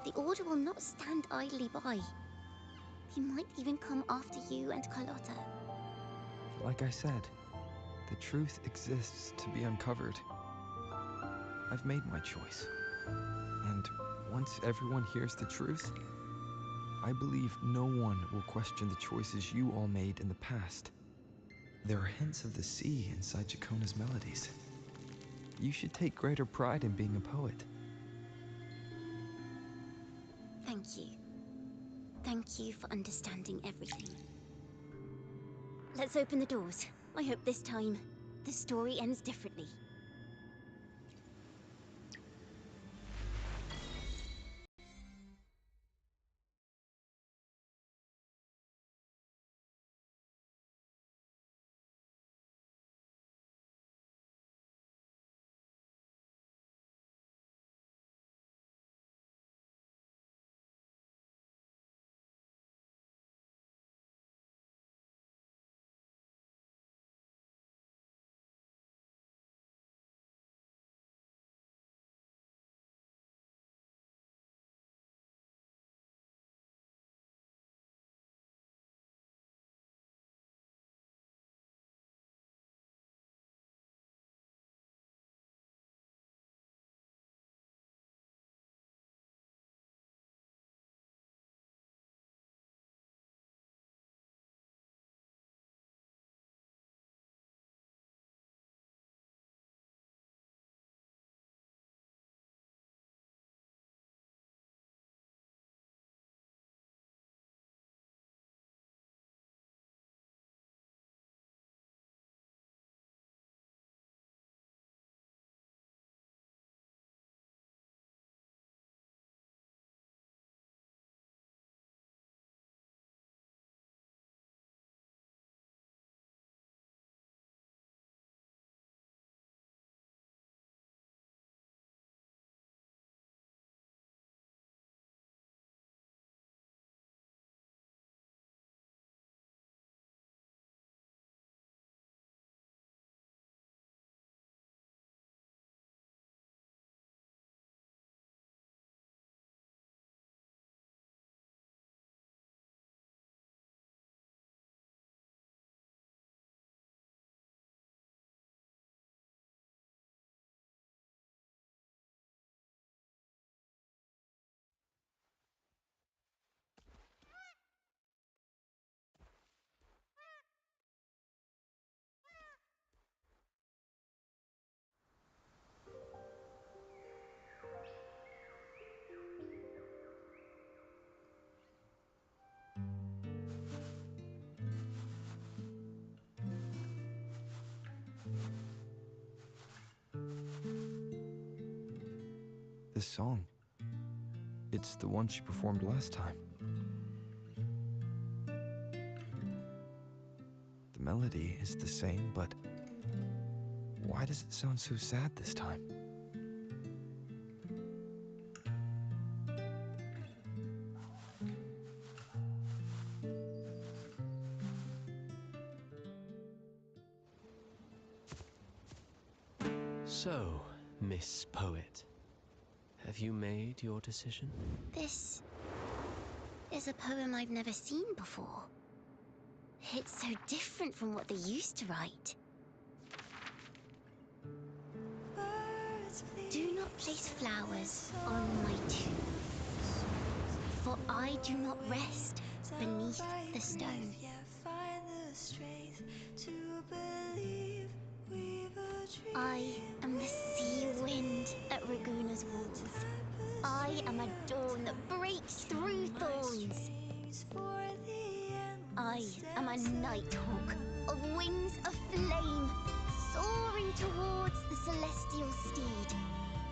the Order will not stand idly by. They might even come after you and Carlotta. Like I said, the truth exists to be uncovered. I've made my choice. And once everyone hears the truth, I believe no one will question the choices you all made in the past. There are hints of the sea inside Jacona's melodies. You should take greater pride in being a poet. Thank you. Thank you for understanding everything. Let's open the doors. I hope this time, the story ends differently. this song. It's the one she performed last time. The melody is the same, but why does it sound so sad this time? So, Miss Poet, have you made your decision? This is a poem I've never seen before. It's so different from what they used to write. Do not place flowers on my tomb, for I do not rest beneath the stone. I am the sea wind at Raguna's walls. I am a dawn that breaks through thorns. I am a nighthawk of wings of flame, soaring towards the celestial steed,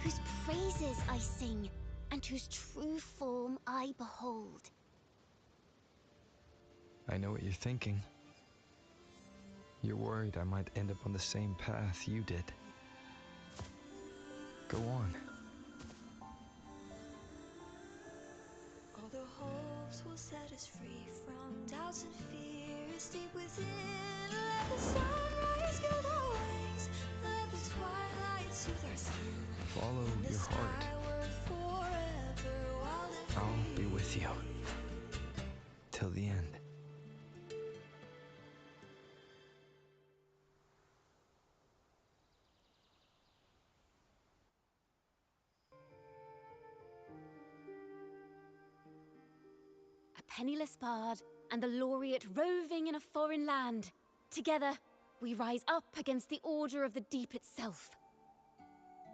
whose praises I sing and whose true form I behold. I know what you're thinking. You're worried I might end up on the same path you did. Go on. All the hopes will set us free from doubts and fears deep within. Let the sunrise guide our wings. Let the twilight soothe our skin. Follow your heart. I'll be with you. Till the end. A penniless bard and the laureate roving in a foreign land. Together, we rise up against the order of the deep itself.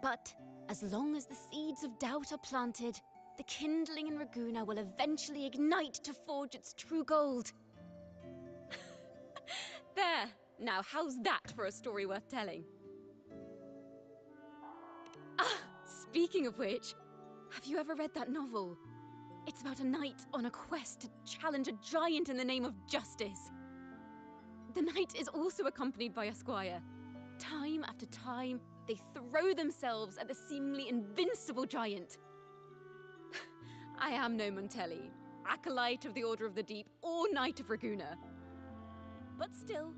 But as long as the seeds of doubt are planted, the kindling in Raguna will eventually ignite to forge its true gold. There! Now, how's that for a story worth telling? Ah! Speaking of which, have you ever read that novel? It's about a knight on a quest to challenge a giant in the name of justice. The knight is also accompanied by a squire. Time after time, they throw themselves at the seemingly invincible giant. I am no Montelli, acolyte of the Order of the Deep, or Knight of Raguna. But still,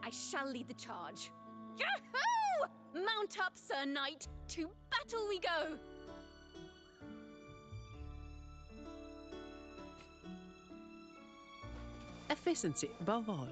I shall lead the charge. Yahoo! Mount up, Sir Knight! To battle we go! Efficiency above all.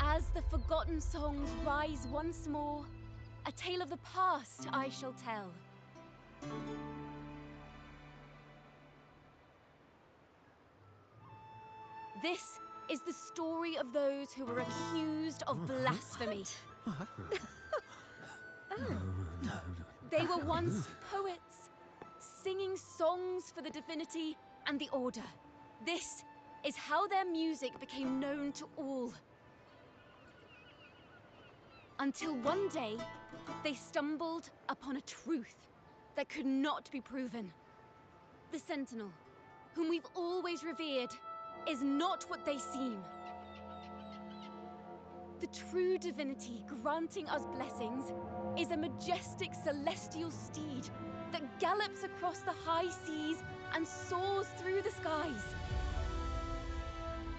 As the forgotten songs rise once more, a A tale of the past I shall tell. This is the story of those who were accused of blasphemy. They were once poets, singing songs for the divinity and the order. This is how their music became known to all. Until one day, they stumbled upon a truth that could not be proven. The Sentinel, whom we've always revered, is not what they seem. The true divinity granting us blessings is a majestic celestial steed that gallops across the high seas and soars through the skies.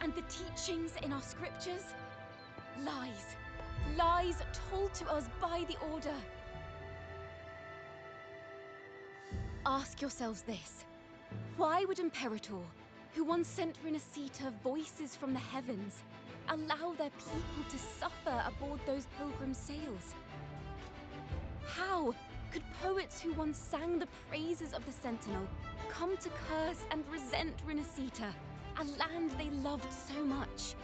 And the teachings in our scriptures? Lies. Lies told to us by the Order. Ask yourselves this. Why would Imperator, who once sent Renacita voices from the heavens, allow their people to suffer aboard those pilgrim sails? How could poets who once sang the praises of the Sentinel come to curse and resent Renacita, a land they loved so much?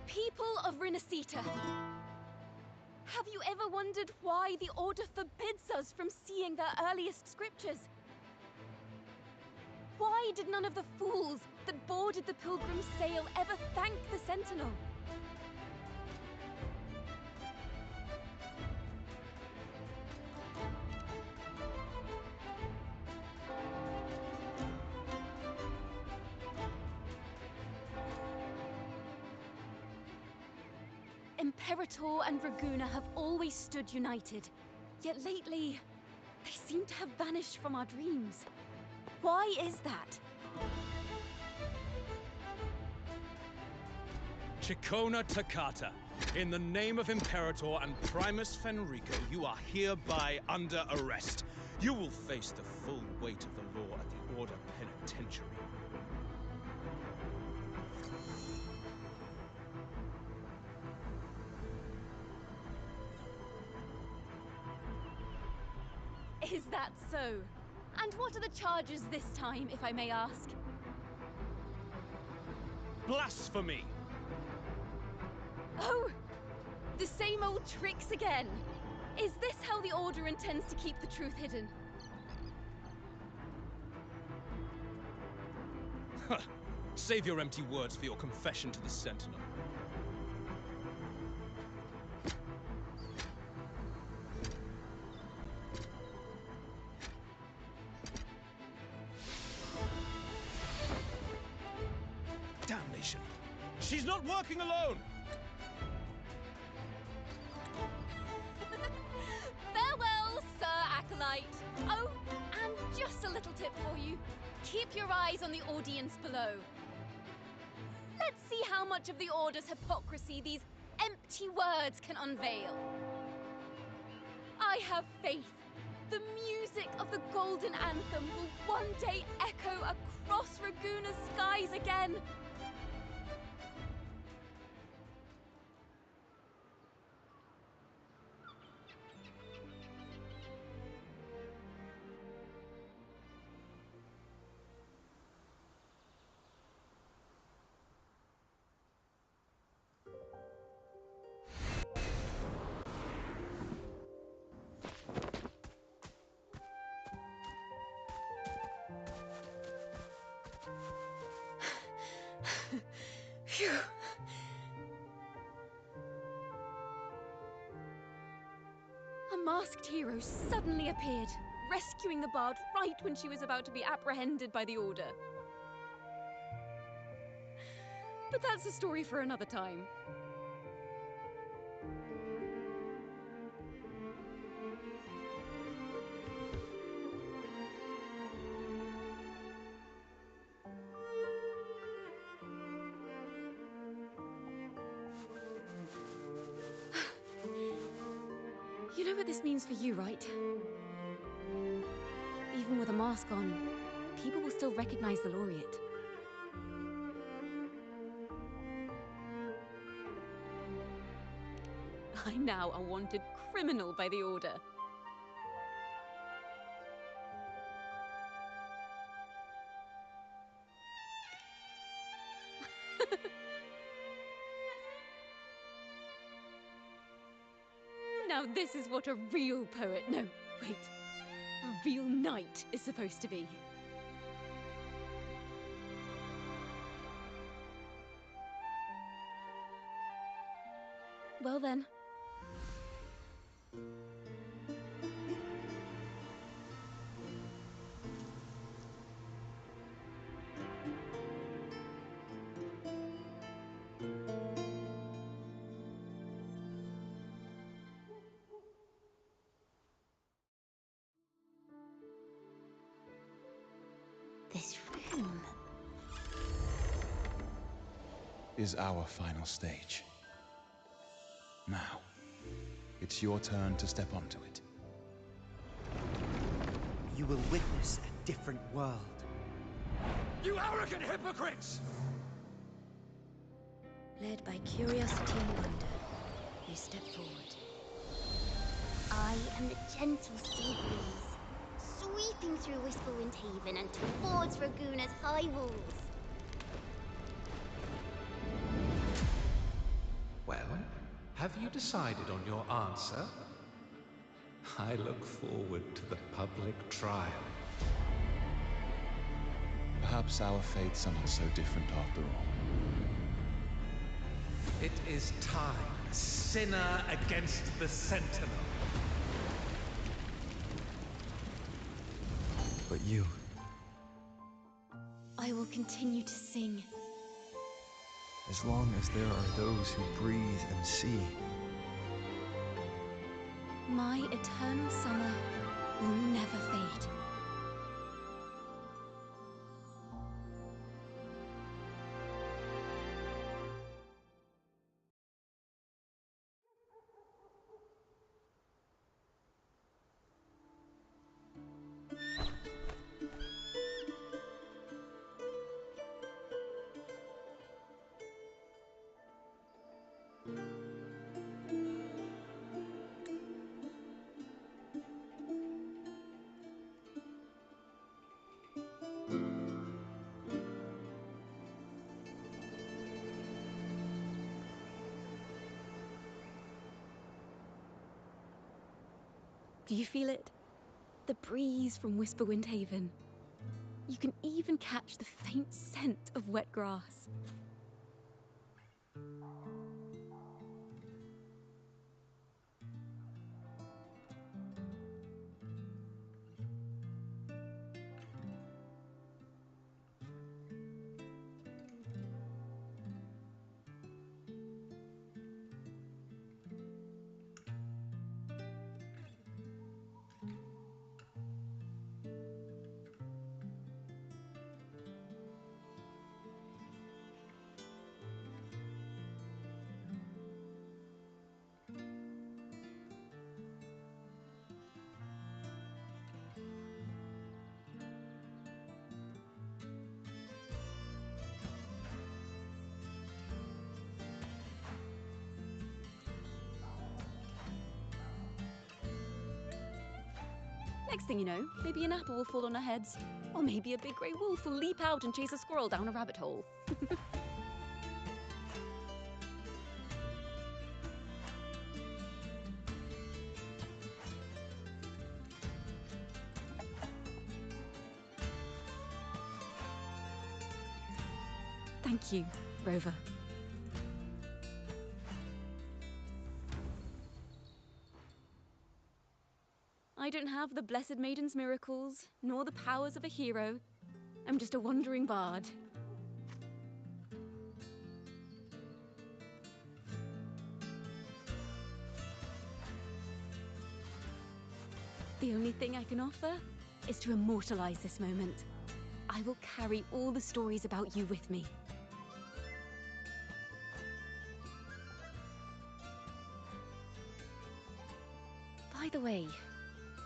People of Renacita, have you ever wondered why the Order forbids us from seeing their earliest scriptures? Why did none of the fools that boarded the pilgrim sail ever thank the Sentinel? Imperator and Raguna have always stood united, yet lately, they seem to have vanished from our dreams. Why is that? Chikona Takata, in the name of Imperator and Primus Fenrico, you are hereby under arrest. You will face the full weight of the law at the Order Penitentiary. Is that so? And what are the charges this time, if I may ask? Blasphemy! Oh! The same old tricks again! Is this how the Order intends to keep the truth hidden? Save your empty words for your confession to the Sentinel. Damnation! She's not working alone! Farewell, Sir Acolyte! Oh, and just a little tip for you. Keep your eyes on the audience below. Let's see how much of the Order's hypocrisy these empty words can unveil. I have faith. The music of the Golden Anthem will one day echo across Raguna's skies again. Phew. A masked hero suddenly appeared, rescuing the bard right when she was about to be apprehended by the Order. But that's a story for another time. You know what this means for you, right? Even with a mask on, people will still recognize the laureate. I'm now a wanted criminal by the Order. Now this is what a real poet, no, wait, a real knight is supposed to be. Well then. This room. Is our final stage. Now, it's your turn to step onto it. You will witness a different world. You arrogant hypocrites! Led by curiosity and wonder, you step forward. I am the gentle sea breeze, sweeping through Whisperwind Haven and towards Raguna's high walls. Well, have you decided on your answer? I look forward to the public trial. Perhaps our fates are not so different after all. It is time, sinner against the Sentinel. But you, I will continue to sing. as long as there are those who breathe and see. My eternal summer will never fade. Do you feel it? The breeze from Whisperwind Haven. You can even catch the faint scent of wet grass. Next thing you know, maybe an apple will fall on our heads. Or maybe a big grey wolf will leap out and chase a squirrel down a rabbit hole. Thank you, Rover. I don't have the Blessed Maiden's miracles, nor the powers of a hero. I'm just a wandering bard. The only thing I can offer is to immortalize this moment. I will carry all the stories about you with me. By the way,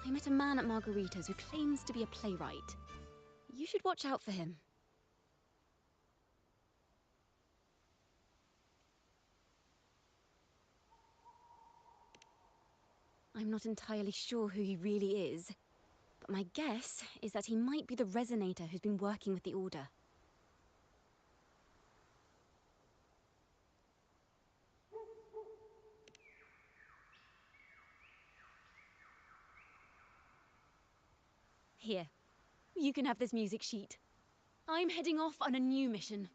I met a man at Margarita's who claims to be a playwright. You should watch out for him. I'm not entirely sure who he really is, but my guess is that he might be the resonator who's been working with the Order. Here, you can have this music sheet. I'm heading off on a new mission.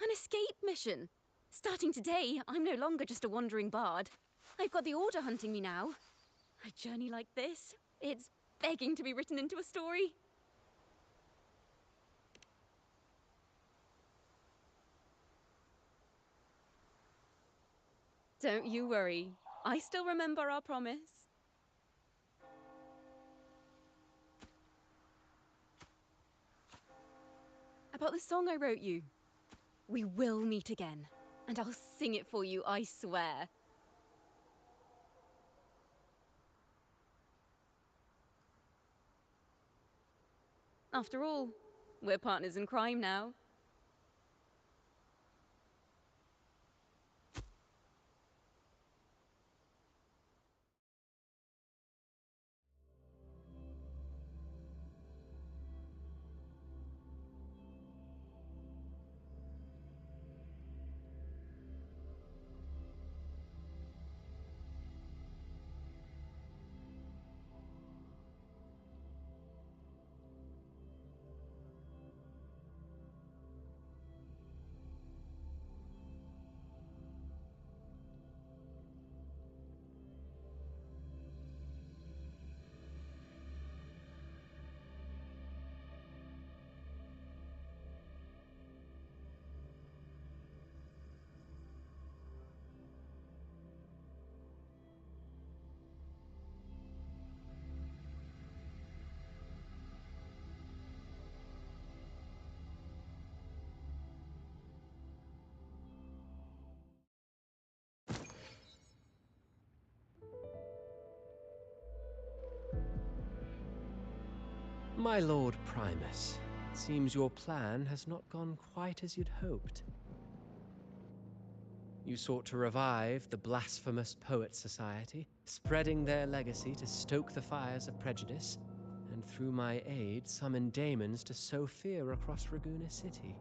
An escape mission! Starting today, I'm no longer just a wandering bard. I've got the Order hunting me now. A journey like this, it's begging to be written into a story. Don't you worry. I still remember our promise. About the song I wrote you. We will meet again, and I'll sing it for you, I swear. After all, we're partners in crime now. My Lord Primus, it seems your plan has not gone quite as you'd hoped. You sought to revive the blasphemous Poet Society, spreading their legacy to stoke the fires of prejudice, and through my aid summon daemons to sow fear across Raguna City.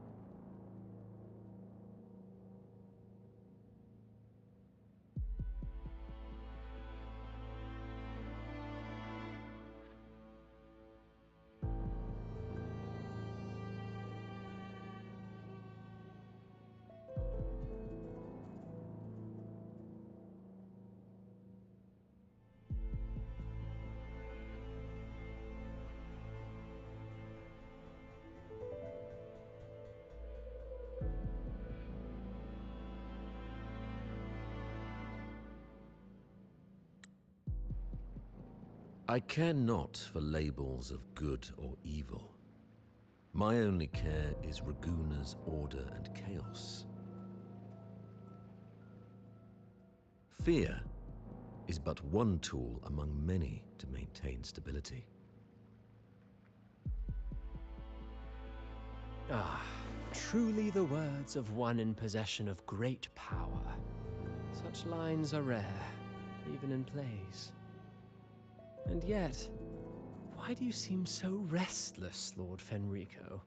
I care not for labels of good or evil. My only care is Raguna's order and chaos. Fear is but one tool among many to maintain stability. Ah, truly the words of one in possession of great power. Such lines are rare, even in plays. And yet, why do you seem so restless, Lord Fenrico?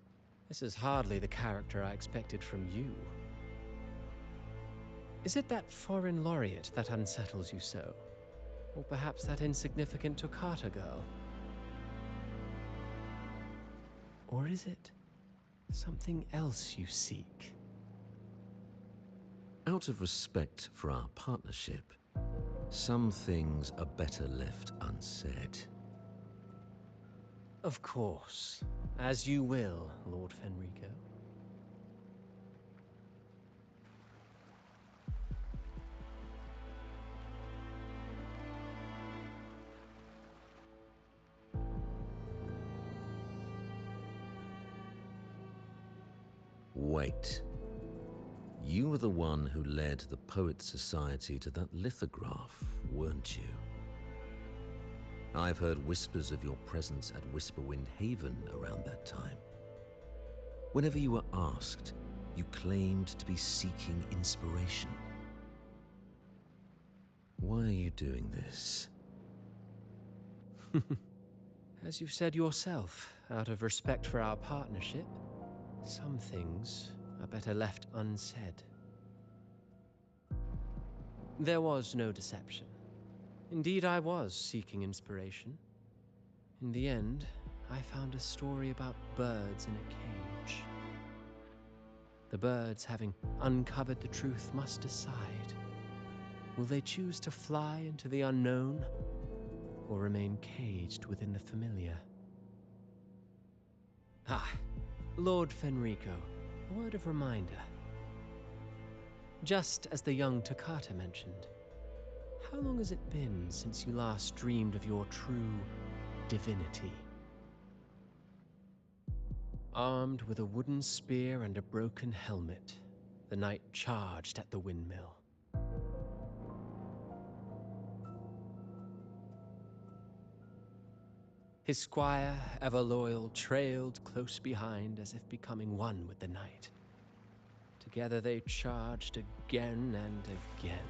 This is hardly the character I expected from you. Is it that foreign laureate that unsettles you so? Or perhaps that insignificant Toccata girl? Or is it something else you seek? Out of respect for our partnership, some things are better left unsaid. Of course. As you will, Lord Fenrico. Wait. You were the one who led the Poets Society to that lithograph, weren't you? I've heard whispers of your presence at Whisperwind Haven around that time. Whenever you were asked, you claimed to be seeking inspiration. Why are you doing this? As you've said yourself, out of respect for our partnership, some things are better left unsaid. There was no deception. Indeed, I was seeking inspiration. In the end, I found a story about birds in a cage. The birds, having uncovered the truth, must decide. Will they choose to fly into the unknown, or remain caged within the familiar? Ah, Lord Fenrico, a word of reminder. Just as the young Toccata mentioned, how long has it been since you last dreamed of your true divinity? Armed with a wooden spear and a broken helmet, the knight charged at the windmill. His squire, ever loyal, trailed close behind as if becoming one with the knight. Together they charged again and again,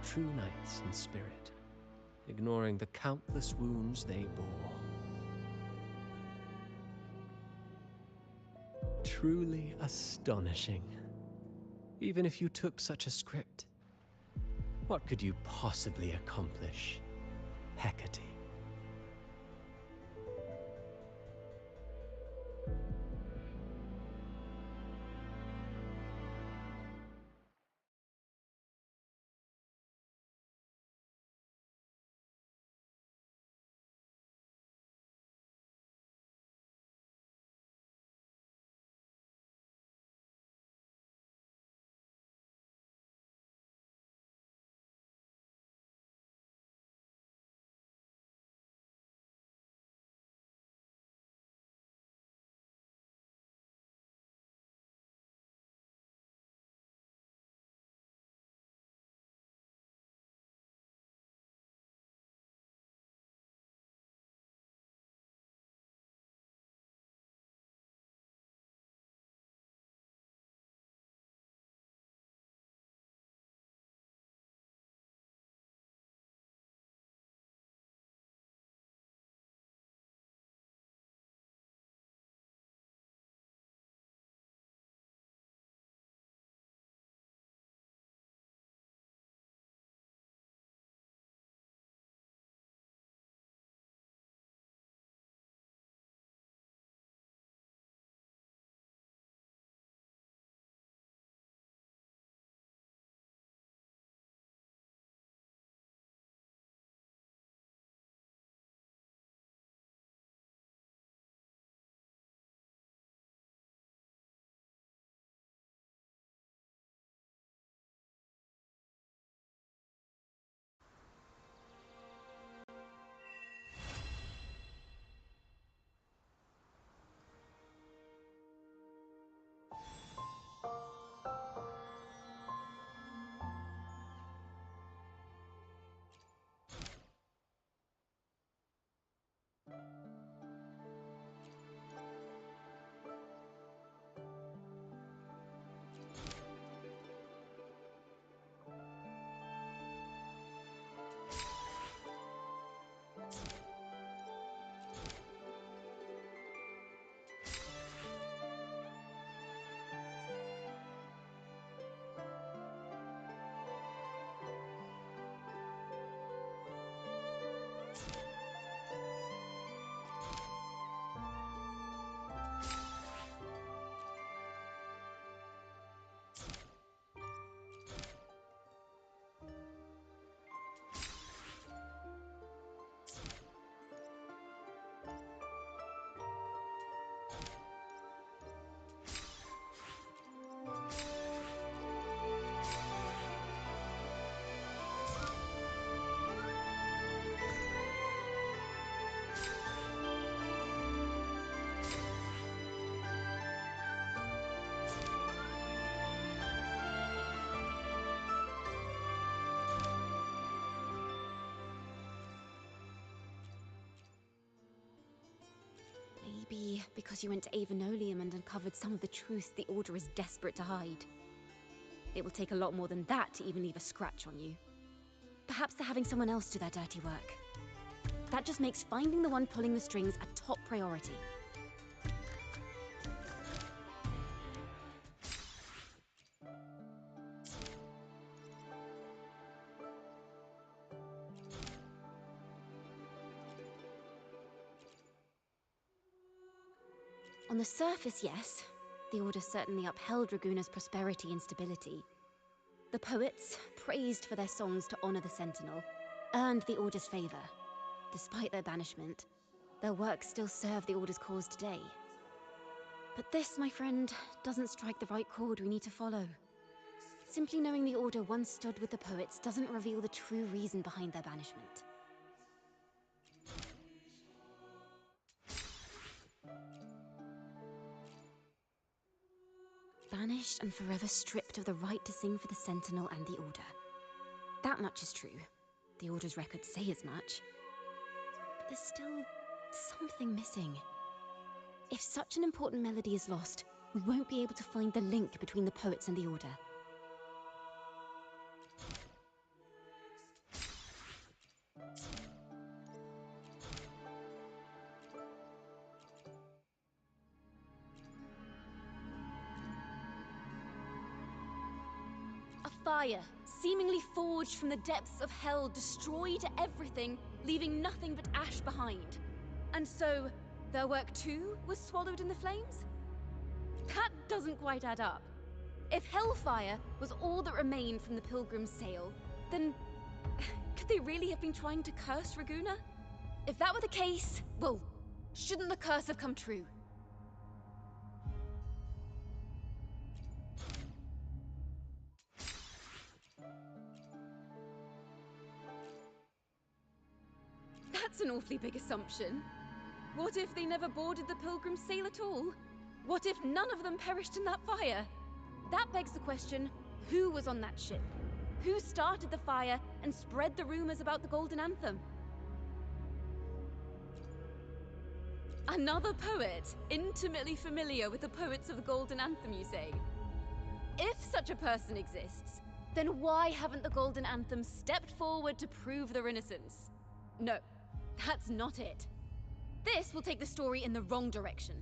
true knights in spirit, ignoring the countless wounds they bore. Truly astonishing. Even if you took such a script, what could you possibly accomplish, Hecate? be because you went to Avenolium and uncovered some of the truth the Order is desperate to hide. It will take a lot more than that to even leave a scratch on you. Perhaps they're having someone else do their dirty work. That just makes finding the one pulling the strings a top priority. On the surface, yes. The Order certainly upheld Raguna's prosperity and stability. The poets, praised for their songs to honor the Sentinel, earned the Order's favor. Despite their banishment, their work still serve the Order's cause today. But this, my friend, doesn't strike the right chord we need to follow. Simply knowing the Order once stood with the poets doesn't reveal the true reason behind their banishment. Banished and forever stripped of the right to sing for the Sentinel and the Order. That much is true. The Order's records say as much. But there's still something missing. If such an important melody is lost, we won't be able to find the link between the poets and the Order. A fire, seemingly forged from the depths of hell, destroyed everything, leaving nothing but ash behind. And so, their work too was swallowed in the flames? That doesn't quite add up. If hellfire was all that remained from the Pilgrim's sail, then could they really have been trying to curse Raguna? If that were the case, well, shouldn't the curse have come true? That's an awfully big assumption. What if they never boarded the Pilgrim's sail at all? What if none of them perished in that fire? That begs the question, who was on that ship? Who started the fire and spread the rumors about the Golden Anthem? Another poet, intimately familiar with the poets of the Golden Anthem, you say? If such a person exists, then why haven't the Golden Anthem stepped forward to prove their innocence? No, that's not it. This will take the story in the wrong direction.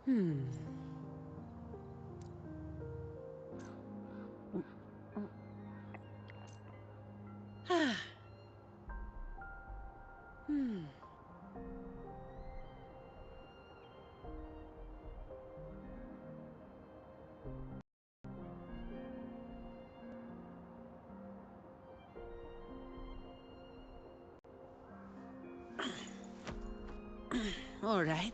Hmm. Hmm. All right.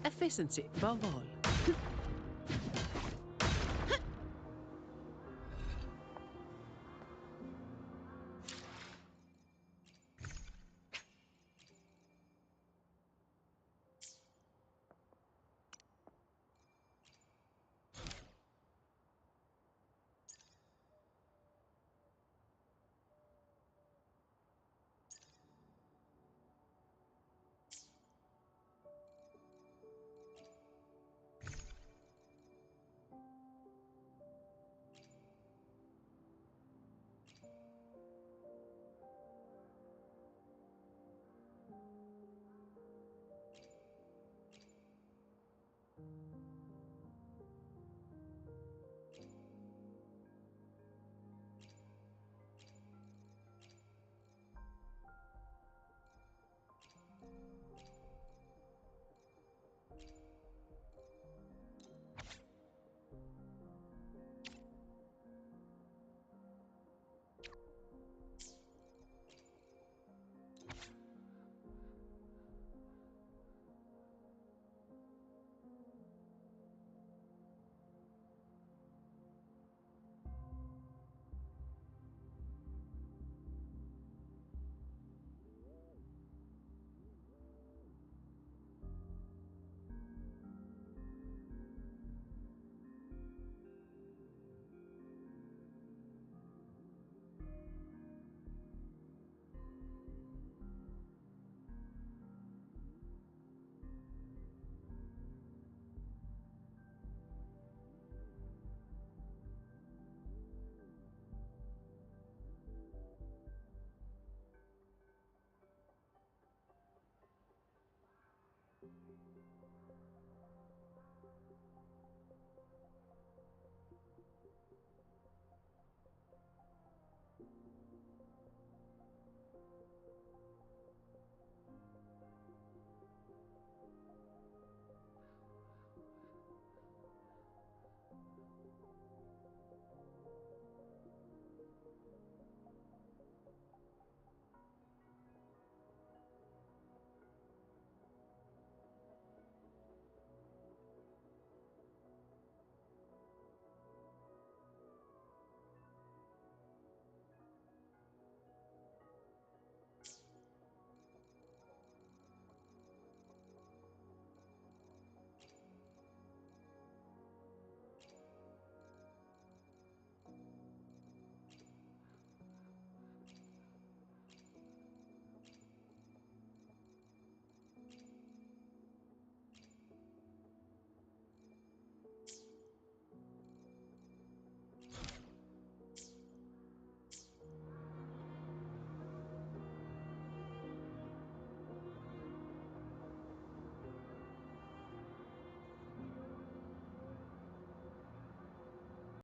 Efficiency, above all.